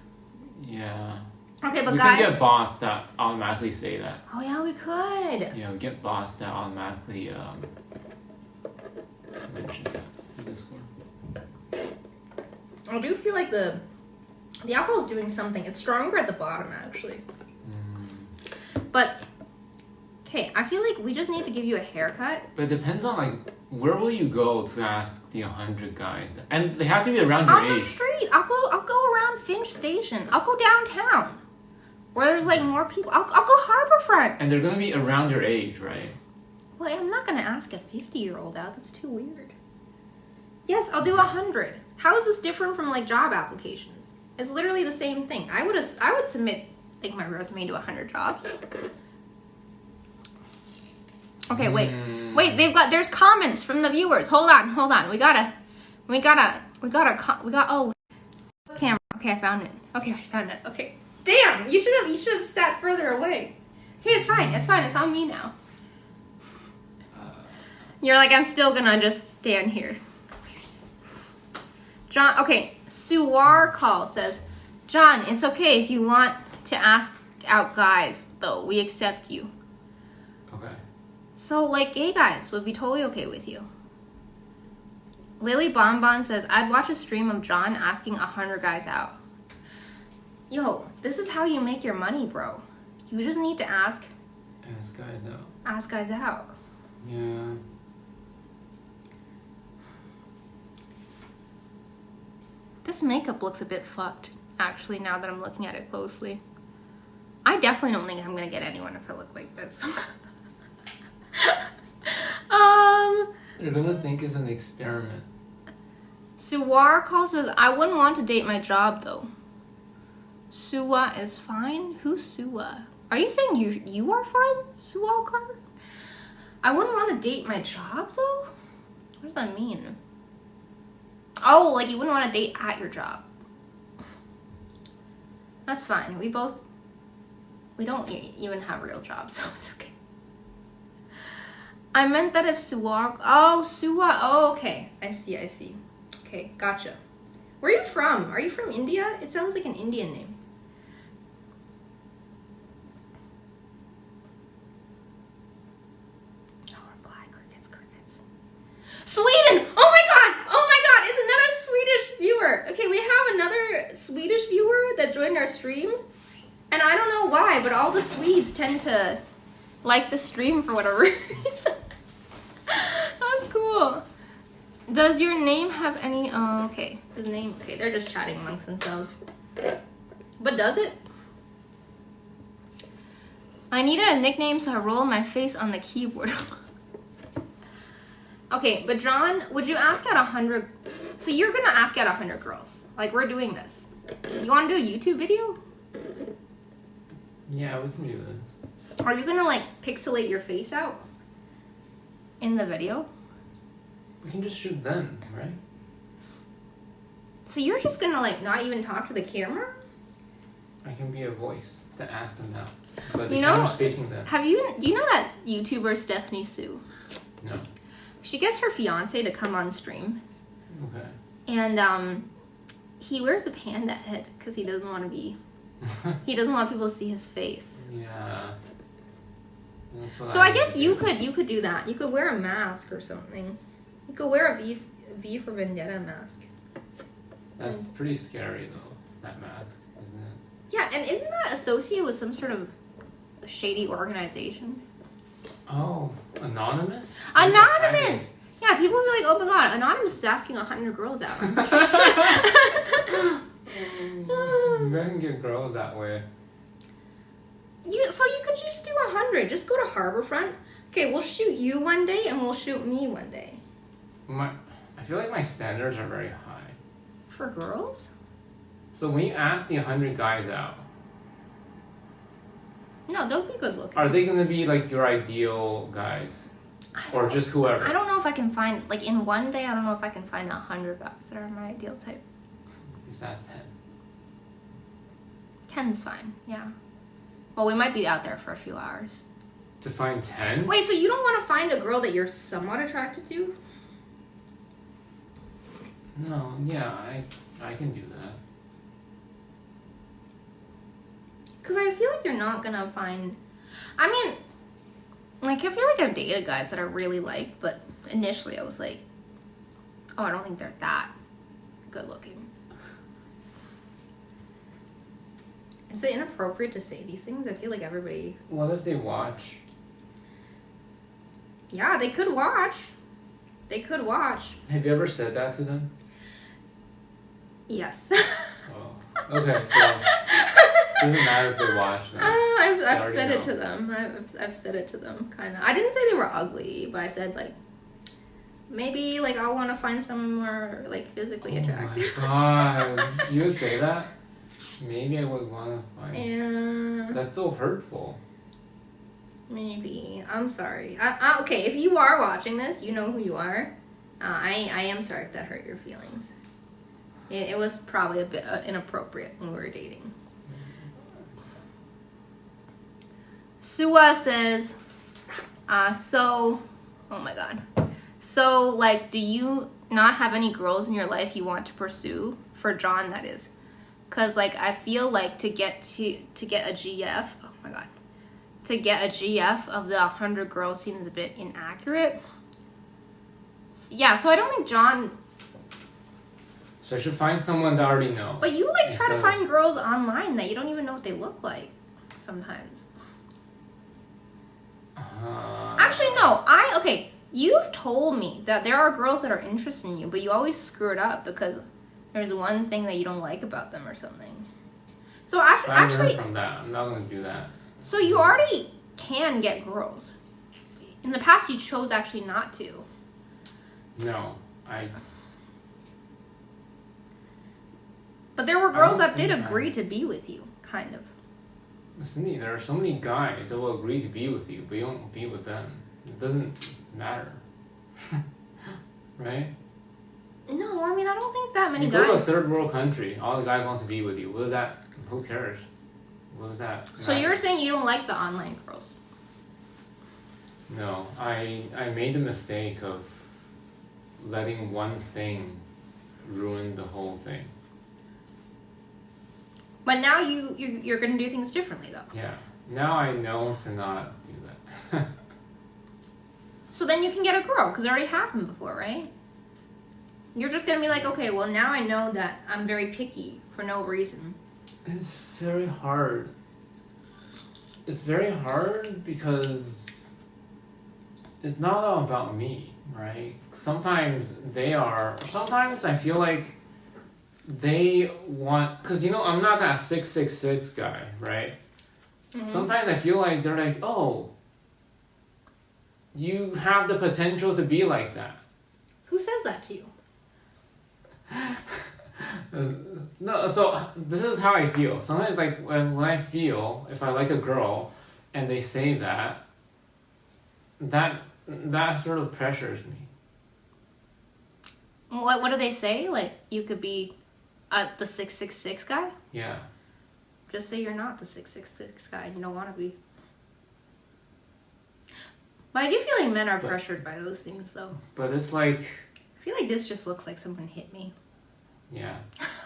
Yeah. Okay, but we guys... can get bots that automatically say that. Oh, yeah, we could. Yeah, we get bots that automatically, mention that in Discord. I do feel like the alcohol is doing something. It's stronger at the bottom, actually. But, okay, I feel like we just need to give you a haircut. But it depends on, like, where will you go to ask the 100 guys? And they have to be around your age. On the street. I'll go around Finch Station. I'll go downtown. Where there's, like, more people. I'll go Harborfront. And they're going to be around your age, right? Well, I'm not going to ask a 50-year-old out. That's too weird. Yes, I'll do 100. How is this different from, like, job applications? It's literally the same thing. I would submit, like, my resume to 100 jobs. Okay, wait. Wait, there's comments from the viewers. Hold on. We got Camera. Okay, I found it. Okay. Damn, you should have sat further away. Okay, it's fine. It's on me now. You're like, I'm still gonna just stand here. John, okay, Suwar Call says, John, it's okay if you want to ask out guys, though. We accept you. Okay. So, like, gay guys would be totally okay with you. Lily Bonbon says, I'd watch a stream of John asking 100 guys out. Yo, this is how you make your money, bro. You just need to ask guys out. Yeah. This makeup looks a bit fucked, actually, now that I'm looking at it closely. I definitely don't think I'm gonna get anyone if I look like this. You're gonna think it's an experiment. Suwar calls says, I wouldn't want to date my job, though. Suwa is fine? Who's Suwa? Are you saying you are fine, Suwalkar? I wouldn't want to date my job, though? What does that mean? Oh, like you wouldn't want to date at your job. That's fine. We don't even have real jobs, so it's okay. I meant that if Suwa... Oh, Suwa. Oh, okay. I see. Okay, gotcha. Where are you from? Are you from India? It sounds like an Indian name. Oh, reply. Crickets. Sweden! Oh my god! It's another Swedish viewer. Okay, we have another Swedish viewer that joined our stream. And I don't know why, but all the Swedes tend to like the stream for whatever reason. That's cool. Does your name have any... Oh, okay. His name... Okay, they're just chatting amongst themselves. But does it? I needed a nickname, so I rolled my face on the keyboard. Okay, but John, would you ask out 100... So you're gonna ask out 100 girls. Like, we're doing this. You wanna do a YouTube video? Yeah, we can do this. Are you gonna, like, pixelate your face out in the video? We can just shoot them, right? So you're just gonna, like, not even talk to the camera? I can be a voice to ask them out. But the You know, camera's facing them. do you know that YouTuber Stephanie Sue? No. She gets her fiance to come on stream. Okay. And, he wears the panda head because he doesn't want to be... He doesn't want people to see his face. Yeah. That's what So I guess you could do that. You could wear a mask or something. You could wear a V for Vendetta mask. That's pretty scary though, that mask, isn't it? Yeah, and isn't that associated with some sort of shady organization? Oh, anonymous? Anonymous! Yeah, people will be like, oh my god, Anonymous is asking 100 girls out. You can get girls that way. So you could just do 100. Just go to Harborfront. Okay, we'll shoot you one day and we'll shoot me one day. I feel like my standards are very high. For girls? So when you ask the 100 guys out, No, they'll be good looking. are they gonna be like your ideal guys? Or just whoever? I don't know if I can find, like in one day, I don't know if I can find 100 guys that are my ideal type. Just ask 10's fine, yeah. Well, we might be out there for a few hours. To find 10? Wait, so you don't want to find a girl that you're somewhat attracted to? No, yeah, I can do that. Because I feel like you're not going to find... I mean, like, I feel like I've dated guys that I really like, but initially I was like, oh, I don't think they're that good looking. Is it inappropriate to say these things? I feel like everybody... What if they watch? Yeah, they could watch. They could watch. Have you ever said that to them? Yes. Oh, okay, so doesn't matter if they watch. I've said it to them. I've said it to them, kind of. I didn't say they were ugly, but I said, like, maybe, like, I'll want to find someone more, like, physically attractive. Oh my god. You would say that? Maybe I would want to find... Yeah. That's so hurtful. Maybe. I'm sorry. Okay, if you are watching this, you know who you are. I am sorry if that hurt your feelings. It was probably a bit inappropriate when we were dating. Sua says, oh my god. So, like, do you not have any girls in your life you want to pursue? For John, that is. Because, like, I feel like to get a GF, oh my god. To get a GF of the 100 girls seems a bit inaccurate. Yeah, so I don't think John... So I should find someone that I already know. But you, like, try to find girls online that you don't even know what they look like sometimes. Actually, no. Okay, you've told me that there are girls that are interested in you, but you always screw it up because there's one thing that you don't like about them or something. So actually... learned from that. I'm not going to do that. So you already can get girls. In the past, you chose actually not to. No, But there were girls that did agree to be with you, kind of. Cindy, there are so many guys that will agree to be with you, but you don't be with them. It doesn't matter. Right? No, I mean, I don't think that many guys... You go to a third world country, all the guys want to be with you. What is that? Who cares? What is that? So you're saying you don't like the online girls? No, I made the mistake of letting one thing ruin the whole thing. But now you're going to do things differently, though. Yeah. Now I know to not do that. So then you can get a girl, because it already happened before, right? You're just going to be like, okay, well, now I know that I'm very picky for no reason. It's very hard. It's very hard because it's not all about me, right? Sometimes I feel like they want, because I'm not that 666 guy, right? Mm-hmm. Sometimes I feel like they're like, oh, you have the potential to be like that. Who says that to you? No, so this is how I feel. Sometimes, like, when I feel, if I like a girl and they say that sort of pressures me. What do they say? Like, you could be the 666 guy? Yeah. Just say you're not the 666 guy and you don't want to be. But I do feel like men are pressured by those things, though. But it's like... I feel like this just looks like someone hit me. Yeah.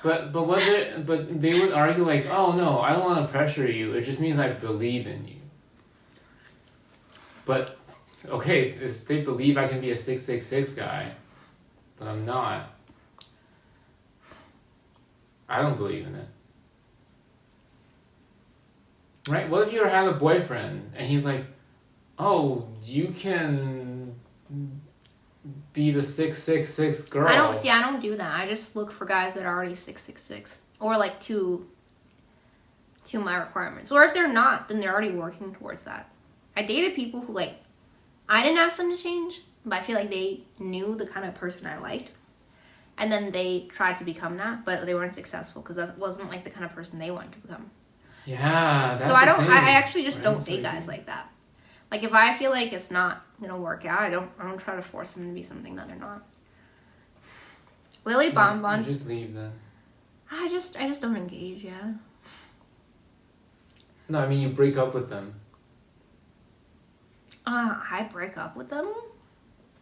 But they would argue like, oh no, I don't want to pressure you. It just means I believe in you. But, okay, if they believe I can be a 666 guy, but I'm not, I don't believe in it. Right? What if you have a boyfriend and he's like, oh, you can be the 666 girl. I don't do that. I just look for guys that are already 666 or like to my requirements. Or if they're not, then they're already working towards that. I dated people who, like, I didn't ask them to change, but I feel like they knew the kind of person I liked. And then they tried to become that, but they weren't successful because that wasn't like the kind of person they wanted to become. Yeah, that's so I actually just don't date guys like that. Like, if I feel like it's not gonna work out, I don't try to force them to be something that they're not. Lily Bonbons. You just leave then. I just don't engage, yeah. No, I mean you break up with them. I break up with them?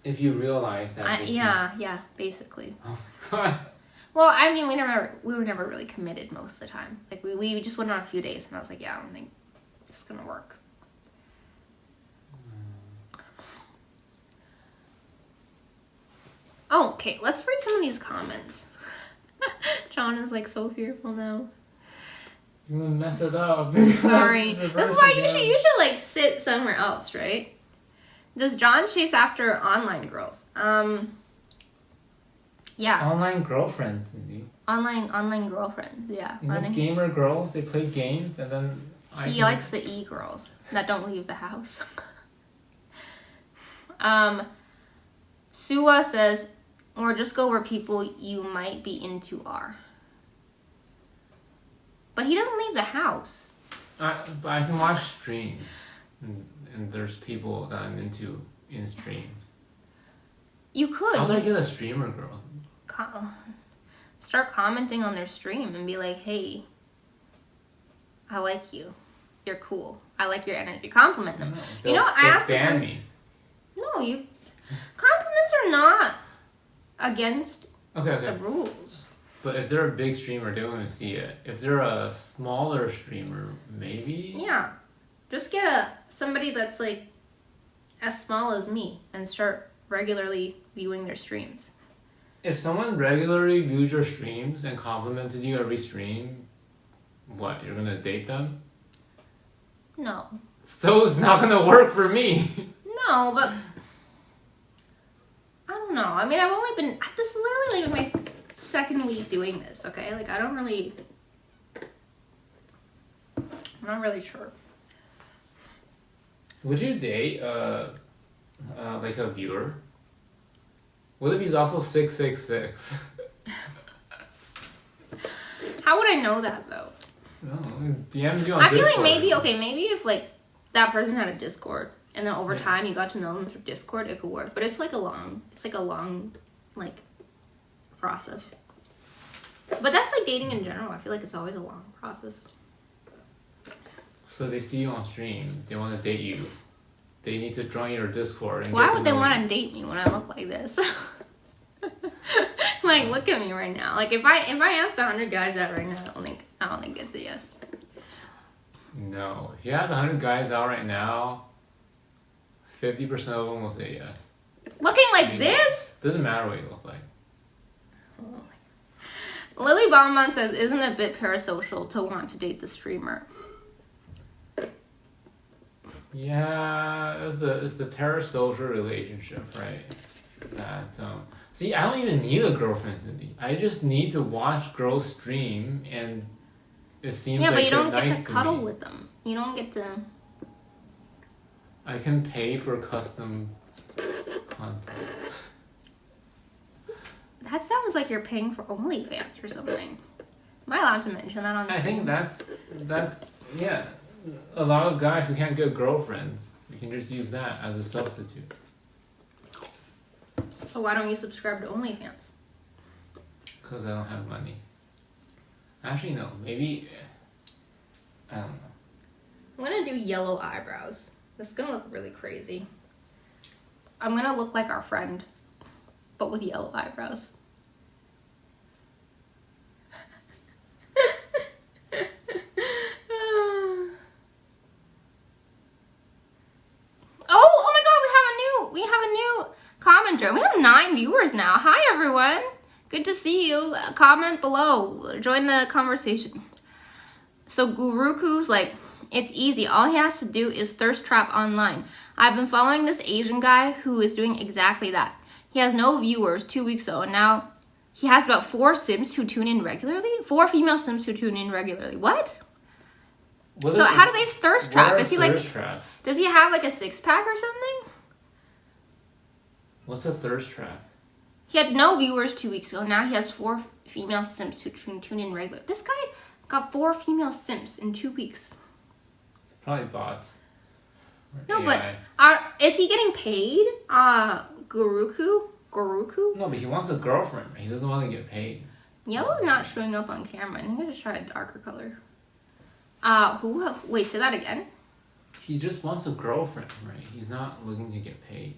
If you realize that. Yeah, basically. Well, I mean, we were never really committed most of the time. Like, we just went on a few days, and I was like, yeah, I don't think it's gonna work. Oh, okay, let's read some of these comments. John is like so fearful now. You're gonna mess it up. Sorry. This is why you should like sit somewhere else, right? Does John chase after online girls? Yeah. Online girlfriends, indeed. Online girlfriends, yeah. Gamer girls, they play games and then he likes the e-girls that don't leave the house. Sua says, or just go where people you might be into are. But he doesn't leave the house. But I can watch streams. And there's people that I'm into in streams. You could. How do I get a streamer girl? start commenting on their stream and be like, hey, I like you. You're cool. I like your energy. Compliment them. No, you know, I asked ban me. No, compliments are not against the rules. But if they're a big streamer, they want to see it. If they're a smaller streamer, maybe? Yeah. Just get somebody that's like as small as me and start regularly viewing their streams. If someone regularly views your streams and complimented you every stream, what, you're gonna date them? No. So it's not gonna work for me. No, but I don't know. I mean, I've only been, this is literally like my second week doing this, okay? Like, I'm not really sure. Would you date like a viewer? What if he's also 666? How would I know that though? No, DMs you on I feel Discord. like maybe if like that person had a Discord and then over time you got to know them through Discord, it could work. But it's like a long like process. But that's like dating in general. I feel like it's always a long process. So they see you on stream, they want to date you. They need to join your Discord. And why would they want to date me when I look like this? Like, look at me right now. Like, if I asked 100 guys out right now, I don't think it's a yes. No, if you ask 100 guys out right now, 50% of them will say yes. Looking like this? Doesn't matter what you look like. Lily Bonbon says, isn't it a bit parasocial to want to date the streamer? Yeah, it's the parasocial relationship, right? That see, I don't even need a girlfriend. I just need to watch girls stream, and it seems like but you don't nice get to cuddle me. with them. You don't get to. I can pay for custom content. That sounds like you're paying for OnlyFans or something. Am I allowed to mention that on the I stream? think that's yeah. A lot of guys who can't get girlfriends, you can just use that as a substitute. So why don't you subscribe to OnlyFans? Because I don't have money. Actually, no. Maybe I don't know. I'm gonna do yellow eyebrows. This is gonna look really crazy. I'm gonna look like our friend, but with yellow eyebrows. We have a new commenter. We have 9 viewers now. Hi, everyone. Good to see you. Comment below. Join the conversation. So Guruku's like, it's easy. All he has to do is thirst trap online. I've been following this Asian guy who is doing exactly that. He has no viewers 2 weeks ago, and now he has about 4 Sims who tune in regularly. 4 female Sims who tune in regularly. What? So how do they thirst trap? Is he like, does he have like a 6-pack or something? What's a thirst trap? He had no viewers 2 weeks ago. Now he has 4 female Sims who tune in regularly. This guy got 4 female Sims in 2 weeks. Probably bots. No, AI. but is he getting paid? Guruku? No, but he wants a girlfriend. He doesn't want to get paid. Yellow's not showing up on camera. I think I just tried a darker color. Wait, say that again? He just wants a girlfriend, right? He's not looking to get paid.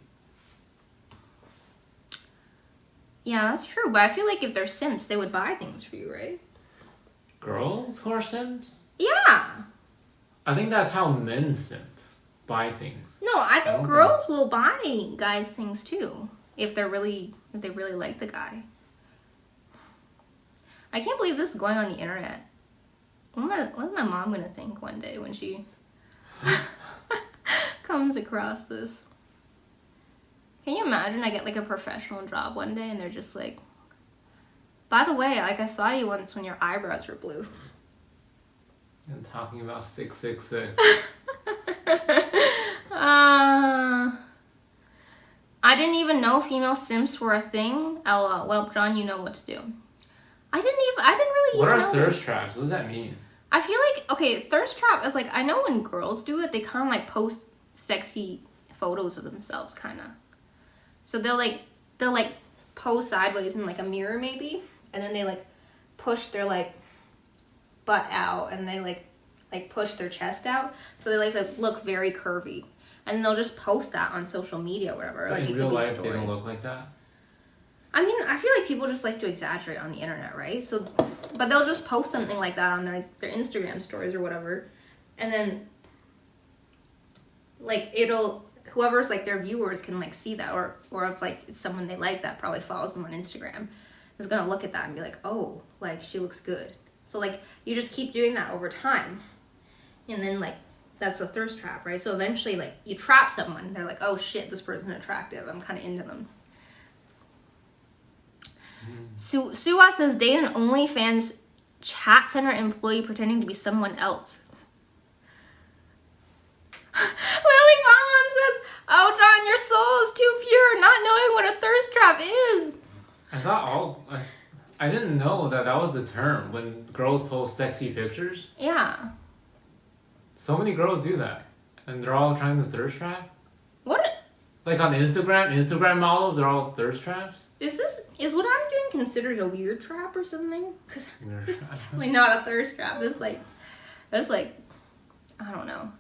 Yeah, that's true. But I feel like if they're Sims, they would buy things for you, right? Girls who are Sims? Yeah. I think that's how men simp. Buy things. No, I think girls will buy guys things too. If they really like the guy. I can't believe this is going on the internet. What's my mom gonna think one day when she comes across this? Can you imagine I get like a professional job one day and they're just like, by the way, like I saw you once when your eyebrows were blue. And talking about 666. I didn't even know female Sims were a thing. LOL. Well, John, you know what to do. I didn't really What even are know thirst traps? What does that mean? I feel like, okay, thirst trap is like, I know when girls do it, they kind of like post sexy photos of themselves, kind of. So they'll like pose sideways in like a mirror maybe, and then they like push their like butt out and they like push their chest out, so they like look very curvy, and they'll just post that on social media or whatever. But like in real life, they don't look like that. I mean, I feel like people just like to exaggerate on the internet, right? So, but they'll just post something like that on their Instagram stories or whatever, and then like whoever's like their viewers can like see that, or if like it's someone they like that probably follows them on Instagram is gonna look at that and be like, oh, like she looks good. So like you just keep doing that over time, and then like that's a thirst trap, right? So eventually like you trap someone, they're like, oh shit, this person's attractive, I'm kind of into them. Suwa says, date an OnlyFans chat center employee pretending to be someone else. Lily Bauman says, oh John, your soul is too pure, not knowing what a thirst trap is. I didn't know that was the term when girls post sexy pictures. Yeah. So many girls do that, and they're all trying to thirst trap. What? Like on Instagram models, they're all thirst traps. Is what I'm doing considered a weird trap or something? Because it's definitely not a thirst trap. It's like, I don't know.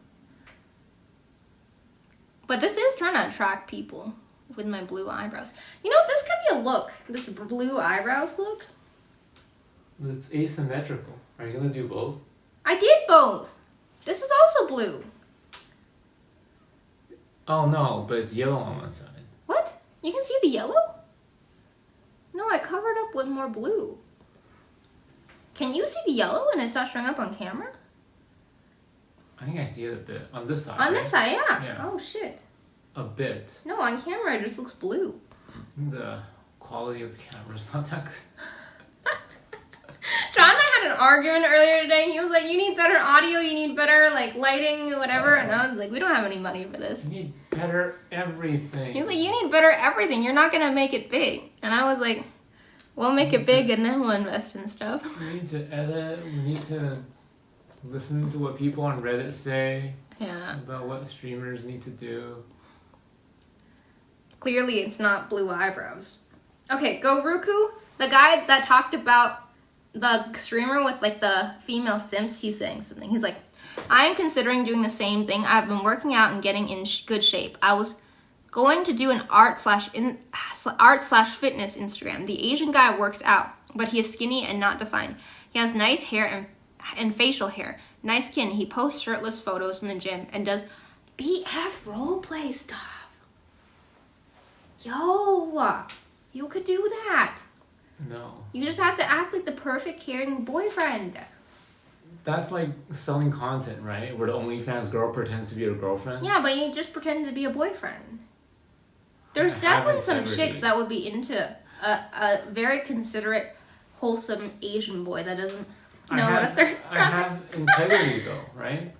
But this is trying to attract people with my blue eyebrows. You know, this could be a look. This blue eyebrows look. It's asymmetrical. Are you gonna do both? I did both. This is also blue. Oh no, but it's yellow on one side. What? You can see the yellow? No, I covered up with more blue. Can you see the yellow and it's not showing up on camera? I think I see it a bit. On this side. On this side, yeah. Yeah. Oh, shit. A bit. No, on camera it just looks blue. The quality of the camera's not that good. John and I had an argument earlier today. He was like, you need better audio, you need better like lighting, whatever. And I was like, we don't have any money for this. You need better everything. He was like, you need better everything. You're not going to make it big. And I was like, we'll make it big and then we'll invest in stuff. We need to edit. We need to listen to what people on Reddit say. Yeah. About what streamers need to do. Clearly it's not blue eyebrows. Okay, go Ruku. The guy that talked about the streamer with like the female simps, he's saying something. He's like, I am considering doing the same thing. I've been working out and getting in good shape. I was going to do an art slash fitness Instagram. The Asian guy works out, but he is skinny and not defined. He has nice hair and facial hair, nice skin. He posts shirtless photos from the gym and does BF roleplay stuff. Yo, you could do that. No. You just have to act like the perfect caring boyfriend. That's like selling content, right? Where the OnlyFans girl pretends to be your girlfriend. Yeah, but you just pretend to be a boyfriend. There's definitely some chicks that would be into a very considerate, wholesome Asian boy that doesn't know what a thirst trap is. I have integrity though, right?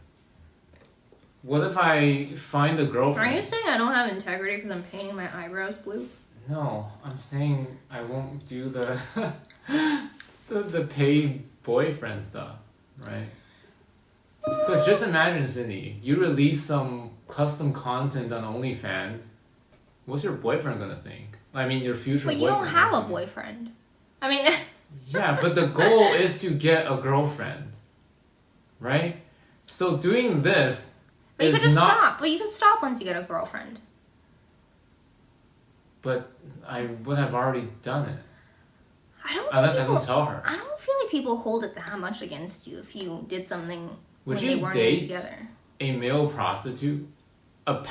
What if I find a girlfriend? Are you saying I don't have integrity because I'm painting my eyebrows blue? No, I'm saying I won't do the the paid boyfriend stuff, right? Because just imagine, Cindy, you release some custom content on OnlyFans. What's your boyfriend gonna think? I mean, your future boyfriend. But you don't have a boyfriend. I mean... Yeah, but the goal is to get a girlfriend, right? So doing this But you is could just not... stop. But you could stop once you get a girlfriend. But I would have already done it. Unless I don't tell her. I don't feel like people hold it that much against you if you did something Would when you they weren't date together. A male prostitute? A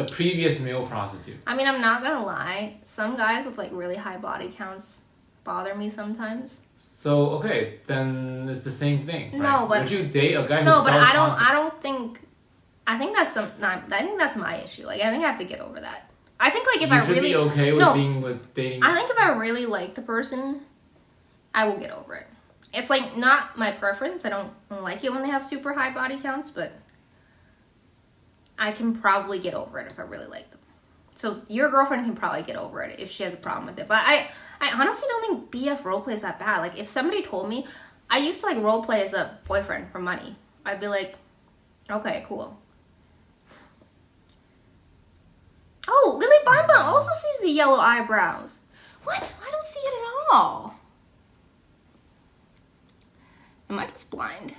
previous male prostitute? I mean, I'm not gonna lie. Some guys with like really high body counts bother me sometimes. So okay, then it's the same thing. Right? No, but would you date a guy who no, sells but I don't. content? I don't think. I think that's I think that's my issue. Like, I think I have to get over that. I think like if you I should really be okay with being with dating. I think if I really like the person, I will get over it. It's like not my preference. I don't like it when they have super high body counts, but I can probably get over it if I really like them. So your girlfriend can probably get over it if she has a problem with it. But I honestly don't think BF roleplay is that bad. Like, if somebody told me, I used to like roleplay as a boyfriend for money, I'd be like, okay, cool. Oh, Lily Bonbon also sees the yellow eyebrows. What? I don't see it at all. Am I just blind?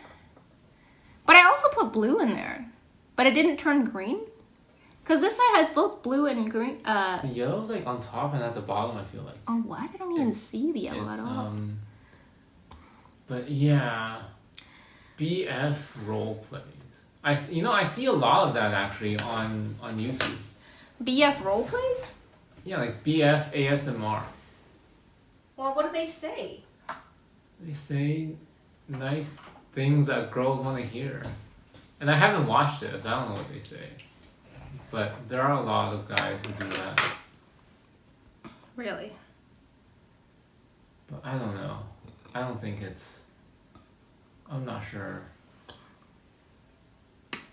But I also put blue in there. But it didn't turn green? Because this side has both blue and green. The yellow's like on top and at the bottom, I feel like. Oh, what? I don't even see the yellow at all. But yeah, BF role plays. I see a lot of that actually on YouTube. BF role plays? Yeah, like BF ASMR. Well, what do they say? They say nice things that girls want to hear. And I haven't watched this. I don't know what they say. But there are a lot of guys who do that. Really? But I don't know. I don't think it's... I'm not sure.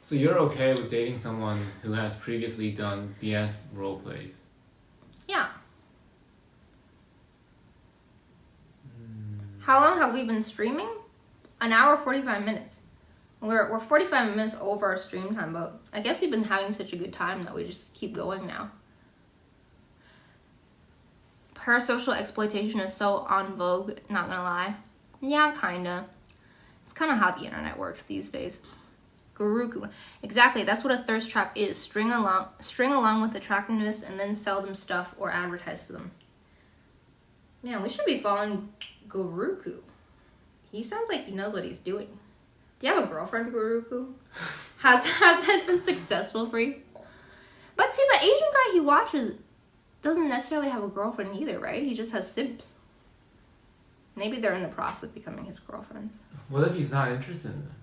So you're okay with dating someone who has previously done BF roleplays? Yeah. How long have we been streaming? An hour, 45 minutes. We're 45 minutes over our stream time, but I guess we've been having such a good time that we just keep going now. Parasocial exploitation is so en vogue, not gonna lie. Yeah, kinda. It's kinda how the internet works these days. Guruku. Exactly, that's what a thirst trap is. String along with attractiveness and then sell them stuff or advertise to them. Man, we should be following Guruku. He sounds like he knows what he's doing. Do you have a girlfriend, Guruku? Has that been successful for you? But see, the Asian guy he watches doesn't necessarily have a girlfriend either, right? He just has simps. Maybe they're in the process of becoming his girlfriends. What if he's not interested in them?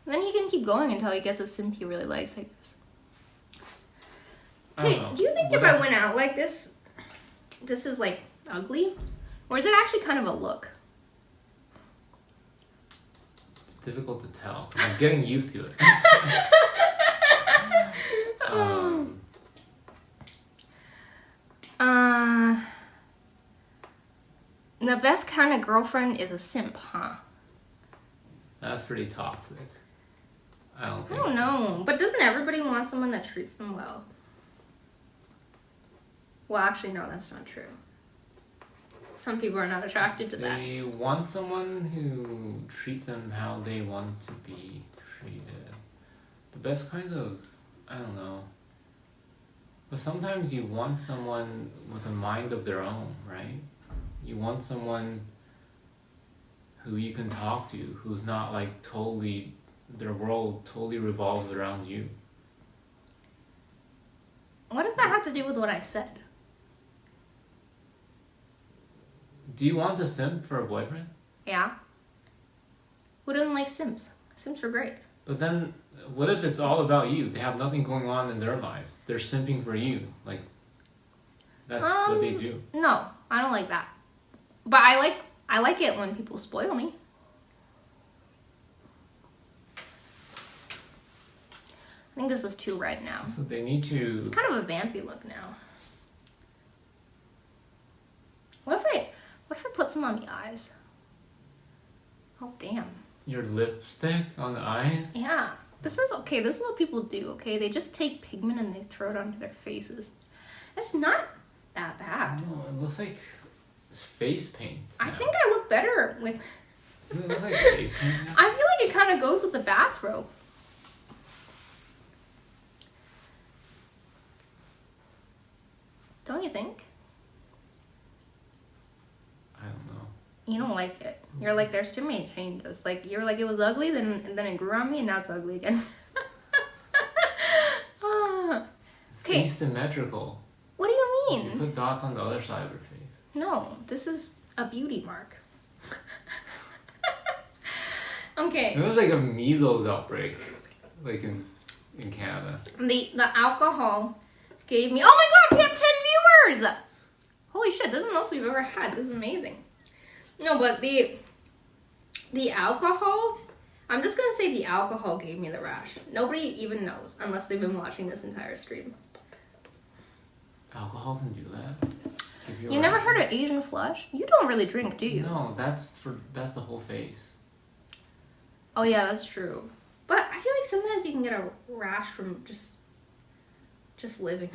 Then he can keep going until he gets a simp he really likes, I guess. Okay, do you think if I went out like this is like ugly? Or is it actually kind of a look? It's difficult to tell. I'm getting used to it. The best kind of girlfriend is a simp, huh? That's pretty toxic. I don't know. But doesn't everybody want someone that treats them well? Well, actually, no, that's not true. Some people are not attracted to that. They want someone who treat them how they want to be treated. The best kinds of, I don't know. But sometimes you want someone with a mind of their own, right? You want someone who you can talk to, who's not like totally, their world totally revolves around you. What does that have to do with what I said? Do you want a simp for a boyfriend? Yeah. Who doesn't like simps? Simps are great. But then, what if it's all about you? They have nothing going on in their lives. They're simping for you. Like, that's what they do. No, I don't like that. But I like it when people spoil me. I think this is too red now. So they need to... It's kind of a vampy look now. What if I put some on the eyes? Oh, damn. Your lipstick on the eyes? Yeah. This is what people do, okay? They just take pigment and they throw it onto their faces. It's not that bad. No, it looks like face paint. Now. I think I look better with... Does it look like face paint now? I feel like it kind of goes with the bathrobe. Don't you think? I don't know. You don't like it. You're like, there's too many changes. Like, you're like, it was ugly, then it grew on me, and now it's ugly again. It's Okay. asymmetrical. What do you mean? You put dots on the other side of your face. No, this is a beauty mark. Okay. It was like a measles outbreak, like in Canada. The alcohol gave me... Oh my god, we have 10 viewers! Holy shit, this is the most we've ever had. This is amazing. No, but the alcohol... I'm just gonna say the alcohol gave me the rash. Nobody even knows, unless they've been watching this entire stream. Alcohol can do that? You never heard of Asian flush? You don't really drink, do you? No, that's the whole face. Oh yeah, that's true. But I feel like sometimes you can get a rash from just living.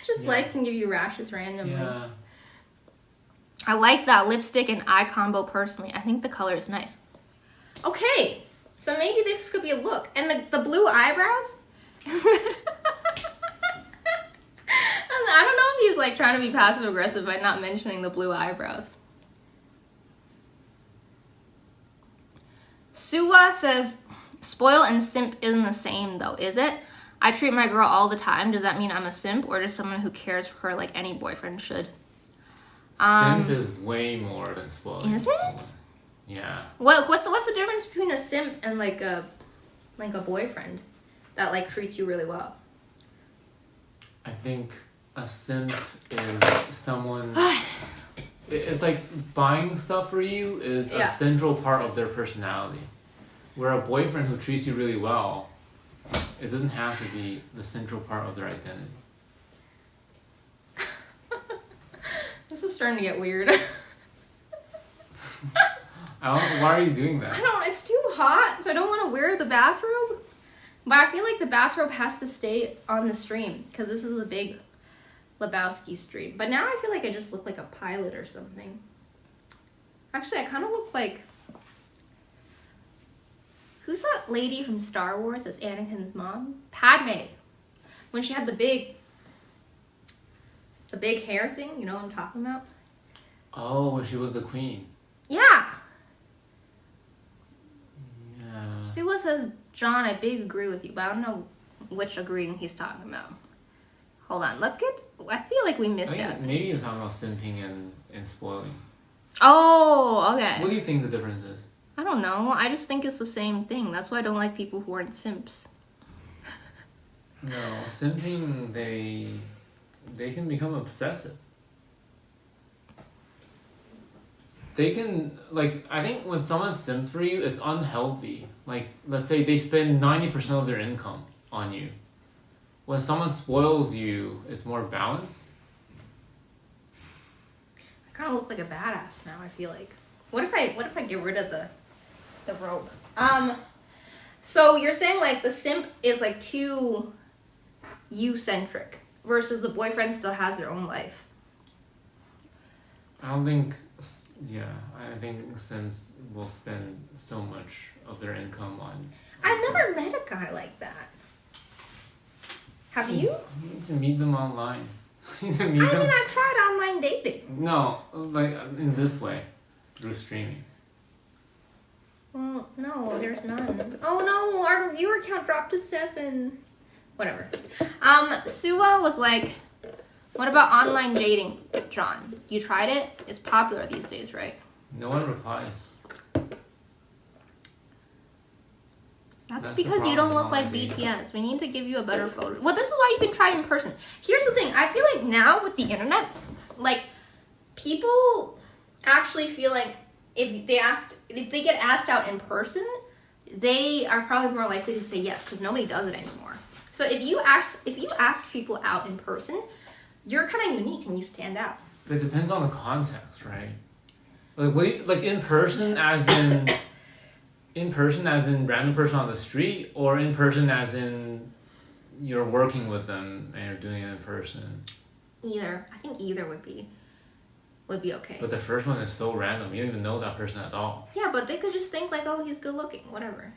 Just life can give you rashes randomly. Yeah. I like that lipstick and eye combo personally. I think the color is nice. Okay, so maybe this could be a look. And the blue eyebrows? I don't know if he's like trying to be passive aggressive by not mentioning the blue eyebrows. Suwa says, spoil and simp isn't the same though, is it? I treat my girl all the time. Does that mean I'm a simp or just someone who cares for her like any boyfriend should? Simp is way more than spoiling. Is it? Yeah. What's the difference between a simp and like a boyfriend that like treats you really well? I think a simp is someone. It's like buying stuff for you is a central part of their personality. Where a boyfriend who treats you really well, it doesn't have to be the central part of their identity. This is starting to get weird. Why are you doing that? It's too hot, so I don't want to wear the bathrobe. But I feel like the bathrobe has to stay on the stream, because this is the big Lebowski stream. But now I feel like I just look like a pilot or something. Actually, I kind of look like... Who's that lady from Star Wars that's Anakin's mom? Padme. When she had the big hair thing, you know what I'm talking about? Oh, when she was the queen. Yeah. Yeah. Suwa says, John, I big agree with you, but I don't know which agreeing he's talking about. Hold on, I feel like we missed out. Maybe he's talking about simping and spoiling. Oh, okay. What do you think the difference is? I don't know. I just think it's the same thing. That's why I don't like people who aren't simps. No, simping, they can become obsessive. They can, like, I think when someone simps for you, it's unhealthy. Like, let's say they spend 90% of their income on you. When someone spoils you, it's more balanced. I kind of look like a badass now, I feel like. What if I get rid of the robe? So you're saying, like, the simp is, like, too you-centric versus the boyfriend still has their own life. I don't think... Yeah, I think Sims will spend so much of their income on... I've never met a guy like that. Have you? You need to meet them online. You need to meet I them... mean, I've tried online dating. No, like, in this way. Through streaming. Well, no, there's none. Oh no, our viewer count dropped to 7. Whatever. Suwa was like... What about online dating, John? You tried it? It's popular these days, right? No one replies. That's because you don't look like BTS. We need to give you a better photo. Well, this is why you can try in person. Here's the thing. I feel like now with the internet, like, people actually feel like if they get asked out in person, they are probably more likely to say yes because nobody does it anymore. So if you ask people out in person, you're kind of unique and you stand out. But it depends on the context, right? Like in person as in random person on the street, or in person as in you're working with them and you're doing it in person? Either. I think either would be okay. But the first one is so random. You don't even know that person at all. Yeah, but they could just think like, oh, he's good looking, whatever.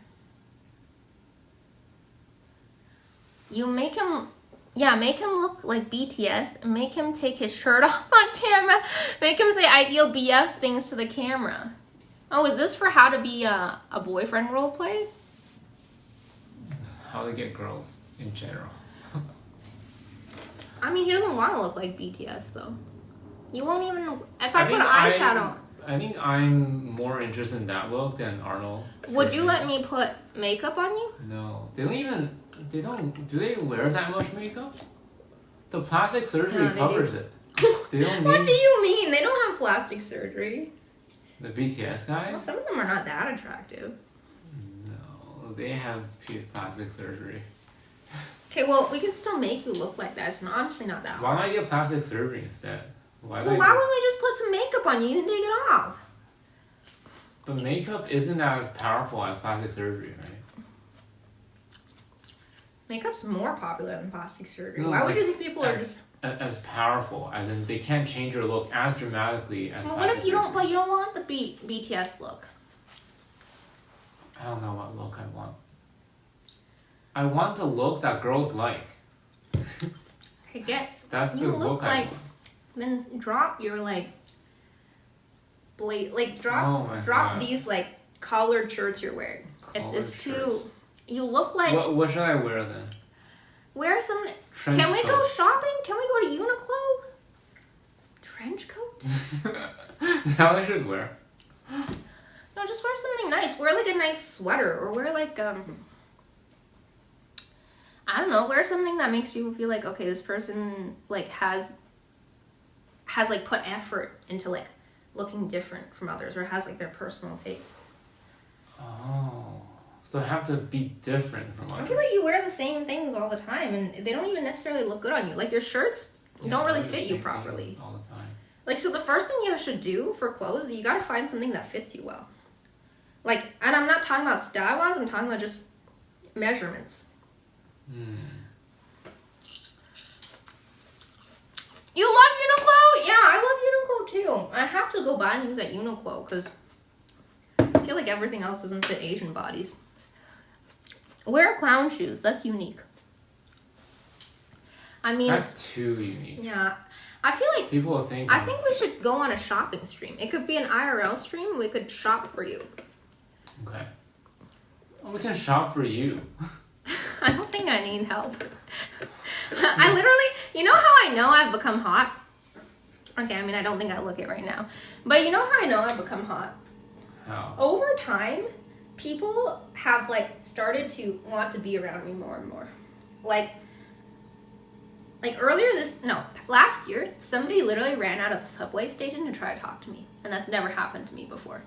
You make him look like BTS, and make him take his shirt off on camera, make him say ideal BF things to the camera. Oh, is this for how to be a boyfriend role play? How to get girls in general. I mean, he doesn't want to look like BTS, though. You won't even... If I put eyeshadow... I think I'm more interested in that look than Arnold. Would you let me put makeup on you? No. Do they wear that much makeup? The plastic surgery covers it. They don't need... What do you mean? They don't have plastic surgery. The BTS guys? Well, some of them are not that attractive. No, they have plastic surgery. Okay, well, we can still make you look like that. It's honestly not that hard. Why not get plastic surgery instead? Why wouldn't we just put some makeup on you? You can take it off. But makeup isn't as powerful as plastic surgery, right? Makeup's more popular than plastic surgery. No, Why would you think people are just... as powerful, as in they can't change your look as dramatically as. Well, what if you don't? But you don't want the BTS look. I don't know what look I want. I want the look that girls like. I get. That's the you look like, I want. Then drop your like. Drop Oh my drop God. these like collared shirts you're wearing. It's too. shirts. You look like. What should I wear then? Wear some. Trench Can we coat. go shopping? Can we go to Uniqlo? Trench coat? Is that what I should wear? No, just wear something nice. Wear like a nice sweater, or wear like I don't know. Wear something that makes people feel like, okay, this person like has like put effort into like looking different from others, or has like their personal taste. Oh, so I have to be different from I others. feel like you wear the same things all the time, and they don't even necessarily look good on you. Like your shirts don't really fit you properly. All the time. Like, so the first thing you should do for clothes, you gotta find something that fits you well. Like, and I'm not talking about style-wise, I'm talking about just measurements. You love Uniqlo? Yeah, I love Uniqlo too. I have to go buy things at Uniqlo because I feel like everything else doesn't fit Asian bodies. Wear clown shoes. That's unique. I mean... That's too unique. Yeah. I feel like... People will think... I think we should go on a shopping stream. It could be an IRL stream. We could shop for you. Okay. Well, we can shop for you. I don't think I need help. I literally... You know how I know I've become hot? Okay, I mean, I don't think I look it right now. But you know how I know I've become hot? How? Over time, people have, like, started to want to be around me more and more. Like last year, somebody literally ran out of the subway station to try to talk to me. And that's never happened to me before.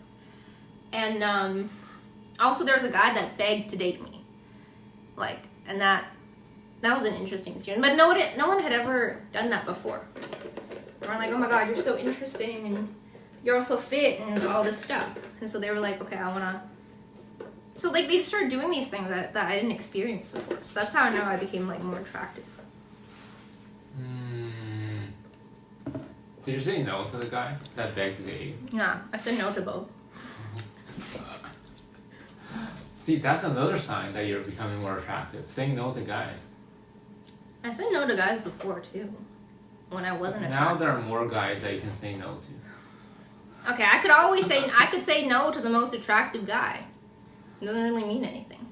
And, also there was a guy that begged to date me. Like, and that was an interesting experience. But no one had ever done that before. They were like, oh my god, you're so interesting, and you're also fit, and all this stuff. And so they were like, okay, I wanna... So, like, they started doing these things that I didn't experience before. So that's how I know I became, like, more attractive. Did you say no to the guy that begged to date you? Yeah, I said no to both. See, that's another sign that you're becoming more attractive. Saying no to guys. I said no to guys before, too. When I wasn't attractive. Now there are more guys that you can say no to. Okay, I could say no to the most attractive guy. It doesn't really mean anything.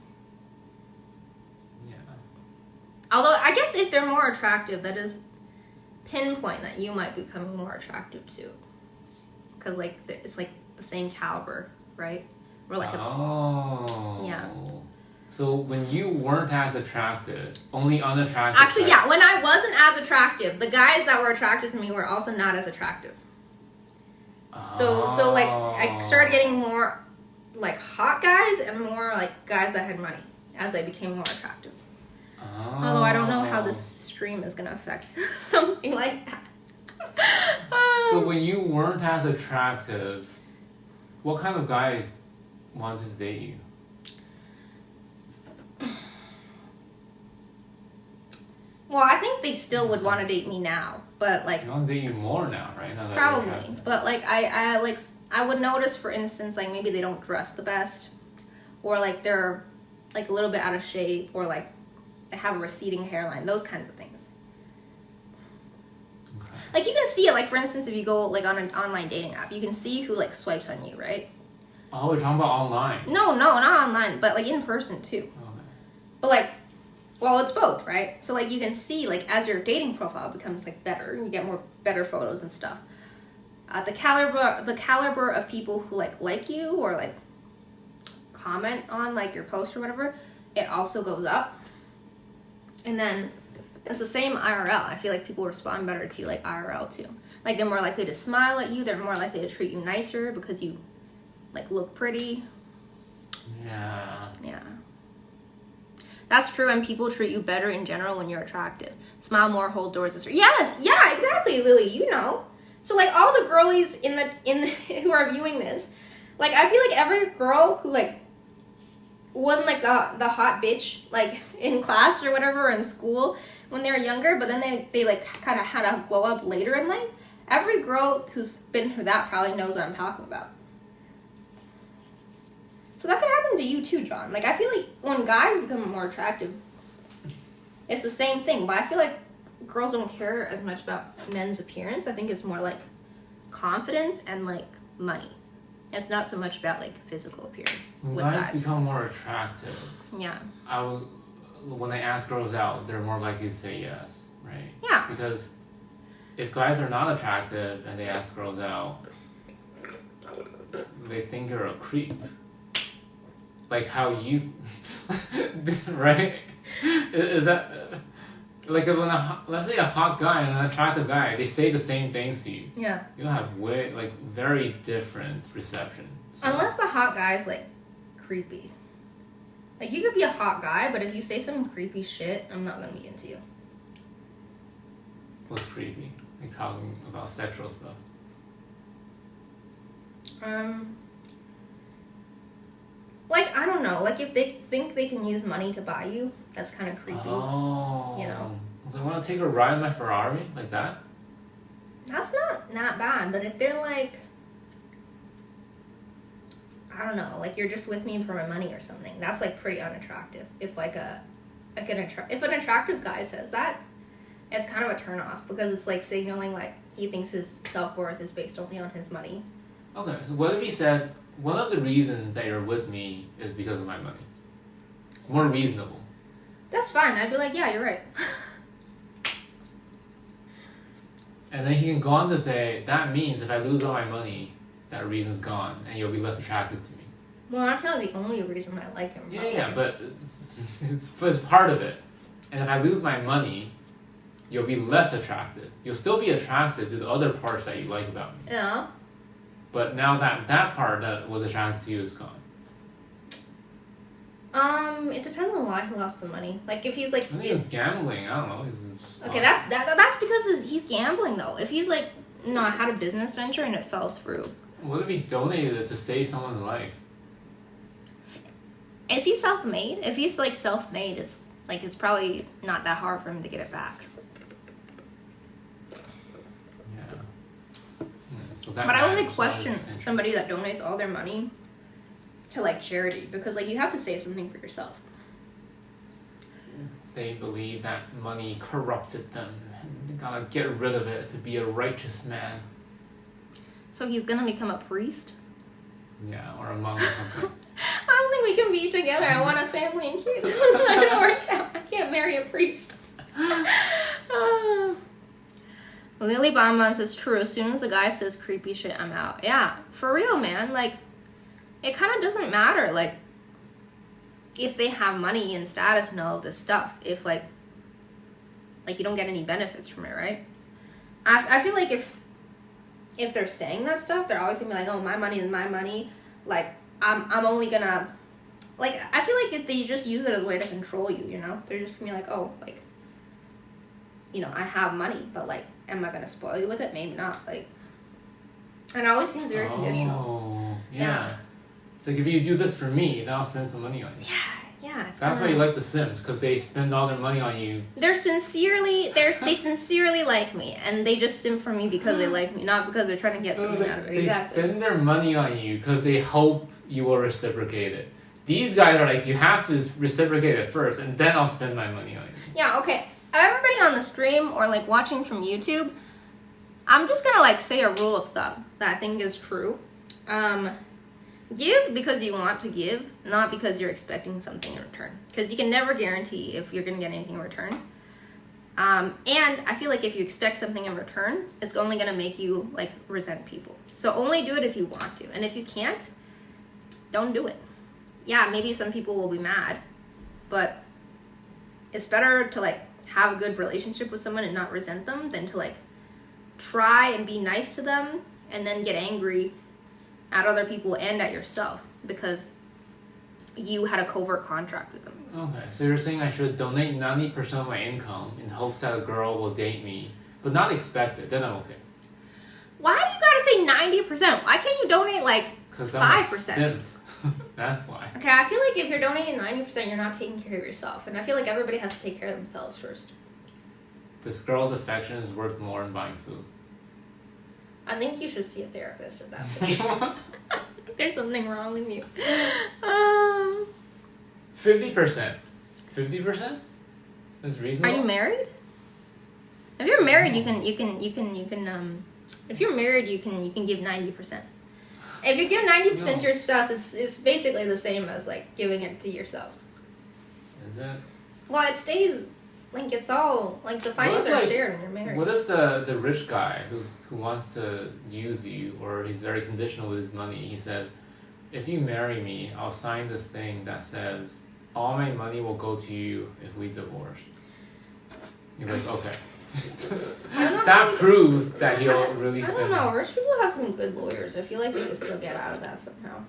Yeah. Although, I guess if they're more attractive, that is pinpoint that you might be becoming more attractive too. Because, like, it's, like, the same caliber, right? Or, like, yeah. So, when you weren't as attractive, only unattractive... Actually, yeah, when I wasn't as attractive, the guys that were attracted to me were also not as attractive. So like, I started getting more, like, hot guys and more, like, guys that had money as I became more attractive. Although I don't know how this stream is going to affect something like that. So when you weren't as attractive, what kind of guys wanted to date you? Well, I think they still would want to date me now, but, like... They want to date you more now, right? Now that probably. But, like, I would notice, for instance, like, maybe they don't dress the best, or, like, they're, like, a little bit out of shape, or, like, they have a receding hairline, those kinds of things. Okay. Like, you can see it, like, for instance, if you go, like, on an online dating app, you can see who, like, swipes on you, right? Oh, we're talking about online. No, not online, but, like, in person, too. Okay. But, like, well, it's both, right? So, like, you can see, like, as your dating profile becomes, like, better, you get more better photos and stuff. The caliber of people who, like you, or, like, comment on, like, your post or whatever, it also goes up. And then it's the same IRL. I feel like people respond better to, like, IRL, too. Like, they're more likely to smile at you. They're more likely to treat you nicer because you, like, look pretty. Yeah. Yeah. That's true, and people treat you better in general when you're attractive. Smile more, hold doors. Yes, yeah, exactly, Lily. You know. So, like, all the girlies in the who are viewing this, like, I feel like every girl who, like, wasn't like the hot bitch like in class or whatever or in school when they were younger, but then they like kind of had a glow up later in life. Every girl who's been through that probably knows what I'm talking about. So that could happen to you too, John. Like I feel like when guys become more attractive, it's the same thing, but I feel like girls don't care as much about men's appearance. I think it's more like confidence and like money. It's not so much about like physical appearance When with guys guys. become more attractive, Yeah. when they ask girls out, they're more likely to say yes, right? Yeah. Because if guys are not attractive and they ask girls out, they think you're a creep. Like how you, right? Is that like when let's say a hot guy and an attractive guy, they say the same things to you. Yeah. You'll have very different reception. So, Unless the hot guy's like creepy. Like you could be a hot guy, but if you say some creepy shit, I'm not gonna be into you. what's creepy? Like talking about sexual stuff. Like I don't know. Like if they think they can use money to buy you, that's kind of creepy. Oh. You know. So I want to take a ride in my Ferrari like that. That's not bad, but if they're like, I don't know, like you're just with me for my money or something, that's like pretty unattractive. If if an attractive guy says that, it's kind of a turn off because it's like signaling like he thinks his self-worth is based only on his money. Okay, so what if he said, one of the reasons that you're with me is because of my money? It's more reasonable. That's fine. I'd be like, yeah, you're right. And then he can go on to say, that means if I lose all my money, that reason's gone and you'll be less attractive to me. Well, that's not the only reason I like him. Yeah, but it's part of it. And if I lose my money, you'll be less attractive. You'll still be attracted to the other parts that you like about me. Yeah. But now that part that was attracted to you is gone. It depends on why he lost the money. Like if he's like, I think it's gambling. I don't know. okay, that's because he's gambling though. If he's like, no, I had a business venture and it fell through. What if he donated it to save someone's life? Is he self-made? If he's like self-made, it's probably not that hard for him to get it back. Yeah. So But I would like question somebody that donates all their money to like charity because like you have to say something for yourself. They believe that money corrupted them. They gotta get rid of it to be a righteous man. So he's gonna become a priest? Yeah, or a monk or something. I don't think we can be together. I want a family and kids. It's not gonna work out. I can't marry a priest. Lily Bonbon says, true, as soon as a guy says creepy shit, I'm out. Yeah, for real, man. Like, it kind of doesn't matter, like, if they have money and status and all of this stuff. If, like you don't get any benefits from it, right? I feel like if they're saying that stuff, they're always gonna be like, oh, my money is my money. Like, I'm only gonna... Like, I feel like if they just use it as a way to control you, you know? They're just gonna be like, oh, like, you know, I have money, but, like, am I gonna spoil you with it? Maybe not. Like, and it always seems very conditional. Oh, yeah. It's like, if you do this for me, then I'll spend some money on you. Yeah. That's why you like The Sims, because they spend all their money on you. They sincerely like me, and they just simp for me because they like me, not because they're trying to get something out of it. They spend their money on you because they hope you will reciprocate it. These guys are like, you have to reciprocate it first, and then I'll spend my money on you. Yeah, okay. Everybody on the stream or like watching from YouTube, I'm just gonna like say a rule of thumb that I think is true. Give because you want to give, not because you're expecting something in return. Because you can never guarantee if you're gonna get anything in return. And I feel like if you expect something in return, it's only gonna make you like resent people. So only do it if you want to, and if you can't, don't do it. Yeah, maybe some people will be mad, but it's better to like have a good relationship with someone and not resent them than to like try and be nice to them and then get angry at other people and at yourself because you had a covert contract with them. Okay, so you're saying I should donate 90% of my income in hopes that a girl will date me, but not expect it, then I'm okay. Why do you gotta say 90%? Why can't you donate like 5%? Because I'm a simp. That's why. Okay, I feel like if you're donating 90%, you're not taking care of yourself. And I feel like everybody has to take care of themselves first. This girl's affection is worth more than buying food. I think you should see a therapist if that's the case. There's something wrong with you. 50%. 50%? That's reasonable. Are you married? If you're married, you can if you're married, you can give 90%. If you give 90% to your spouse, it's basically the same as like giving it to yourself. Is it? Well, it stays like it's all like the finances are shared when you're married. What if the rich guy who wants to use you, or he's very conditional with his money, he said, if you marry me, I'll sign this thing that says all my money will go to you if we divorce. You're like, okay. That proves that he'll really spend. I don't know. Rich people have some good lawyers. I feel like they could still get out of that somehow.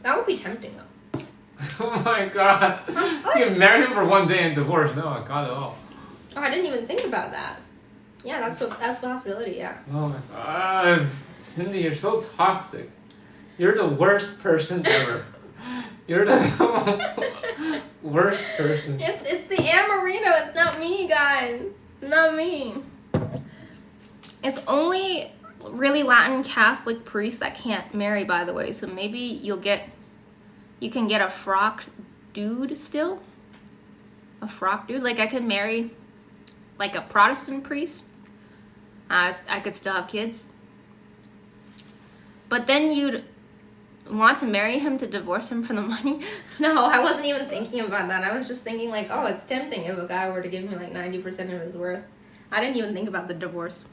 That would be tempting though. Oh my god. You can marry him for one day and divorce. No, I got it all. Oh, I didn't even think about that. Yeah, that's a possibility, yeah. Oh my god. Cindy, you're so toxic. You're the worst person ever. You're the worst person. It's the Amaretto. It's not me, guys. Not me. It's only really Latin Catholic priests that can't marry, by the way. So maybe you can get a frock dude still. A frock dude. Like I could marry like a Protestant priest. I could still have kids. But then you'd want to marry him to divorce him for the money? No, I wasn't even thinking about that. I was just thinking like, oh, it's tempting if a guy were to give me like 90% of his worth. I didn't even think about the divorce.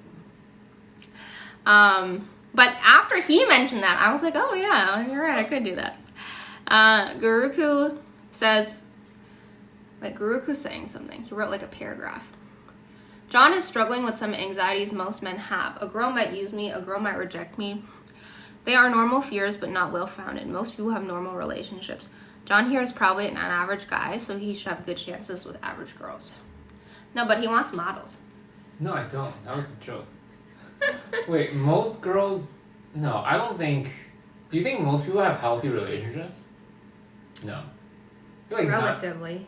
But after he mentioned that, I was like, oh yeah, you're right, I could do that. Guruku says, like Guruku's saying something. He wrote like a paragraph. John is struggling with some anxieties most men have. A girl might use me, a girl might reject me. They are normal fears, but not well-founded. Most people have normal relationships. John here is probably an average guy, so he should have good chances with average girls. No, but he wants models. No, I don't. That was a joke. Wait, most girls... No, I don't think... Do you think most people have healthy relationships? No. I feel like relatively.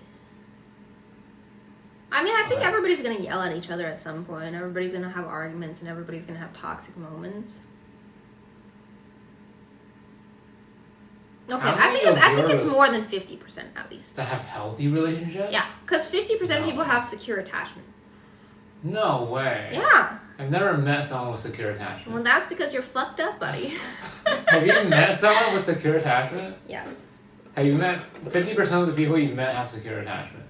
I mean, I think everybody's going to yell at each other at some point. Everybody's going to have arguments, and everybody's going to have toxic moments. Okay, I think it's more than 50% at least. That have healthy relationships? Yeah, because 50% of people have secure attachment. No way. Yeah. I've never met someone with secure attachment. Well, that's because you're fucked up, buddy. Have you met someone with secure attachment? Yes. Have you met 50% of the people you met have secure attachment?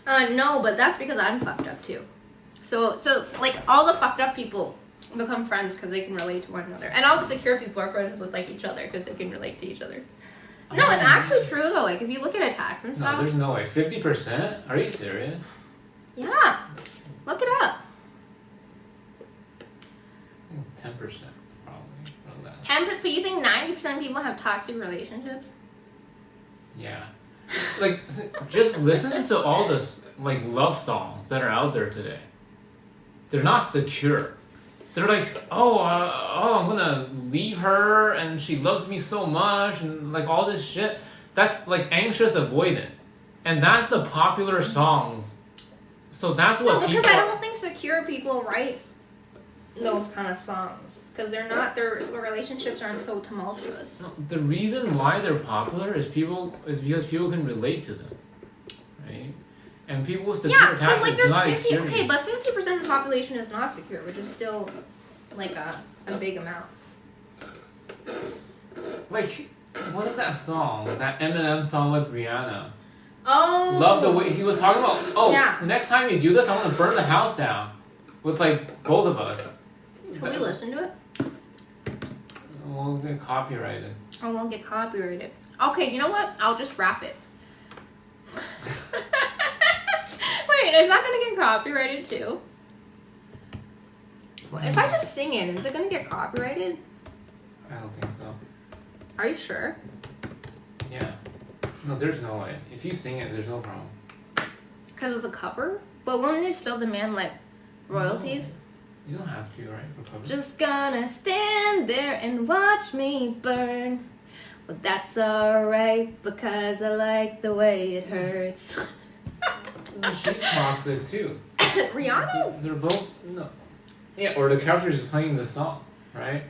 No, but that's because I'm fucked up too. So like all the fucked up people become friends because they can relate to one another, and all the secure people are friends with like each other because they can relate to each other. No, it's actually true though. Like if you look at attachment styles. No, there's no way. 50%? Are you serious? Yeah, look it up. I think it's 10% probably. 10%. So you think 90% of people have toxic relationships? Yeah. Like, just listen to all this like love songs that are out there today. They're not secure. They're like, I'm gonna leave her and she loves me so much and like all this shit. That's like anxious avoidant. And that's the popular songs. So that's what people... because I don't think secure people write those kind of songs. Because their relationships aren't so tumultuous. No, the reason why they're popular is because people can relate to them. Right? And people with secure attachment like do not there's 50, experience. okay, but 50% of the population is not secure, which is still like a big amount. Like, what is that song? That Eminem song with Rihanna. Oh. Love the way he was talking about. Next time you do this, I want to burn the house down with like both of us. Can we listen to it? We'll get copyrighted. Oh, we'll get copyrighted. Okay, you know what? I'll just rap it. Wait, is that gonna get copyrighted too? If I just sing it, is it gonna get copyrighted? I don't think so. Are you sure? Yeah. No, there's no way. If you sing it, there's no problem. Because it's a cover? But won't they still demand like royalties? You don't have to, right? For cover? Just gonna stand there and watch me burn. Well, that's alright because I like the way it hurts. She's toxic too. Rihanna? They're both no. Yeah, or the character is playing the song, right?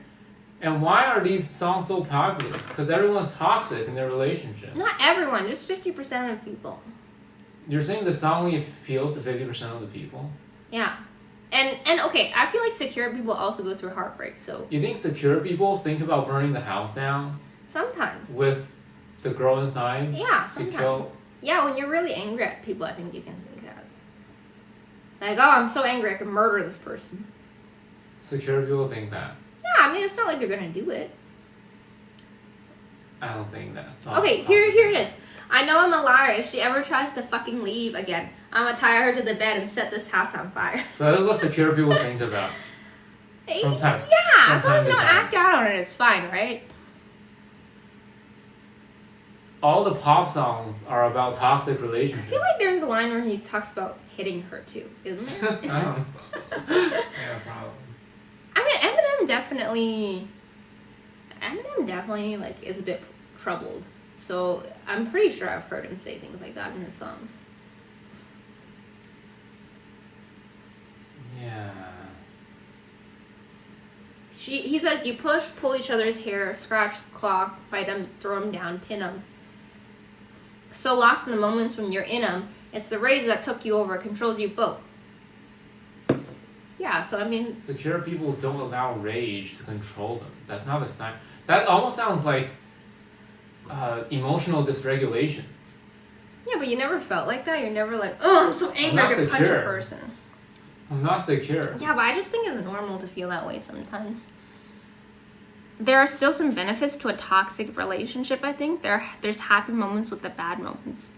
And why are these songs so popular? Because everyone's toxic in their relationship. Not everyone, just 50% of people. You're saying the song only appeals to 50% of the people? Yeah. And okay, I feel like secure people also go through heartbreak, so... You think secure people think about burning the house down? Sometimes. With the girl inside? Yeah, to sometimes. kill? Yeah, when you're really angry at people, I think you can think that. Like, oh, I'm so angry I could murder this person. Secure people think that. Yeah, I mean, it's not like you're gonna do it. I don't think that. Okay, here it is. I know I'm a liar. If she ever tries to fucking leave again, I'm gonna tie her to the bed and set this house on fire. So that's what secure people think about. Yeah, as long as you don't act out on it, it's fine, right? All the pop songs are about toxic I relationships. feel like there's a line where he talks about hitting her too, isn't there? Yeah, probably. I mean, Eminem definitely like is a bit troubled. So I'm pretty sure I've heard him say things like that in his songs. Yeah. He says you push, pull each other's hair, scratch, claw, fight them, throw them down, pin them. So lost in the moments when you're in them, it's the rage that took you over, controls you both. Yeah, so I mean... Secure people don't allow rage to control them. That's not a sign. That almost sounds like emotional dysregulation. Yeah, but you never felt like that? You're never like, oh, I'm so angry I could punch a person. I'm not secure. Yeah, but I just think it's normal to feel that way sometimes. There are still some benefits to a toxic relationship, I think. There's happy moments with the bad moments.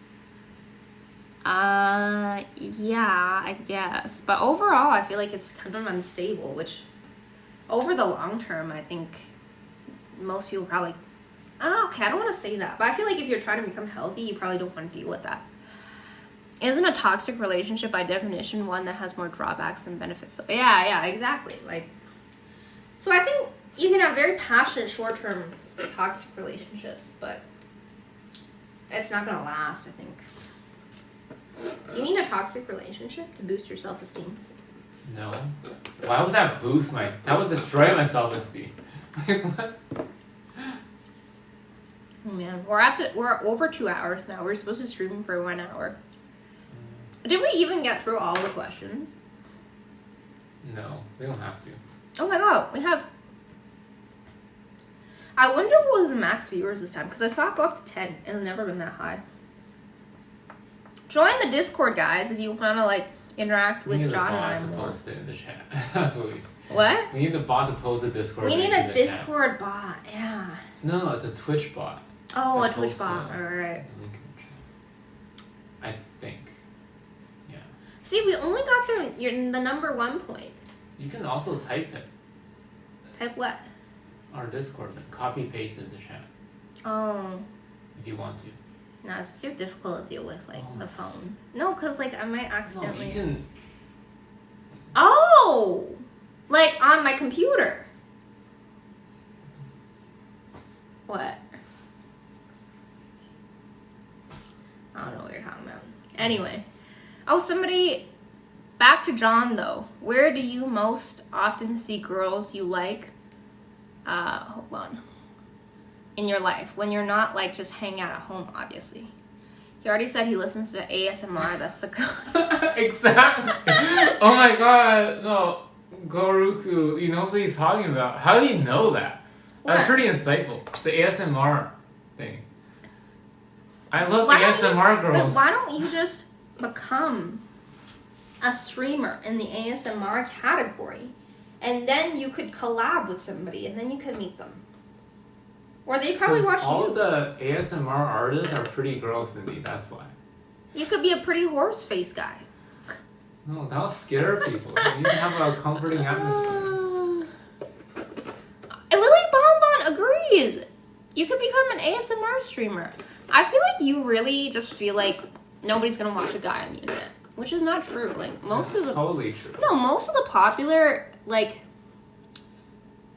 Yeah, I guess. But overall, I feel like it's kind of unstable, which over the long term, I think most people probably... Oh, okay, I don't want to say that. But I feel like if you're trying to become healthy, you probably don't want to deal with that. Isn't a toxic relationship, by definition, one that has more drawbacks than benefits? So, yeah, exactly. Like, so I think you can have very passionate, short-term toxic relationships, but it's not going to last, I think. Do you need a toxic relationship to boost your self-esteem? No. Why would that boost my... That would destroy my self-esteem. What? Oh, man. We're over 2 hours now. We're supposed to stream for 1 hour. Did we even get through all the questions? No, we don't have to. Oh my god, we have... I wonder what was the max viewers this time, because I saw it go up to 10, and it's never been that high. Join the Discord, guys, if you want to, like, interact with John and I more. We need the bot to post it in the chat. That's what we... What? We need the bot to post the Discord. We need a Discord chat. bot, yeah. No, it's a Twitch bot. Oh, a Twitch bot, alright. I think. Yeah. See, we only got the number 1 point. You can also type it. Type what? Our Discord, like copy paste in the chat. Oh. If you want to. No, it's too difficult to deal with, like, the phone. No, because, like, I might accidentally... No, you can... Oh! Like, on my computer. What? I don't know what you're talking about. Anyway. Oh, somebody... Back to John, though. Where do you most often see girls you like? Hold on. In your life. When you're not, like, just hanging out at home, obviously. He already said he listens to ASMR. That's the code. Exactly. Oh my god. No. Goruku, you know what he's talking about. How do you know that? What? That's pretty insightful. The ASMR thing. I love ASMR girls. Why don't you just become a streamer in the ASMR category, and then you could collab with somebody, and then you could meet them, or they probably watch all you. All the ASMR artists are pretty girls to me. That's why. You could be a pretty horse face guy. No, that'll scare people. You can have a comforting atmosphere. Lily Bonbon agrees. You could become an ASMR streamer. I feel like you really just feel like nobody's gonna watch a guy on the internet, which is not true. Like most of the totally true. No, most of the popular like,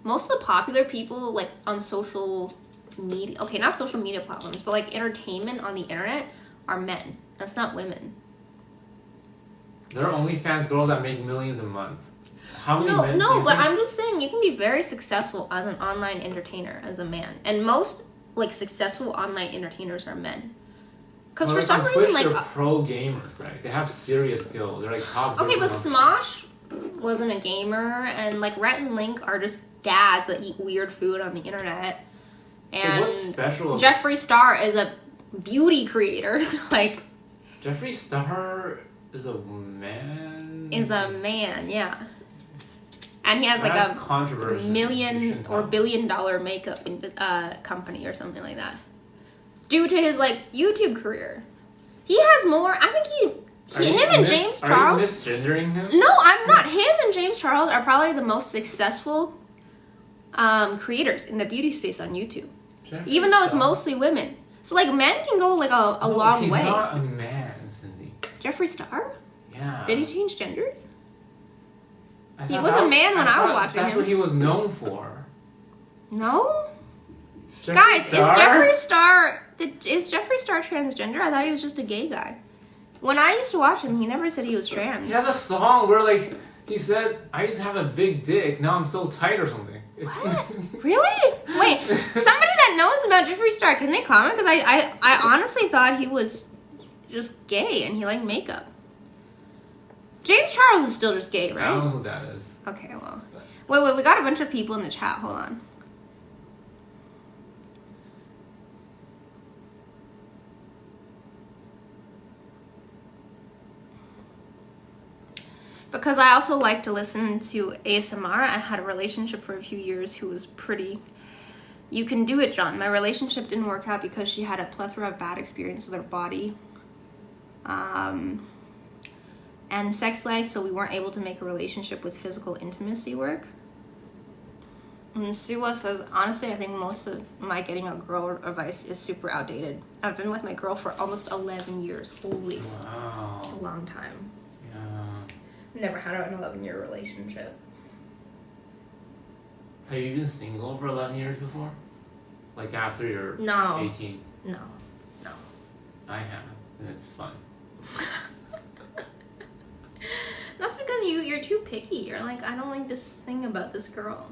most of the popular people, like, on social media, okay, not social media platforms, but, like, entertainment on the internet are men. That's not women. There are OnlyFans girls that make millions a month. How many men do you but think? I'm just saying, you can be very successful as an online entertainer, as a man. And most, like, successful online entertainers are men. Because for some reason, Twitch, like... they're pro gamers, right? They have serious skill. They're, like, top... Okay, but Smosh wasn't a gamer, and, like, Rhett and Link are just dads that eat weird food on the internet. And so what's special? Jeffree Star is a beauty creator. Like... Jeffree Star is a man? Is a man, yeah. And he has That's like a controversial. million or $billion makeup company or something like that. Due to his like YouTube career. He has more. I think him and James Charles. Are you misgendering him? No, I'm not. Him and James Charles are probably the most successful creators in the beauty space on YouTube. Even though it's mostly women. So like men can go like a long way. He's not a man, Cindy. Jeffree Star? Yeah. Did he change genders? He was a man when I was watching him. That's what he was known for. No? Jeffree Guys, Star? is Jeffree Star transgender? I thought he was just a gay guy. When I used to watch him, he never said he was trans. He had a song where like he said, "I used to have a big dick, now I'm so tight" or something. What? Really? Wait, somebody that knows about Jeffree Star, can they comment? Because I honestly thought he was just gay and he liked makeup. James Charles is still just gay, right? I don't know who that is. Okay, well. Wait, we got a bunch of people in the chat. Hold on. Because I also like to listen to ASMR. I had a relationship for a few years who was pretty... You can do it, John. My relationship didn't work out because she had a plethora of bad experiences with her body. And sex life, so we weren't able to make a relationship with physical intimacy work. And Suwa says, honestly, I think most of my getting a girl advice is super outdated. I've been with my girl for almost 11 years. Holy. Wow. It's a long time. Yeah. Never had an 11-year relationship. Have you been single for 11 years before? Like after you're 18? No. I have, and it's fun. That's because you're too picky. You're like, I don't like this thing about this girl.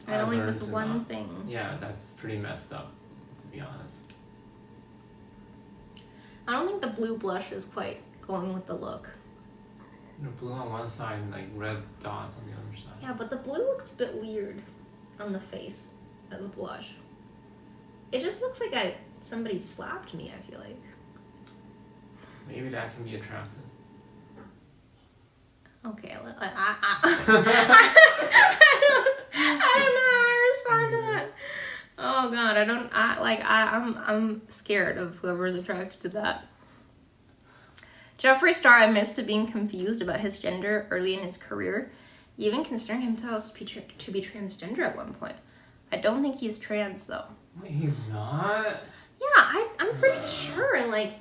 I don't like this one thing. Yeah, that's pretty messed up, to be honest. I don't think the blue blush is quite going with the look. You know, blue on one side and like red dots on the other side. Yeah, but the blue looks a bit weird on the face as a blush. It just looks like somebody slapped me, I feel like. Maybe that can be attractive. Okay, I don't know how to respond to that. Oh God, I'm scared of whoever's attracted to that. Jeffree Star admits to being confused about his gender early in his career, even considering himself to be transgender at one point. I don't think he's trans though. Wait, he's not? Yeah, I'm pretty sure, and like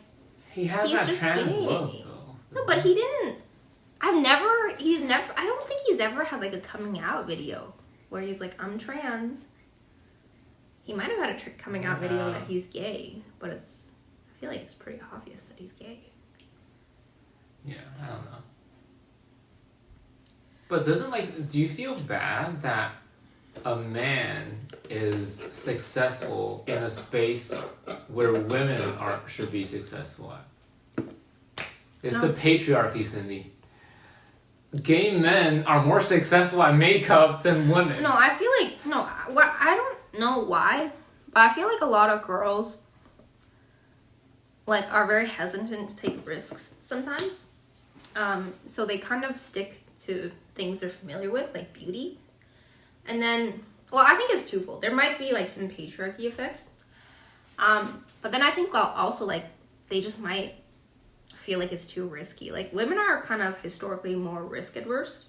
he has he's that just trans gay. look though. No, but I don't think he's ever had like a coming out video where he's like, I'm trans. He might have had a coming out video that he's gay, but I feel like it's pretty obvious that he's gay. Yeah, I don't know. But do you feel bad that a man is successful in a space where women should be successful at? It's the patriarchy, Cindy. Gay men are more successful at makeup than women. No, I feel like I don't know why, but I feel like a lot of girls like are very hesitant to take risks sometimes. So they kind of stick to things they're familiar with, like beauty. And then, well, I think it's twofold. There might be like some patriarchy effects. But then I think also like they just might feel like it's too risky. Like women are kind of historically more risk adverse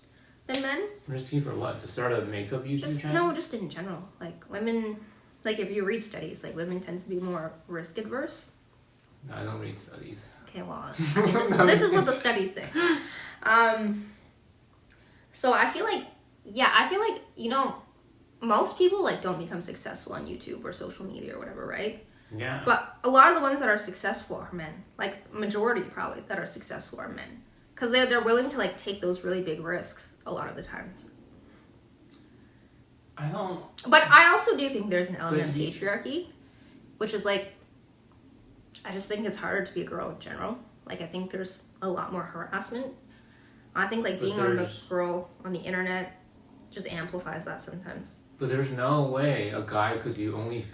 than men. Risky for what? To start a makeup YouTube channel? No, just in general. Like women, like if you read studies, like women tend to be more risk adverse. No, I don't read studies. Okay, well, this is what the studies say. So I feel like, you know, most people like don't become successful on YouTube or social media or whatever, right? Yeah. But a lot of the ones that are successful are men. Like, majority probably that are successful are men. Because they're willing to like take those really big risks a lot of the times. I don't. But I also do think there's an element of patriarchy, which is like, I just think it's harder to be a girl in general. Like, I think there's a lot more harassment. I think like being on the girl on the internet just amplifies that sometimes. But there's no way a guy could do OnlyFans.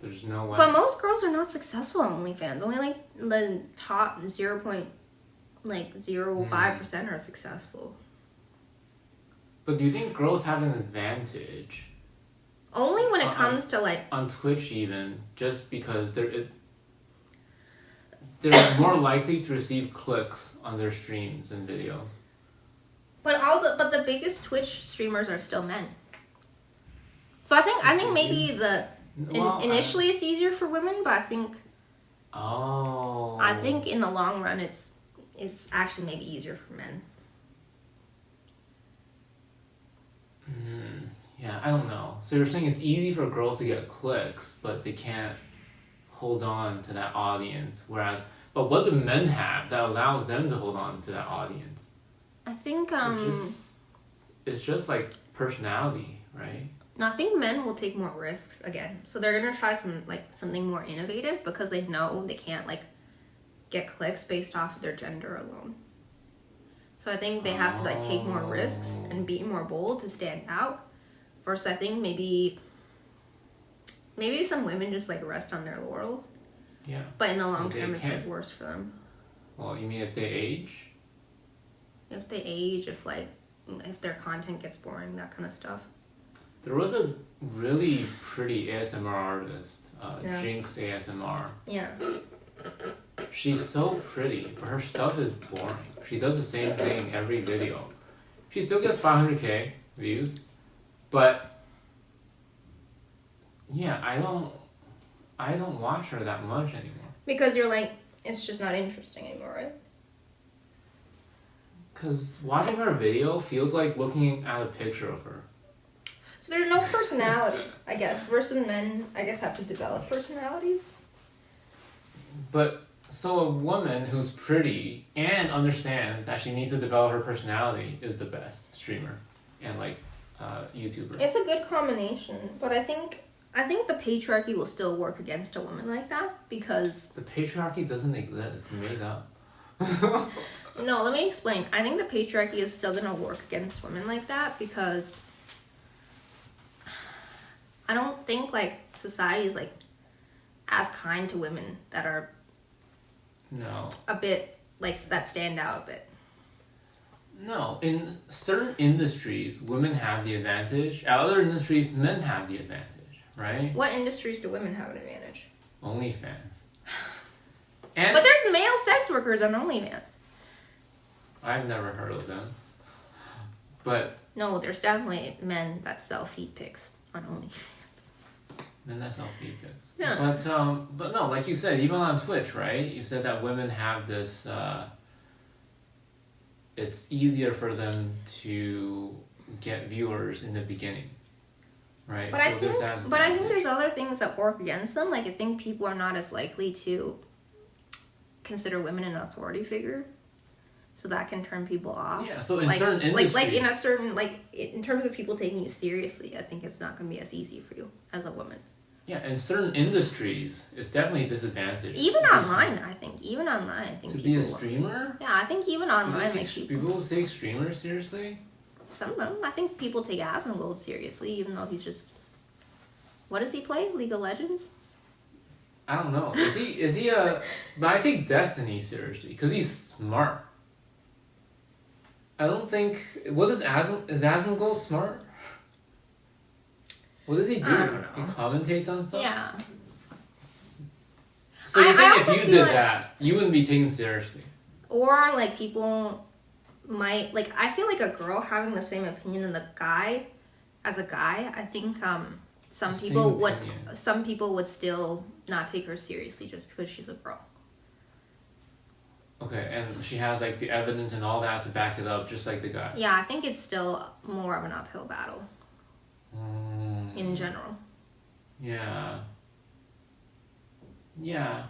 There's no way. But most girls are not successful on OnlyFans. Only like the top 0.05% are successful. But do you think girls have an advantage? Only when it comes to like on Twitch, even just because they're more likely to receive clicks on their streams and videos. But the biggest Twitch streamers are still men. So I think maybe initially it's easier for women, but I think in the long run it's actually maybe easier for men. Yeah, I don't know. So you're saying it's easy for girls to get clicks, but they can't hold on to that audience. But what do men have that allows them to hold on to that audience? I think it's just like personality, right? No, I think men will take more risks again. So they're gonna try something more innovative because they know they can't like get clicks based off of their gender alone. So I think they have to like take more risks and be more bold to stand out. Versus I think maybe some women just like rest on their laurels. Yeah. But in the long term, it's like worse for them. Well, you mean if they age? If they age, if their content gets boring, that kind of stuff. There was a really pretty ASMR artist, Jinx ASMR. Yeah. She's so pretty, but her stuff is boring. She does the same thing every video. She still gets 500k views, but yeah, I don't watch her that much anymore. Because you're like, it's just not interesting anymore, right? Because watching her video feels like looking at a picture of her. So there's no personality, I guess. Versus men, I guess, have to develop personalities. But so a woman who's pretty and understands that she needs to develop her personality is the best streamer and like YouTuber. It's a good combination, but I think the patriarchy will still work against a woman like that because the patriarchy doesn't exist. It's made up. No, let me explain. I think the patriarchy is still gonna work against women like that because I don't think like society is like as kind to women that are a bit like that stand out a bit. No, in certain industries, women have the advantage. At other industries, men have the advantage, right? What industries do women have an advantage? OnlyFans. But there's male sex workers on OnlyFans. I've never heard of them. But no, there's definitely men that sell feet pics on OnlyFans. Men that sell feet pics. Yeah. But no, like you said, even on Twitch, right? You said that women have this. It's easier for them to get viewers in the beginning, right? But I think there's other things that work against them. Like I think people are not as likely to consider women an authority figure, so that can turn people off. Yeah. So in certain industries, in terms of people taking you seriously, I think it's not going to be as easy for you as a woman. Yeah, in certain industries, it's definitely a disadvantage. Even online, I think. To be a streamer? Yeah, I think even online, people take streamers seriously? Some of them. I think people take Asmongold seriously, even though he's just... What does he play? League of Legends? I don't know. Is he a... But I take Destiny seriously, because he's smart. I don't think... Is Asmongold smart? What does he do? I don't know. He commentates on stuff? Yeah. So you're saying if you did that, you wouldn't be taken seriously? Or, like, people might... Like, I feel like a girl having the same opinion as a guy, I think some people would still not take her seriously just because she's a girl. Okay, and she has like the evidence and all that to back it up, just like the guy. Yeah, I think it's still more of an uphill battle in general. Yeah. Yeah.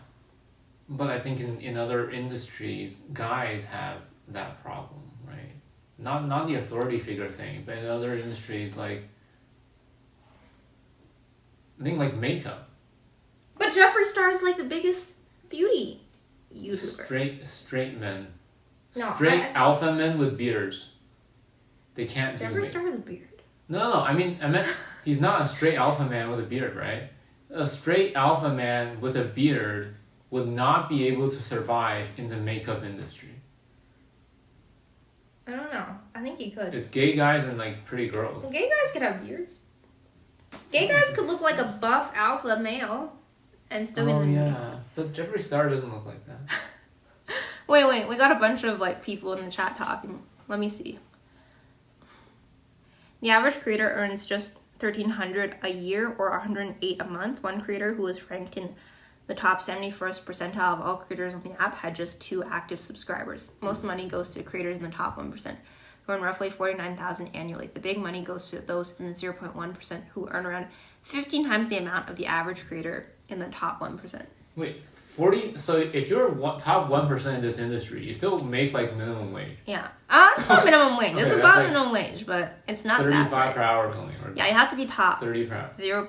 But I think in other industries, guys have that problem, right? Not the authority figure thing, but in other industries, like I think like makeup. But Jeffree Star is like the biggest beauty YouTuber. Straight men. No, Straight alpha men with beards. They can't do Jeffree it. Star has a beard. No. I meant he's not a straight alpha man with a beard, right? A straight alpha man with a beard would not be able to survive in the makeup industry. I don't know. I think he could. It's gay guys and like pretty girls. Well, gay guys could have beards. Gay guys could look like a buff alpha male and still be in the movie. Yeah, but Jeffree Star doesn't look like that. Wait, we got a bunch of like people in the chat talking. Let me see. The average creator earns just $1,300 a year or $108 a month. One creator who was ranked in the top 71st percentile of all creators on the app had just 2 active subscribers. Most money goes to creators in the top 1%, who earn roughly $49,000 annually. The big money goes to those in the 0.1% who earn around 15 times the amount of the average creator in the top 1%. Wait, 40? So if you're top 1% in this industry, you still make like minimum wage. Yeah. It's not minimum wage. It's Okay, about like minimum wage, but it's not 35 that per hour only. Or yeah, you have to be top 30 per hour. 0.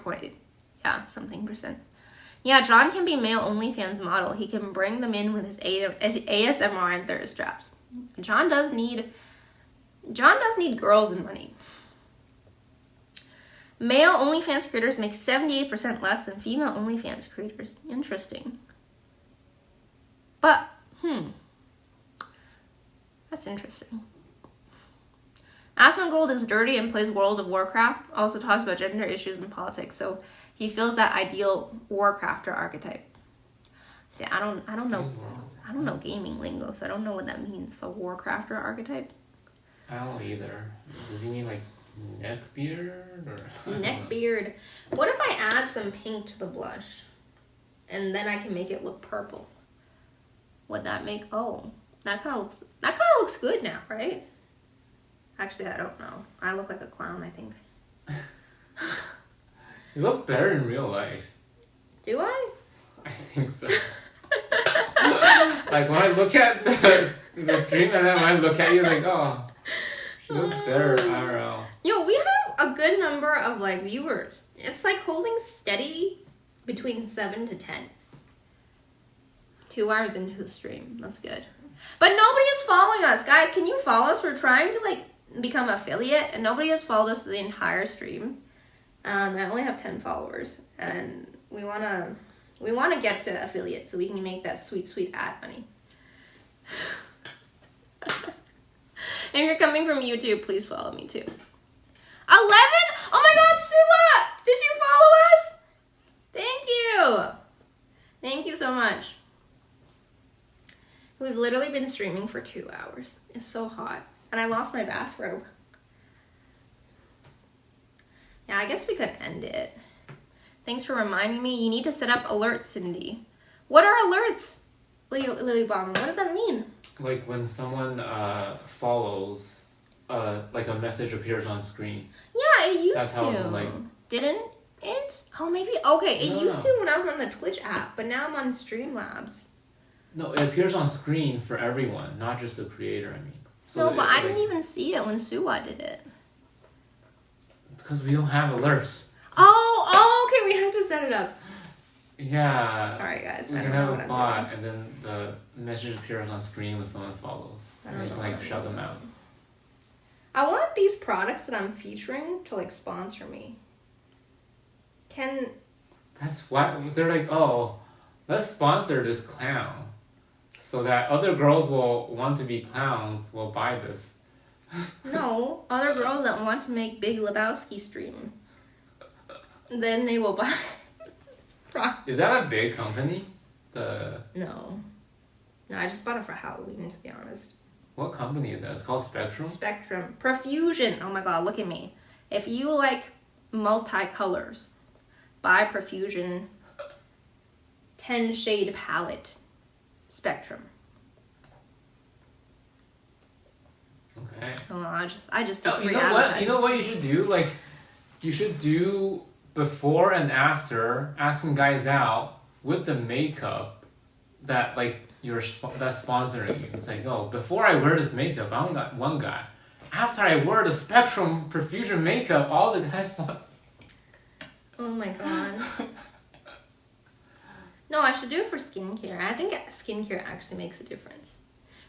Something percent. Yeah, John can be male OnlyFans model. He can bring them in with his ASMR and thirst traps. John does need girls and money. Male OnlyFans creators make 78% less than female OnlyFans creators. Interesting. But, that's interesting. Asmongold is dirty and plays World of Warcraft. Also talks about gender issues and politics. So he feels that ideal Warcrafter archetype. See, I don't know gaming lingo, so I don't know what that means. The Warcrafter archetype. I don't either. Does he mean like neck beard or Neck beard. What if I add some pink to the blush, and then I can make it look purple? Would that make? Oh, that kind of looks good now, right? Actually, I don't know. I look like a clown, I think. You look better in real life. Do I? I think so. Like when I look at the stream and then when I look at you, like, oh, she looks better IRL. Yo, we have a good number of like viewers. It's like holding steady between 7 to 10. 2 hours into the stream. That's good. But nobody is following us. Guys, can you follow us? We're trying to like become affiliate and nobody has followed us the entire stream. I only have 10 followers and we wanna get to affiliate so we can make that sweet ad money. If you're coming from YouTube, please follow me too. 11? Oh my god, Suba! Did you follow us? Thank you! Thank you so much. We've literally been streaming for 2 hours. It's so hot. And I lost my bathrobe. Yeah, I guess we could end it. Thanks for reminding me. You need to set up alerts, Cindy. What are alerts? Lily Bomb, what does that mean? Like when someone follows, like a message appears on screen. Yeah, it used That tells to. them, like, Didn't it? Oh, maybe. Okay, it No, used no. to when I was on the Twitch app, but now I'm on Streamlabs. No, it appears on screen for everyone, not just the creator, I mean. No, but I like, didn't even see it when Suwa did it. Because we don't have alerts. Oh, okay, we have to set it up. Yeah. Sorry, guys. We I can don't know have what a I'm bot, and then the message appears on screen when someone follows. I And don't you can know like what shut I'm them out. I want these products that I'm featuring to like sponsor me. That's why they're like, oh, let's sponsor this clown, so that other girls will want to be clowns will buy this. No, other girls that want to make Big Lebowski stream. Then they will buy. Is that a big company? No, I just bought it for Halloween, to be honest. What company is that? It's called Spectrum? Spectrum. Profusion. Oh my god, look at me. If you like multicolors, buy Profusion 10 shade palette. Spectrum. Okay. Oh, I just do Oh, you free know what? advertising. You know what you should do? Like, you should do before and after asking guys out with the makeup that like that's sponsoring you. It's like, oh, before I wear this makeup, I only got one guy. After I wear the Spectrum Perfusion makeup, all the guys want. Oh my god. No, I should do it for skincare. I think skincare actually makes a difference.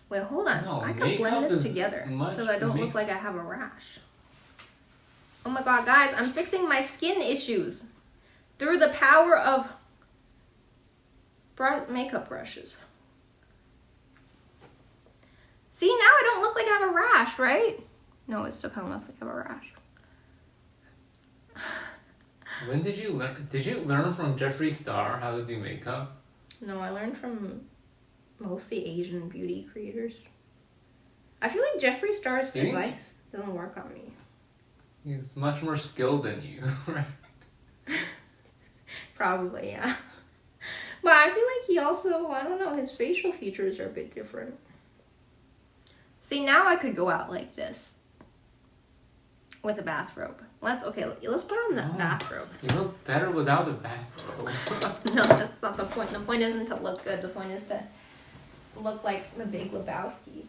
Wait, hold on. No, I can blend makeup this is together much- so I don't look like I have a rash. Oh my god, guys, I'm fixing my skin issues through the power of makeup brushes. See, now I don't look like I have a rash, right? No, it still kind of looks like I have a rash. When did you learn? Did you learn from Jeffree Star how to do makeup? No, I learned from mostly Asian beauty creators. I feel like Jeffree Star's Think? advice doesn't work on me. He's much more skilled than you, right? Probably, yeah. But I feel like he also, I don't know, his facial features are a bit different. See, now I could go out like this. With a bathrobe. Let's put on the bathrobe. You look better without the bathrobe. No, that's not the point. The point isn't to look good. The point is to look like the Big Lebowski.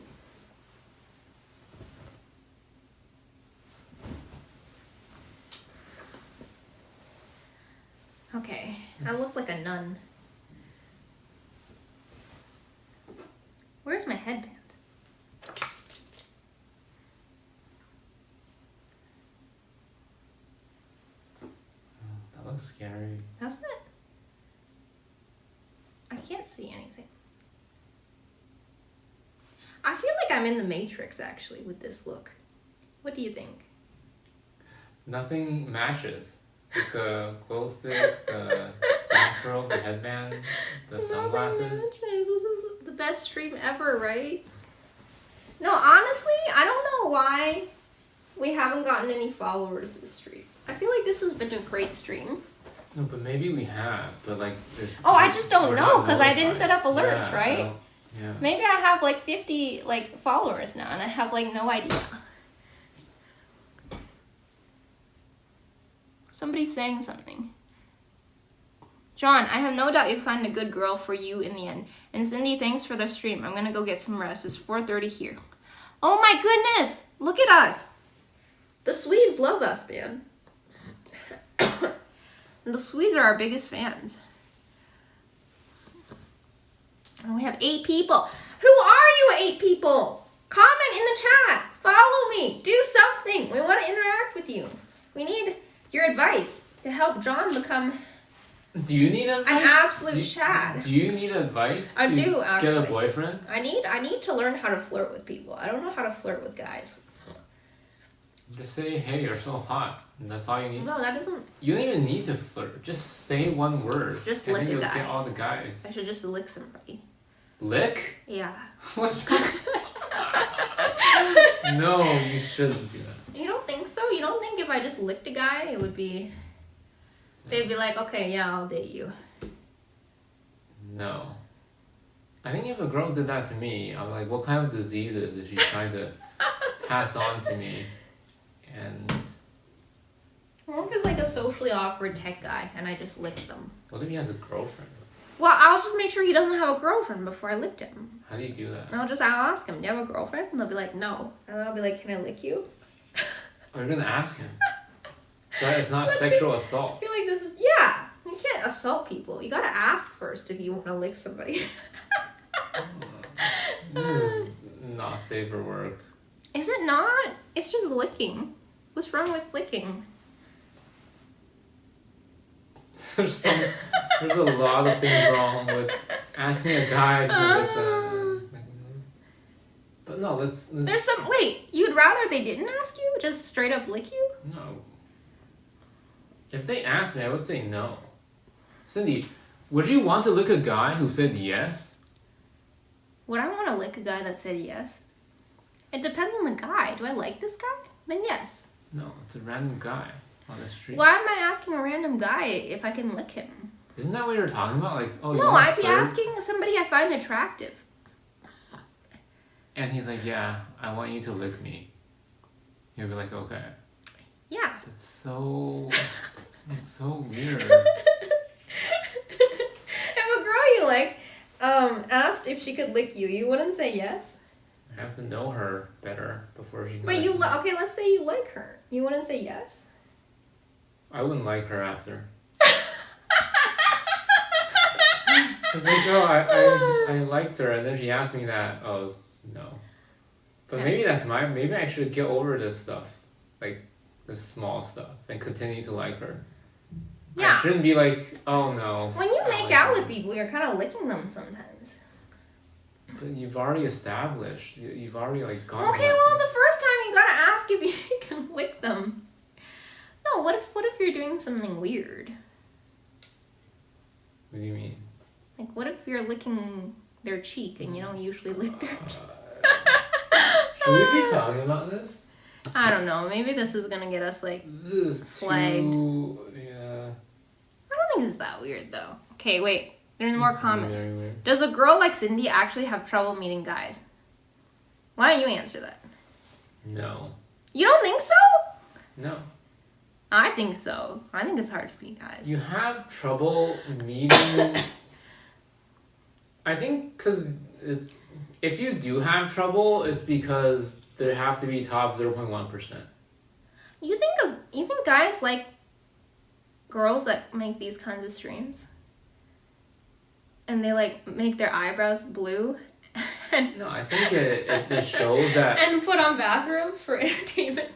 Okay, I look like a nun. Where's my headband? That looks scary. Doesn't it? I can't see anything. I feel like I'm in the Matrix, actually, with this look. What do you think? Nothing matches. Like the glow stick, the bathrobe, the headband, the sunglasses. This is the best stream ever, right? No, honestly, I don't know why we haven't gotten any followers this stream. I feel like this has been a great stream. No, but maybe we have, but like there's. Oh, I just don't we're know not because I didn't set up notified. alerts, Yeah, right? Yeah. Maybe I have like 50 like followers now and I have like no idea. Somebody's saying something. John, I have no doubt you'll find a good girl for you in the end. And Cindy, thanks for the stream. I'm gonna go get some rest. It's 4:30 here. Oh my goodness! Look at us! The Swedes love us, man. The Swedes are our biggest fans. And we have 8 people. Who are you 8 people? Comment in the chat. Follow me. Do something. We want to interact with you. We need your advice to help John become Do you need advice? an absolute Chad. Do you need advice to I do, actually. get a boyfriend? I need to learn how to flirt with people. I don't know how to flirt with guys. Just say, hey, you're so hot. And that's all you need. No, that doesn't. You don't even need to flirt. Just say one word. Just and lick then a you'll guy. get all the guys. I should just lick somebody. Lick? Yeah. What's that? No, you shouldn't do that. You don't think so? You don't think if I just licked a guy, it would be... They'd be like, okay, yeah, I'll date you. No. I think if a girl did that to me, I'm like, what kind of diseases is she trying to pass on to me? And What if it's like a socially awkward tech guy and I just licked them? what if he has a girlfriend? Well, I'll just make sure he doesn't have a girlfriend before I licked him. How do you do that? And I'll ask him, do you have a girlfriend? And they'll be like, no. And I'll be like, can I lick you? Oh, you're gonna ask him. So it's not sexual I assault. feel like this is, yeah. You can't assault people. You gotta ask first if you want to lick somebody. This is not safe for work. Is it not? It's just licking. What's wrong with licking? There's a lot of things wrong with asking a guy to lick them. But no, let's There's some, wait, you'd rather they didn't ask you? Just straight up lick you? no. If they asked me, I would say no. Cindy, would you want to lick a guy who said yes? Would I want to lick a guy that said yes? It depends on the guy. Do I like this guy? Then yes. No, it's a random guy on the street. Why am I asking a random guy if I can lick him? Isn't that what you're talking about? Like, oh, you No, want I'd be flirt? asking somebody I find attractive. And he's like, yeah, I want you to lick me. You'll be like, okay. Yeah. It's so weird. If a girl you like asked if she could lick you, you wouldn't say yes? I have to know her better before she can. But okay, let's say you like her. You wouldn't say yes? I wouldn't like her after. It's like, oh, I liked her, and then she asked me that. Oh, no. But maybe maybe I should get over this stuff. Like, this small stuff, and continue to like her. Yeah. I shouldn't be like, oh no. When you make out with people, you're kind of licking them sometimes. But you've already established. You've already, like, gone. Okay, well, the first time you gotta ask if you can lick them. No, what if you're doing something weird? What do you mean? Like, what if you're licking their cheek and you don't usually lick their cheek? Should we be talking about this? I don't know. Maybe this is gonna get us, like, This is flagged. Yeah. I don't think it's that weird, though. Okay, wait. There's more comments. Very weird. Does a girl like Cindy actually have trouble meeting guys? Why don't you answer that? No. You don't think so? No. I think so. I think it's hard to meet guys. You have trouble meeting. I think because if you do have trouble, it's because there have to be top 0.1%. You think guys like girls that make these kinds of streams? And they like make their eyebrows blue? And No, I think it shows that. and put on bathrobes for entertainment.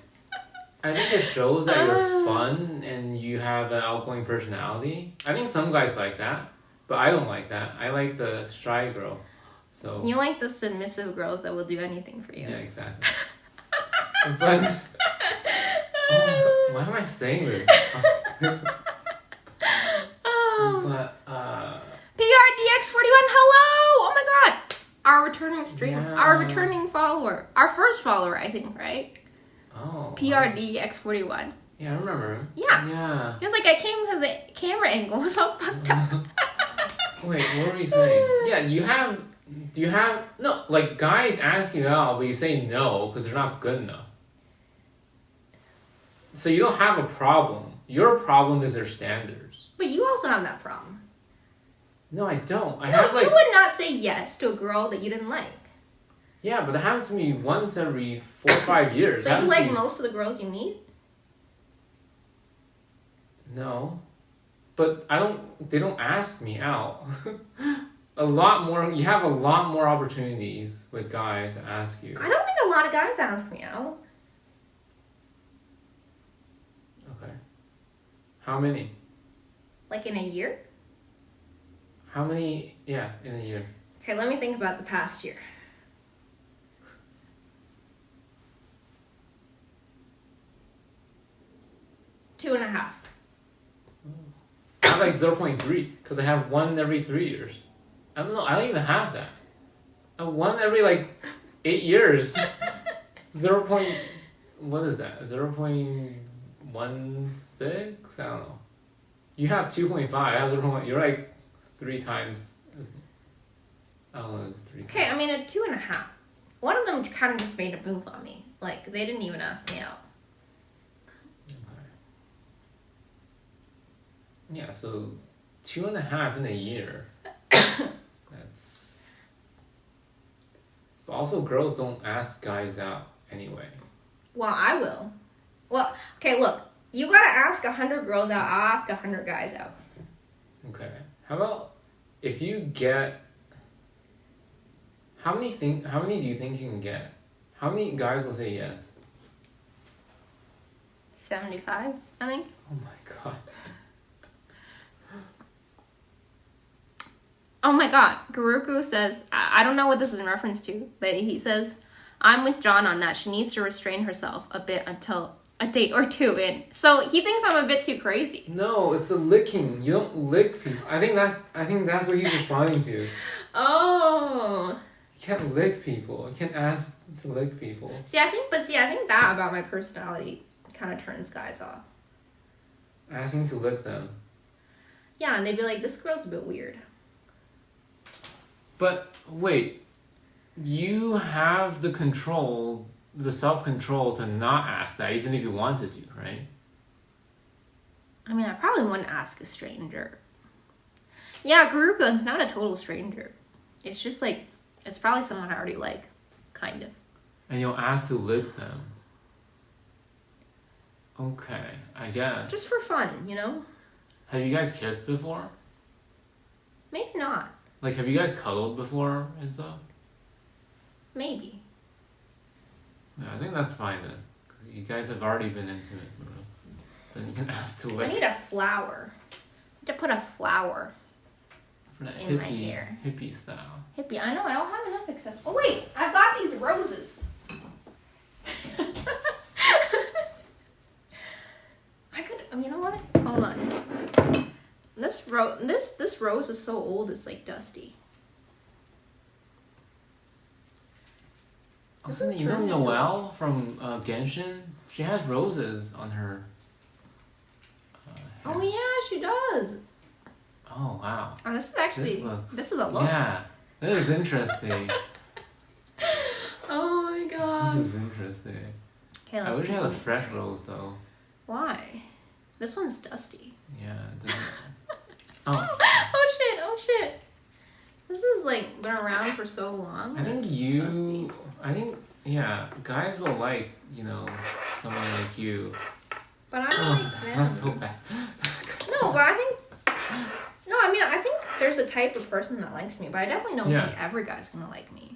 I think it shows that you're fun and you have an outgoing personality. I think some guys like that, but I don't like that. I like the shy girl. So You like the submissive girls that will do anything for you. yeah, exactly. But why am I saying this? Oh. But PRDX41, hello! Oh my god! Our returning streamer. Yeah. Our returning follower. Our first follower, I think, right? oh, PRDX41. yeah, I remember him. Yeah. Yeah. He was like, I came because the camera angle was all fucked up. Wait, what were we saying? Yeah, do you have, no, like guys ask you out, but you say no because they're not good enough. So you don't have a problem. Your problem is their standards. But you also have that problem. No, I don't. I No, have like, you would not say yes to a girl that you didn't like. yeah, but that happens to me once every 4 or 5 years. So Happens you to like me- most of the girls you meet? No. But they don't ask me out. A lot more, you have a lot more opportunities with guys to ask you. I don't think a lot of guys ask me out. Okay. How many? Like in a year? How many, yeah, in a year? Okay, let me think about the past year. Two and a half. I have like 0.3 because I have one every 3 years. I don't know, I don't even have that. I have one every like 8 years. 0. What is that? 0.16? I don't know. You have 2.5. I have 0.1. You're like 3 times. I don't know, it's 3 Okay, I mean, at two and a half. One of them kind of just made a move on me. Like, they didn't even ask me out. Yeah, so 2.5 in a year. That's. But also, girls don't ask guys out anyway. Well, I will. Well, okay, look. You gotta ask 100 girls out. I'll ask 100 guys out. Okay. How about if you get. How many do you think you can get? How many guys will say yes? 75, I think. Oh my god. Oh my god. Garuku says, I don't know what this is in reference to, but he says, I'm with John on that. She needs to restrain herself a bit until a date or two in. So he thinks I'm a bit too crazy. No, it's the licking. You don't lick people. I think that's what he's responding to. Oh. You can't lick people. You can't ask to lick people. See, I think that about my personality kind of turns guys off. Asking to lick them. Yeah, and they'd be like, this girl's a bit weird. But wait, you have the control, the self-control to not ask that, even if you wanted to, right? I mean, I probably wouldn't ask a stranger. Yeah, Garuka, not a total stranger. It's just like, it's probably someone I already like, kind of. And you'll ask to lick them. Okay, I guess. Just for fun, you know? Have you guys kissed before? Maybe not. Like, have you guys cuddled before and stuff? Maybe. Yeah, I think that's fine then. Because you guys have already been intimate, sort of. Then you can ask to lick. I need a flower. I need to put a flower For that in my hair. hippie style. Hippie, I know, I don't have enough access. Oh wait, I've got these roses. You know what? Hold on. This rose is so old, it's like dusty. Also, you know Noelle from Genshin? She has roses on her. Oh yeah, she does. Oh wow. Oh, this is actually this is a look. Yeah, this is interesting. Oh my god. This is interesting. Okay, I wish I had a fresh rose though. Why? This one's dusty. Yeah. It doesn't... Oh. Oh shit. This has like been around for so long. I think yeah, guys will like, you know, someone like you. But I don't like that's them. not so bad. No, but I think there's a type of person that likes me, but I definitely don't think every guy's gonna like me.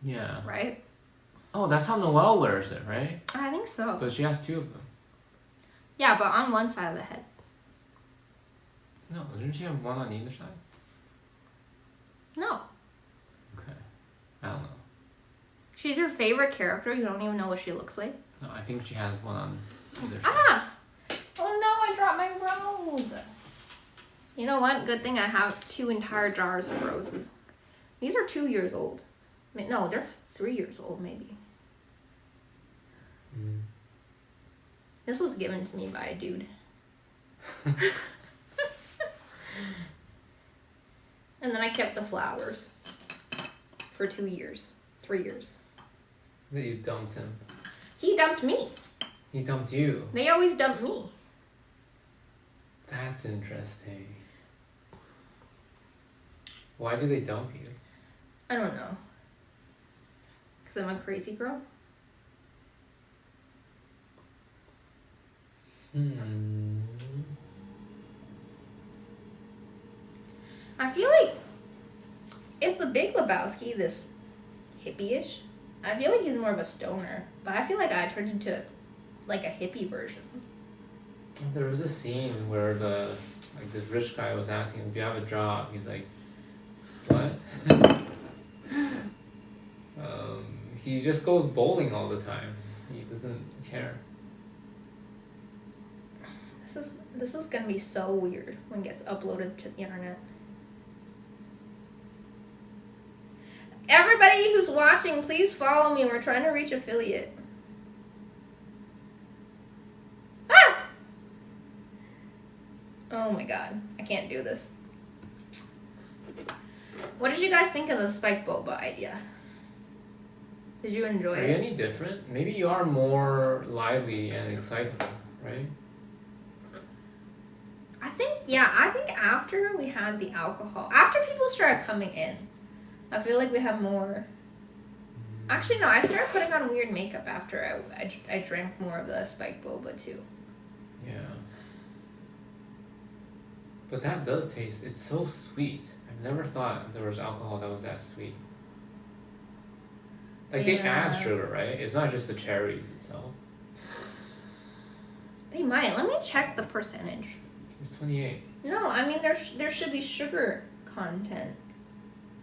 Yeah. Right? Oh, that's how Noelle wears it, right? I think so. But she has two of them. Yeah, but on one side of the head. No, didn't she have one on either side? No. Okay. I don't know. She's your favorite character? You don't even know what she looks like? No, I think she has one on either side. Ah! Oh no, I dropped my rose. You know what? Good thing I have 2 entire jars of roses. These are 2 years old. No, they're 3 years old, maybe. Mm. This was given to me by a dude. And then I kept the flowers for 2 years. 3 years. That you dumped him. He dumped me. He dumped you. They always dump me. That's interesting. Why do they dump you? I don't know. Because I'm a crazy girl? I feel like it's the Big Lebowski, this hippie-ish. I feel like he's more of a stoner, but I feel like I turned into like a hippie version. There was a scene where this rich guy was asking him, "Do you have a job?" He's like, "What?" He just goes bowling all the time. He doesn't care. This is gonna be so weird when it gets uploaded to the internet. Everybody who's watching, please follow me. We're trying to reach affiliate. Ah! Oh my god, I can't do this. What did you guys think of the spiked boba idea? Did you enjoy it? Are you any different? Maybe you are more lively and excitable, right? I think after we had the alcohol, after people started coming in, I feel like we have more. Actually, no, I started putting on weird makeup after I drank more of the spiked boba too. Yeah. But that does taste, it's so sweet. I've never thought there was alcohol that was that sweet. Like they add sugar, right? It's not just the cherries itself. They might. Let me check the percentage. It's 28. No, I mean there should be sugar content.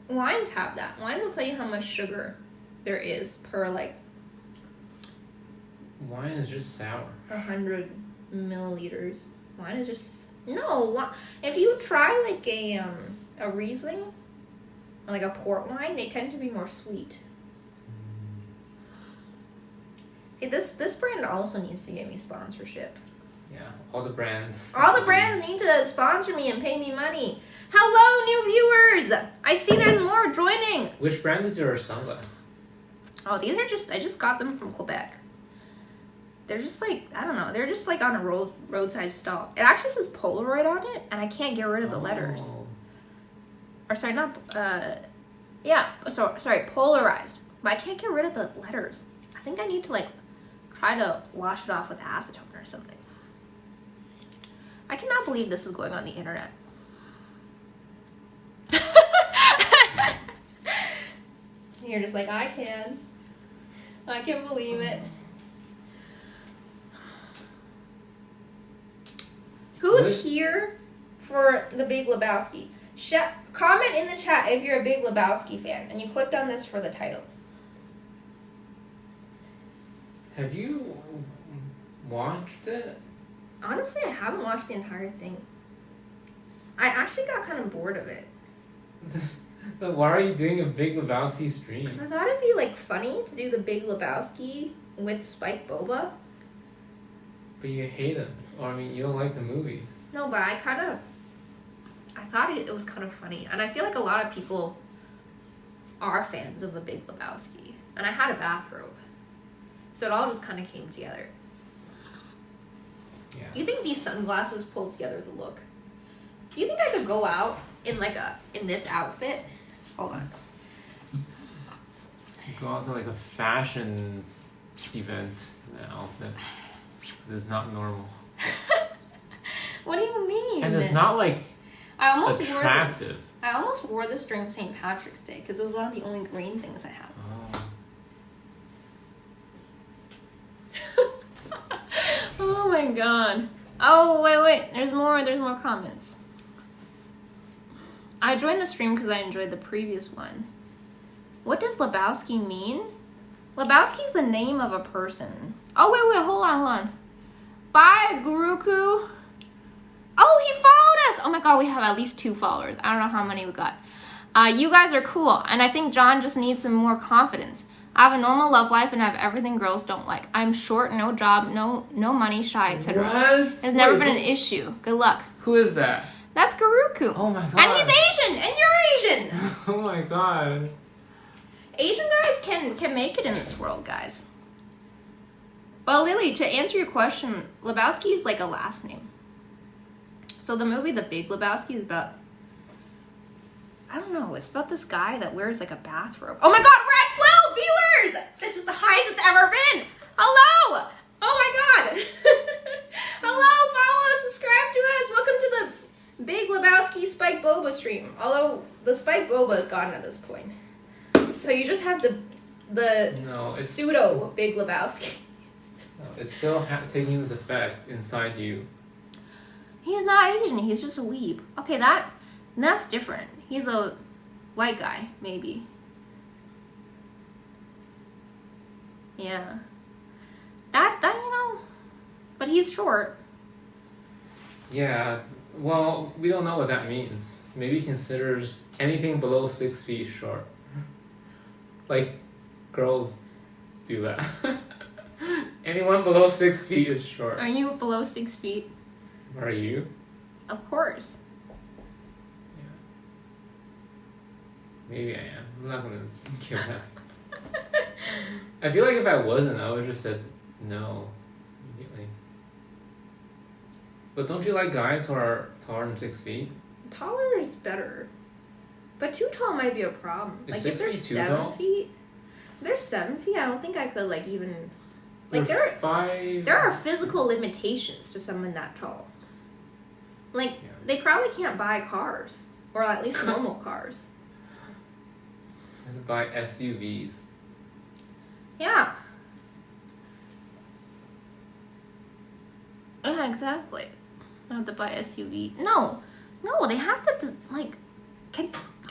Wines have that. Wine will tell you how much sugar there is per Wine is just sour. 100 milliliters. Wine is just if you try a Riesling, or a port wine, they tend to be more sweet. See, this brand also needs to give me sponsorship. Yeah, all the brands. All the brands need to sponsor me and pay me money. Hello, new viewers! I see there's more joining. Which brand is your sunglass? Oh, these are I just got them from Quebec. They're just like, I don't know, they're just like on a roadside stall. It actually says Polaroid on it, and I can't get rid of the letters. Or sorry, sorry, polarized. But I can't get rid of the letters. I think I need to like try to wash it off with acetone or something. I cannot believe this is going on the internet. You're just like, I can believe it. Who's here for the Big Lebowski? Comment in the chat if you're a Big Lebowski fan and you clicked on this for the title. Have you watched it? Honestly, I haven't watched the entire thing. I actually got kind of bored of it. But why are you doing a Big Lebowski stream? Because I thought it'd be like funny to do the Big Lebowski with Spike Boba. But you hate him. Or I mean, you don't like the movie. No, but I thought it was kind of funny. And I feel like a lot of people are fans of the Big Lebowski. And I had a bathrobe. So it all just kind of came together. Yeah. Do you think these sunglasses pull together the look? Do you think I could go out in this outfit? Hold on. You go out to like a fashion event in an outfit. It's not normal. What do you mean? And it's not like I almost attractive. I almost wore this during St. Patrick's Day because it was one of the only green things I had. Oh my god. Oh, wait. There's more comments. I joined the stream because I enjoyed the previous one. What does Lebowski mean? Lebowski's the name of a person. Oh, wait, hold on. Bye, Guruku. Oh, he followed us. Oh my god, we have at least 2 followers. I don't know how many we got. You guys are cool, and I think John just needs some more confidence. I have a normal love life and I have everything girls don't like. I'm short, no job, no money, shy, etc. What? It's never been an issue. Good luck. Who is that? That's Garuku. Oh my god. And he's Asian, and you're Asian. Oh my god. Asian guys can make it in this world, guys. But Lily, to answer your question, Lebowski is like a last name. So the movie The Big Lebowski is about, I don't know, it's about this guy that wears like a bathrobe. Oh my god, we're at 12 viewers! This is the highest it's ever been! Hello! Oh my god! Hello, follow us, subscribe to us. Welcome to the Big Lebowski Spike Boba stream. Although the Spike Boba is gone at this point. So you just have the pseudo Big Lebowski. No, it's still taking this effect inside you. He's not Asian, he's just a weeb. Okay, that's different. He's a white guy, maybe. Yeah. That you know, but he's short. Yeah, well, we don't know what that means. Maybe he considers anything below 6 feet short. Like, girls do that. Anyone below 6 feet is short. Are you below 6 feet? Are you? Of course. Yeah. Maybe I am. I'm not gonna give that. I feel like if I wasn't, I would have just said no immediately. But don't you like guys who are taller than 6 feet? Taller is better. But too tall might be a problem. Is like 6 if they're feet too 7 tall? feet. If they're 7 feet, I don't think I could like even like You're there are physical limitations to someone that tall. Like Yeah. they probably can't buy cars. Or at least normal cars. And buy SUVs. Yeah. Yeah, exactly. I have to buy SUV. No, they have to like. Can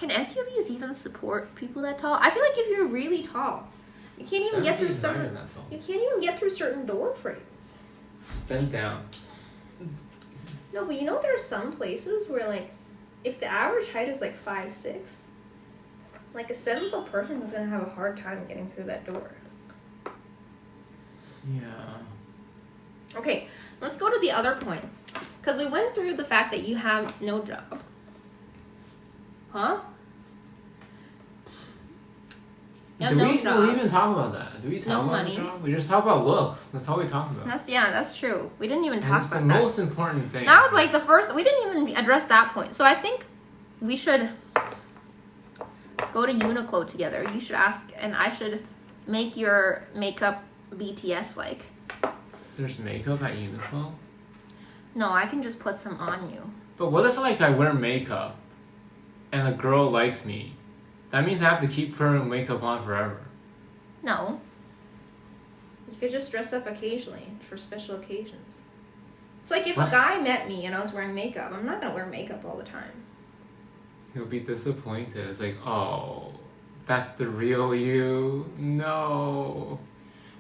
SUVs even support people that tall? I feel like if you're really tall, you can't even get through certain. You can't even get through certain door frames. Bend down. No, but you know there are some places where like, if the average height is like 5'6", like a 7-foot person is gonna have a hard time getting through that door. Yeah. Okay, let's go to the other point. Because we went through the fact that you have no job. Huh? Yeah, Do no we job. even talk about that? Do we talk No about money. the job? We just talk about looks. That's all we talk about. That's true. We didn't even And talk it's about the that. most important thing. That was like the first. We didn't even address that point. So I think we should go to Uniqlo together. You should ask, and I should make your makeup BTS like. There's makeup at Uniqlo? No, I can just put some on you. But what if like I wear makeup and a girl likes me? That means I have to keep her makeup on forever. No. You could just dress up occasionally for special occasions. It's like if What? a guy met me and I was wearing makeup, I'm not gonna wear makeup all the time. He'll be disappointed. It's like, oh, that's the real you? No.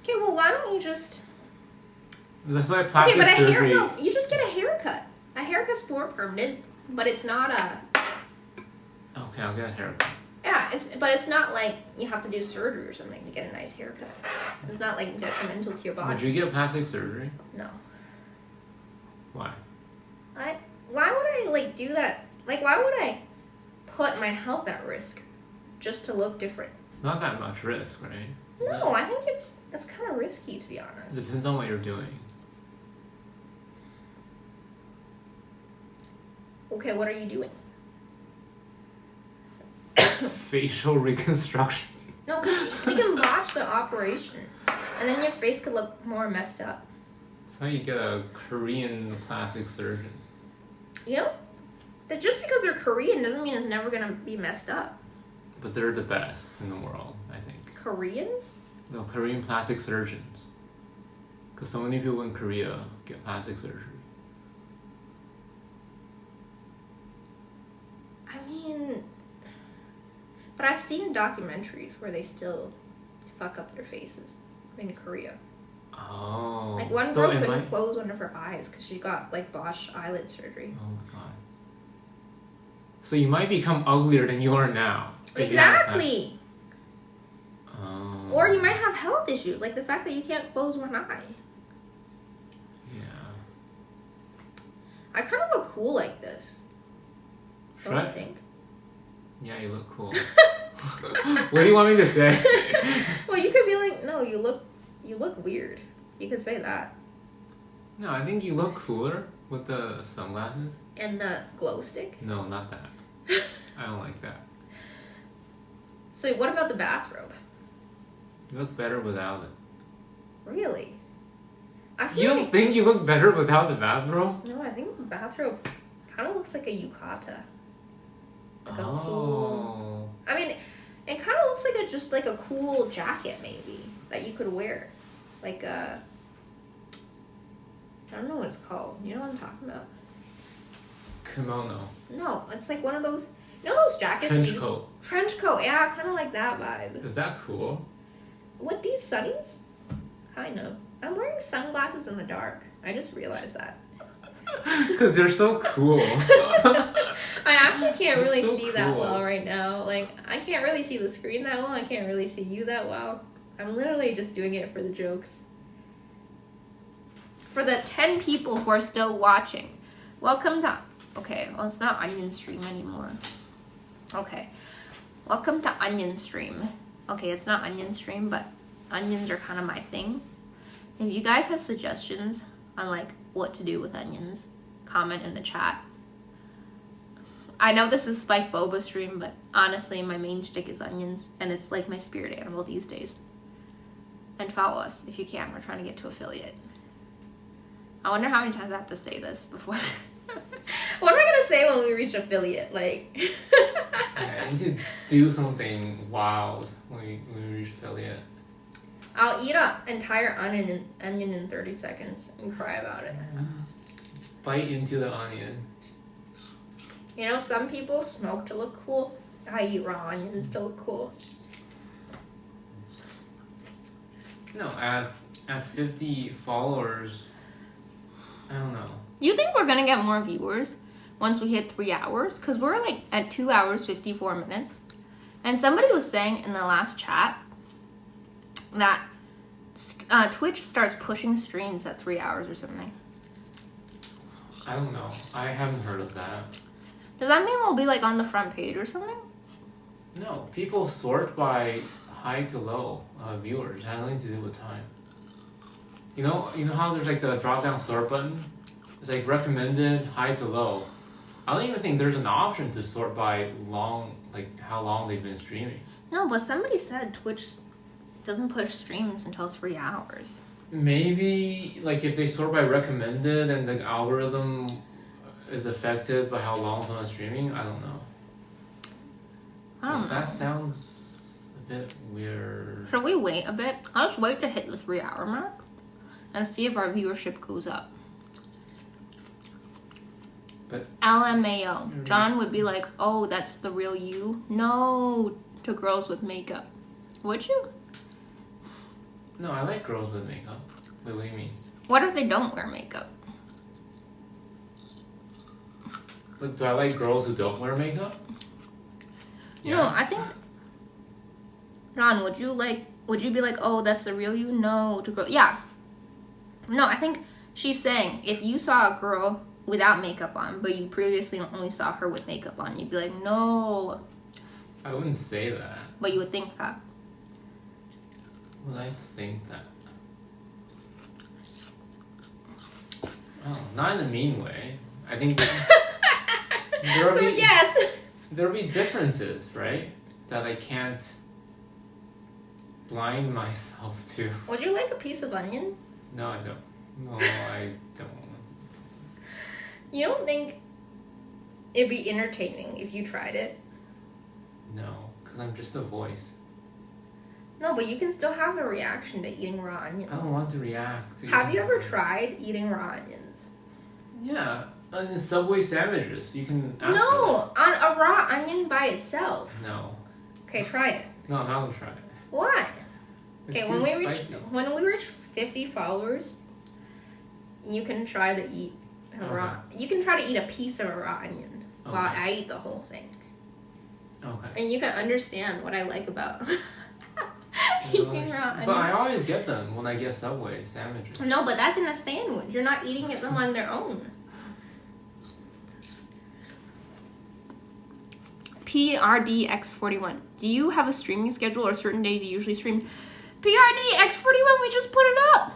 Okay, well, why don't you just... That's why plastic Okay, but surgery... you just get a haircut. A haircut's more permanent, but it's not a... Okay, I'll get a haircut. Yeah, it's not like you have to do surgery or something to get a nice haircut. It's not like detrimental to your body. Would you get plastic surgery? No. Why? Why would I like do that? Like, why would I put my health at risk just to look different? It's not that much risk, right? No, I think it's kind of risky, to be It honest. depends on what you're doing. Okay, what are you doing? Facial reconstruction. No, because you can botch the operation, and then your face could look more messed up. That's how you get a Korean plastic surgeon. You know? That just because they're Korean doesn't mean it's never gonna be messed up. But they're the best in the world, I think. Koreans? The Korean plastic surgeons. Because so many people in Korea get plastic surgery. I mean... But I've seen documentaries where they still fuck up their faces in Korea. Oh. Like one so girl it couldn't might... close one of her eyes because she got like botched eyelid surgery. Oh my god. So you might become uglier than you are now. if you have Exactly! that. Oh. Or you might have health issues, like the fact that you can't close one eye. Yeah. I kind of look cool like this. Should Don't I? you think? Yeah, you look cool. What do you want me to say? Well, you could be like, no, you look weird. You could say that. No, I think you look cooler with the sunglasses. And the glow stick. No, not that. I don't like that. So what about the bathrobe? You look better without it. Really? I feel You like... think you look better without the bathrobe? No, I think the bathrobe kind of looks like a yukata. Like a Oh. cool... I mean, it kind of looks like just like a cool jacket maybe that you could wear. Like a... I don't know what it's called. You know what I'm talking about? Kimono. No, it's like one of those... You know those jackets? that you Trench just- coat. Trench coat, yeah, kind of like that vibe. Is that cool? With these sunnies? Kind of. I'm wearing sunglasses in the dark. I just realized that. Because they're so cool. I actually can't That's really so see that cool. well right now. Like, I can't really see the screen that well. I can't really see you that well. I'm literally just doing it for the jokes. For the 10 people who are still watching, welcome to... Okay, well, it's not Onion Stream anymore. Okay. Welcome to Onion Stream. Okay, it's not Onion Stream, but onions are kind of my thing. If you guys have suggestions on, like, what to do with onions, comment in the chat. I know this is Spike Boba Stream, but honestly, my main shtick is onions, and it's, like, my spirit animal these days. And follow us if you can. We're trying to get to affiliate. I wonder how many times I have to say this before... What am I gonna say when we reach affiliate? Like... Yeah, I need to do something wild when we reach affiliate. I'll eat an entire onion in 30 seconds and cry about it. Bite into the onion. You know, some people smoke to look cool. I eat raw onions to look cool. No, at 50 followers, I don't know. You think we're gonna get more viewers once we hit 3 hours? Because we're like at 2 hours, 54 minutes. And somebody was saying in the last chat that Twitch starts pushing streams at 3 hours or something. I don't know. I haven't heard of that. Does that mean we'll be like on the front page or something? No, people sort by high to low viewers. It has nothing to do with time. You know how there's like the drop down sort button? It's like recommended high to low. I don't even think there's an option to sort by long, like how long they've been streaming. No, but somebody said Twitch doesn't push streams until 3 hours. Maybe like if they sort by recommended and the algorithm is affected by how long someone's streaming, I don't know. I don't know. That sounds a bit weird. Should we wait a bit? I'll just wait to hit the 3 hour mark and see if our viewership goes up. But LMAO. John would be like, oh, that's the real you? No, to girls with makeup. Would you? no, I like girls with makeup. Wait, what do you mean? What if they don't wear makeup? Like, do I like girls who don't wear makeup? No, I think... John, would you be like, oh, that's the real you? No, to girls. Yeah. No, I think she's saying, if you saw a girl without makeup on, but you previously only saw her with makeup on, you'd be like, no. I wouldn't say that. But you would think that. Would I think that? Oh, not in a mean way. I think there'll be yes. there'll be differences, right? That I can't blind myself to. Would you like a piece of onion? No, I don't. No, I don't. You don't think it'd be entertaining if you tried it? No, because I'm just a voice. No, but you can still have a reaction to eating raw onions. I don't want to react. Have you ever tried eating raw onions? Yeah, in Subway sandwiches, you can ask No, on a raw onion by itself. for that. No. Okay, try it. No, I'm not gonna try it. Why? It's Okay, too when we reach 50 followers, you can try to eat a raw. You can try to eat a piece of a raw onion while I eat the whole thing. Okay. And you can understand what I like about eating raw onions. But I always get them when I get Subway sandwiches. No, but that's in a sandwich. You're not eating them on their own. PRDX41. Do you have a streaming schedule or certain days you usually stream? PRDX41, we just put it up.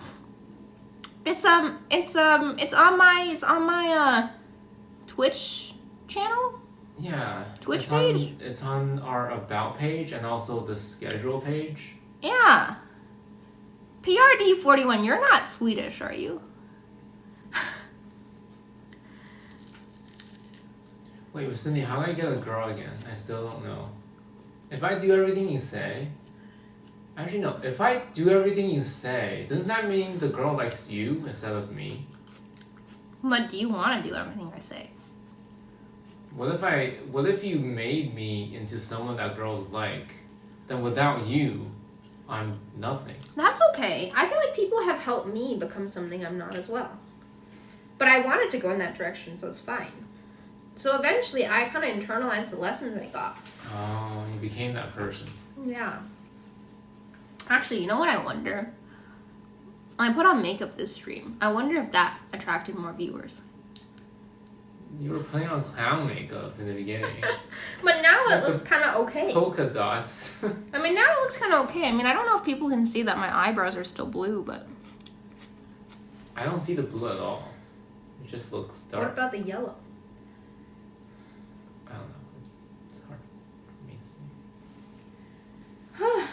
It's on my Twitch channel. Yeah. Twitch page? It's on our about page and also the schedule page. Yeah. PRD41, you're not Swedish, are you? Wait, Cindy, how do I get a girl again? I still don't know. If I do everything you say... Actually, no. If I do everything you say, doesn't that mean the girl likes you instead of me? But do you want to do everything I say? What if you made me into someone that girls like? Then without you, I'm nothing. That's okay. I feel like people have helped me become something I'm not as well. But I wanted to go in that direction, so it's fine. So eventually, I kind of internalized the lessons I got. Oh, you became that person. Yeah. Actually, you know what I wonder? I put on makeup this stream. I wonder if that attracted more viewers. You were playing on clown makeup in the beginning. But now it looks kind of okay. Polka dots. I mean, now it looks kind of okay. I mean, I don't know if people can see that my eyebrows are still blue, but... I don't see the blue at all. It just looks dark. What about the yellow? I don't know. It's hard for me to see.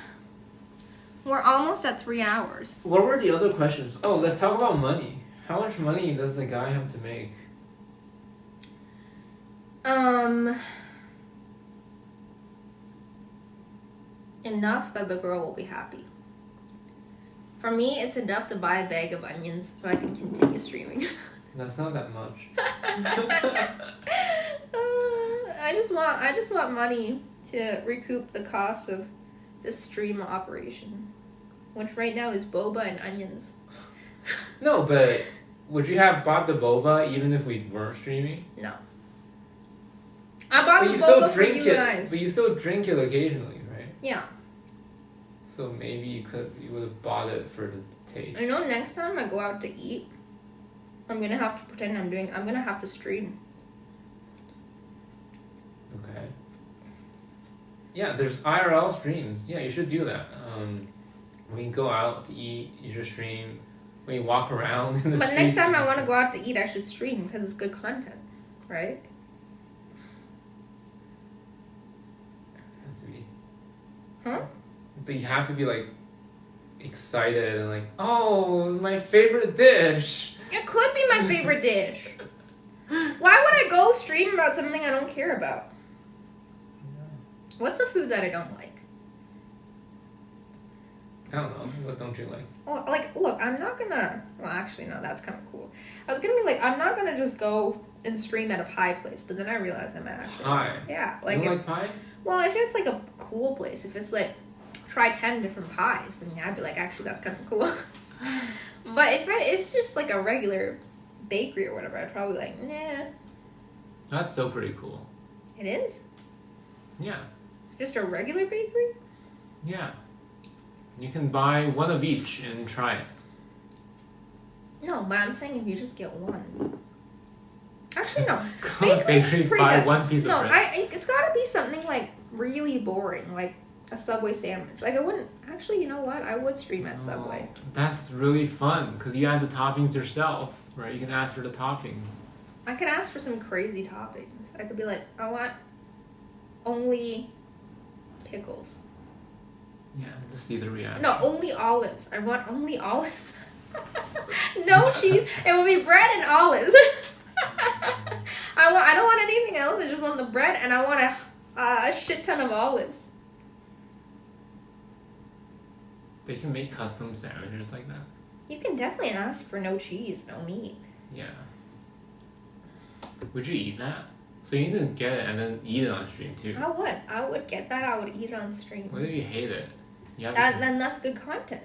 We're almost at 3 hours. What were the other questions? Oh, let's talk about money. How much money does the guy have to make? Enough that the girl will be happy. For me, it's enough to buy a bag of onions so I can continue streaming. That's not that much. I just want money to recoup the cost of this stream operation, which right now is boba and onions. No, but would you have bought the boba even if we weren't streaming? No. I bought But the you still boba for drink you it. guys. But you still drink it occasionally, right? Yeah. So maybe you would have bought it for the taste. I know next time I go out to eat, I'm gonna have to pretend I'm gonna have to stream. Okay. Yeah, there's IRL streams. Yeah, you should do that. When you go out to eat, you should stream. When you walk around in the But streets, next time I want to go out to eat, I should stream because it's good content, right? have to be. Huh? But you have to be like excited and like, oh, my favorite dish. It could be my favorite dish. Why would I go stream about something I don't care about? What's a food that I don't like? I don't know. What don't you like? Well, like, look, I'm not gonna... Well, actually, no, that's kind of cool. I was gonna be like, I'm not gonna just go and stream at a pie place, but then I realized I might actually... Pie? Yeah. Like, you don't like pie? Well, if it's like a cool place, if it's like, try 10 different pies, then yeah, I'd be like, actually, that's kind of cool. But if it's just like a regular bakery or whatever, I'd probably like, nah. That's still pretty cool. It is? Yeah. Just a regular bakery? Yeah. You can buy one of each and try it. No, but I'm saying if you just get one. Actually, no. Go to the bakery, buy good. one piece of bread. No, it's gotta be something like really boring, like a Subway sandwich. Like I wouldn't, actually, you know what? I would stream at Subway. That's really fun because you add the toppings yourself, right? You can ask for the toppings. I could ask for some crazy toppings. I could be like, I want only pickles. Yeah, to see the reaction. No, only olives. I want only olives. No cheese. It would be bread and olives. I don't want anything else. I just want the bread and I want a shit ton of olives. They can make custom sandwiches like that. You can definitely ask for no cheese, no meat. Yeah. Would you eat that? So you need to get it and then eat it on stream too. I would get that. I would eat it on stream. What if you hate it? Then that's good content.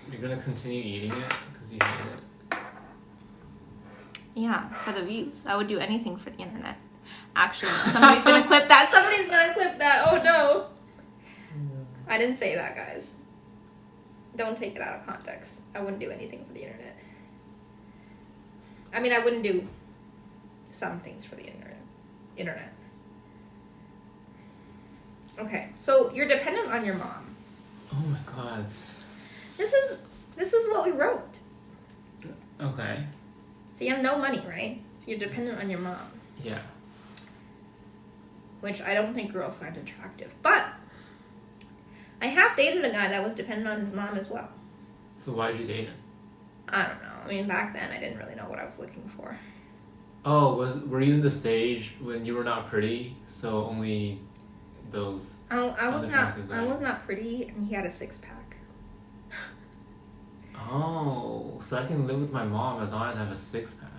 You're gonna continue eating it because you hate it? Yeah, for the views. I would do anything for the internet. Actually, no, somebody's gonna clip that. Somebody's gonna clip that. Oh no. I didn't say that, guys. Don't take it out of context. I wouldn't do anything for the internet. I mean, I wouldn't do some things for the internet. Okay, so you're dependent on your mom. Oh my god. This is what we wrote. Okay. So you have no money, right? So you're dependent on your mom. Yeah. Which I don't think girls find attractive. But I have dated a guy that was dependent on his mom as well. So why did you date him? I don't know. I mean, back then I didn't really know what I was looking for. Oh, were you in the stage when you were not pretty, so only those? I was not pretty, and he had a 6-pack. Oh, so I can live with my mom as long as I have a 6-pack.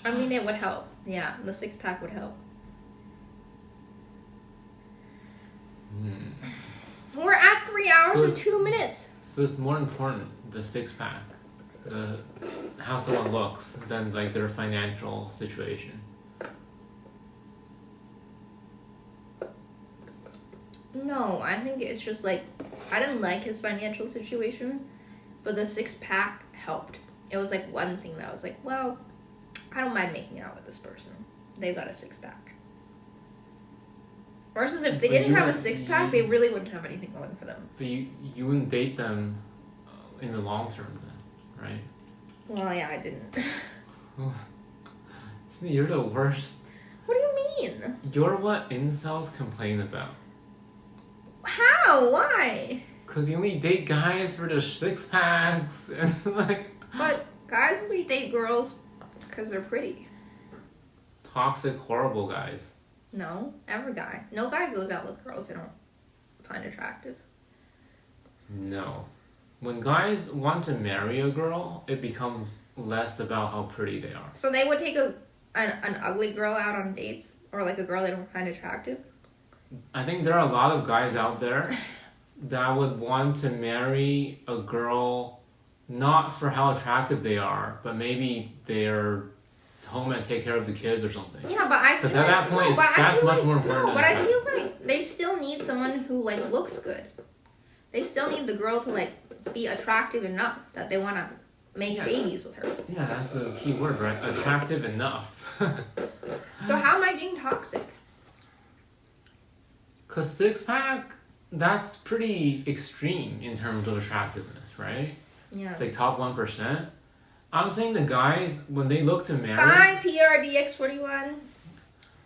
I mean, it would help. Yeah, the 6-pack would help. We're at 3 hours and 2 minutes. So it's more important, the 6-pack, the how someone looks, than like their financial situation. No, I think it's just like, I didn't like his financial situation, but the 6-pack helped. It was like one thing that I was like, well, I don't mind making out with this person. They've got a 6-pack. Versus if they didn't have a 6-pack, they really wouldn't have anything going for them. But you wouldn't date them in the long term then, right? Well, yeah, I didn't. You're the worst. What do you mean? You're what incels complain about. How? Why? Because you only date guys for the 6-packs and like... But guys only date girls because they're pretty. Toxic, horrible guys. No, every guy. No guy goes out with girls they don't find attractive. No. When guys want to marry a girl, it becomes less about how pretty they are. So they would take an ugly girl out on dates? Or like a girl they don't find attractive? I think there are a lot of guys out there that would want to marry a girl not for how attractive they are, but maybe they're home and take care of the kids or something. Yeah, but I feel because at that point, that's much more important. No, but I feel like they still need someone who like looks good. They still need the girl to like be attractive enough that they want to make babies with her. Yeah, that's the key word, right? Attractive enough. So how am I being toxic? Cause 6-pack, that's pretty extreme in terms of attractiveness, right? Yeah. It's like top 1%. I'm saying the guys, when they look to marry... Bye, PRDX41.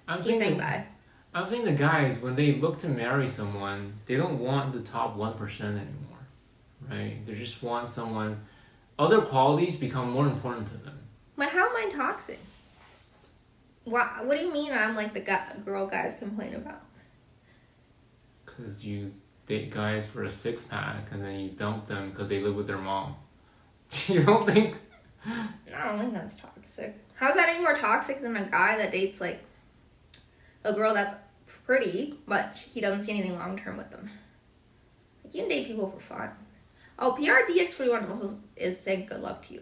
I'm He's saying saying bye. I'm saying the guys, when they look to marry someone, they don't want the top 1% anymore, right? They just want someone... Other qualities become more important to them. But how am I toxic? What do you mean I'm like the girl guys complain about? Because you date guys for a 6-pack and then you dump them because they live with their mom. You don't think... I don't think that's toxic. How's that any more toxic than a guy that dates like a girl that's pretty, but he doesn't see anything long term with them? Like, you can date people for fun. Oh, PRDX41 also is saying good luck to you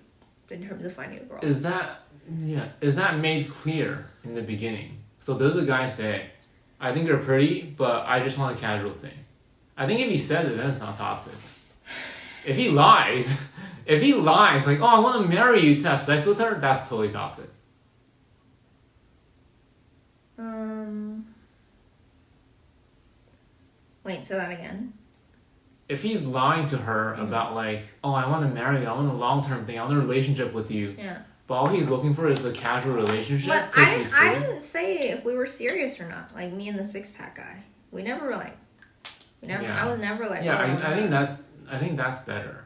in terms of finding a girl. Is that made clear in the beginning? So does the guy say, I think you're pretty, but I just want a casual thing? I think if he says it, then it's not toxic. If he lies, like, oh, I want to marry you to have sex with her, that's totally toxic. Wait, say that again. If he's lying to her about like, oh, I want to marry you, I want a long-term thing, I want a relationship with you. Yeah. But all he's looking for is a casual relationship. But I didn't say if we were serious or not. Like me and the 6-pack guy, we never were like, Yeah. I was never like. Yeah, oh, I think that's better.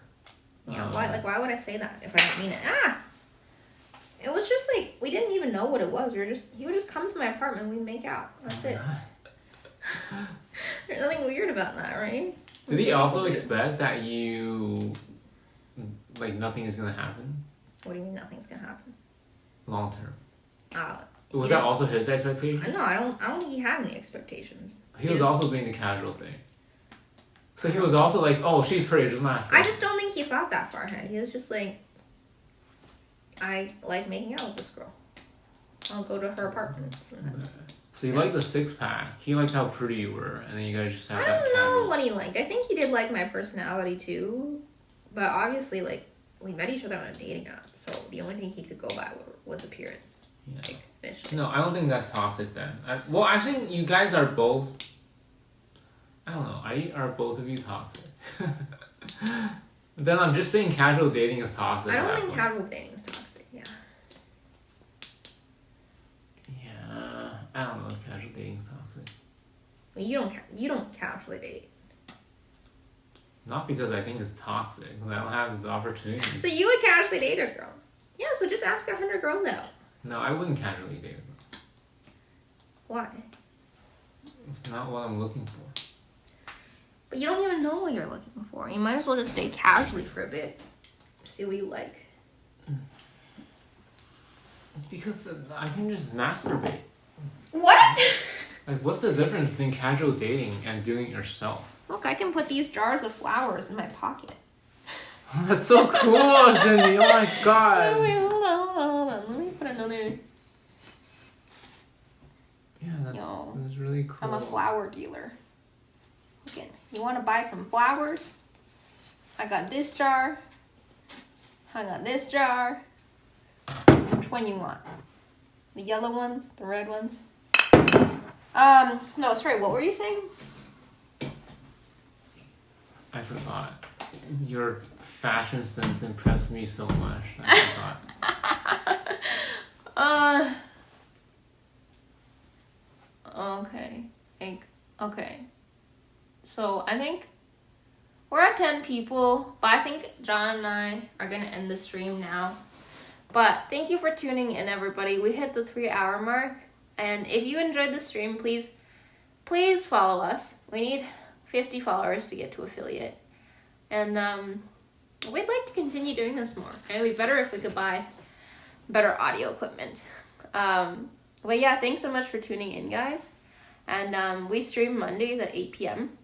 Yeah. Why would I say that if I didn't mean it? It was just like we didn't even know what it was. He would just come to my apartment and we'd make out. That's it. There's nothing weird about that, right? Did he also expect that you, like, nothing is gonna happen? What do you mean nothing's gonna happen? Long term. Was Yeah. that also his expectation? No, I don't think he had any expectations. He was also doing the casual thing. So he was also like, oh, she's pretty, just not. I just don't think he thought that far ahead. He was just like, I like making out with this girl. I'll go to her apartment sometimes. So you liked the 6-pack. He liked how pretty you were, and then you guys just had that. I don't know what he liked. I think he did like my personality too, but obviously, like, we met each other on a dating app, so the only thing he could go by was appearance. Yeah. Like, initially. No, I don't think that's toxic then. Well, I think you guys are both. I don't know. Are both of you toxic? Then I'm just saying casual dating is toxic. I don't think casual dating is toxic. Yeah. Yeah, I don't know if casual dating is toxic. Well, you don't casually date. Not because I think it's toxic, because I don't have the opportunity. So you would casually date a girl? Yeah. So just ask 100 girls out. No, I wouldn't casually date a girl. Why? It's not what I'm looking for. But you don't even know what you're looking for. You might as well just date casually for a bit. See what you like. Because I can just masturbate. What? Like, what's the difference between casual dating and doing it yourself? Look, I can put these jars of flowers in my pocket. That's so cool, Cindy. Oh my god. Oh, wait, hold on. Let me put another... Yeah, that's really cool. I'm a flower dealer. Again, you want to buy some flowers? I got this jar. I got this jar. Which one you want? The yellow ones? The red ones? No, sorry, what were you saying? I forgot. Your fashion sense impressed me so much. I forgot. Okay. So I think we're at 10 people, but I think John and I are going to end the stream now. But thank you for tuning in, everybody. We hit the 3-hour mark. And if you enjoyed the stream, please follow us. We need 50 followers to get to affiliate. And we'd like to continue doing this more. It would be better if we could buy better audio equipment. But yeah, thanks so much for tuning in, guys. And we stream Mondays at 8 p.m.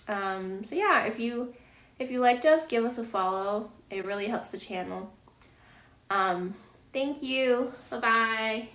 So yeah, if you liked us, give us a follow. It really helps the channel. Thank you. Bye-bye.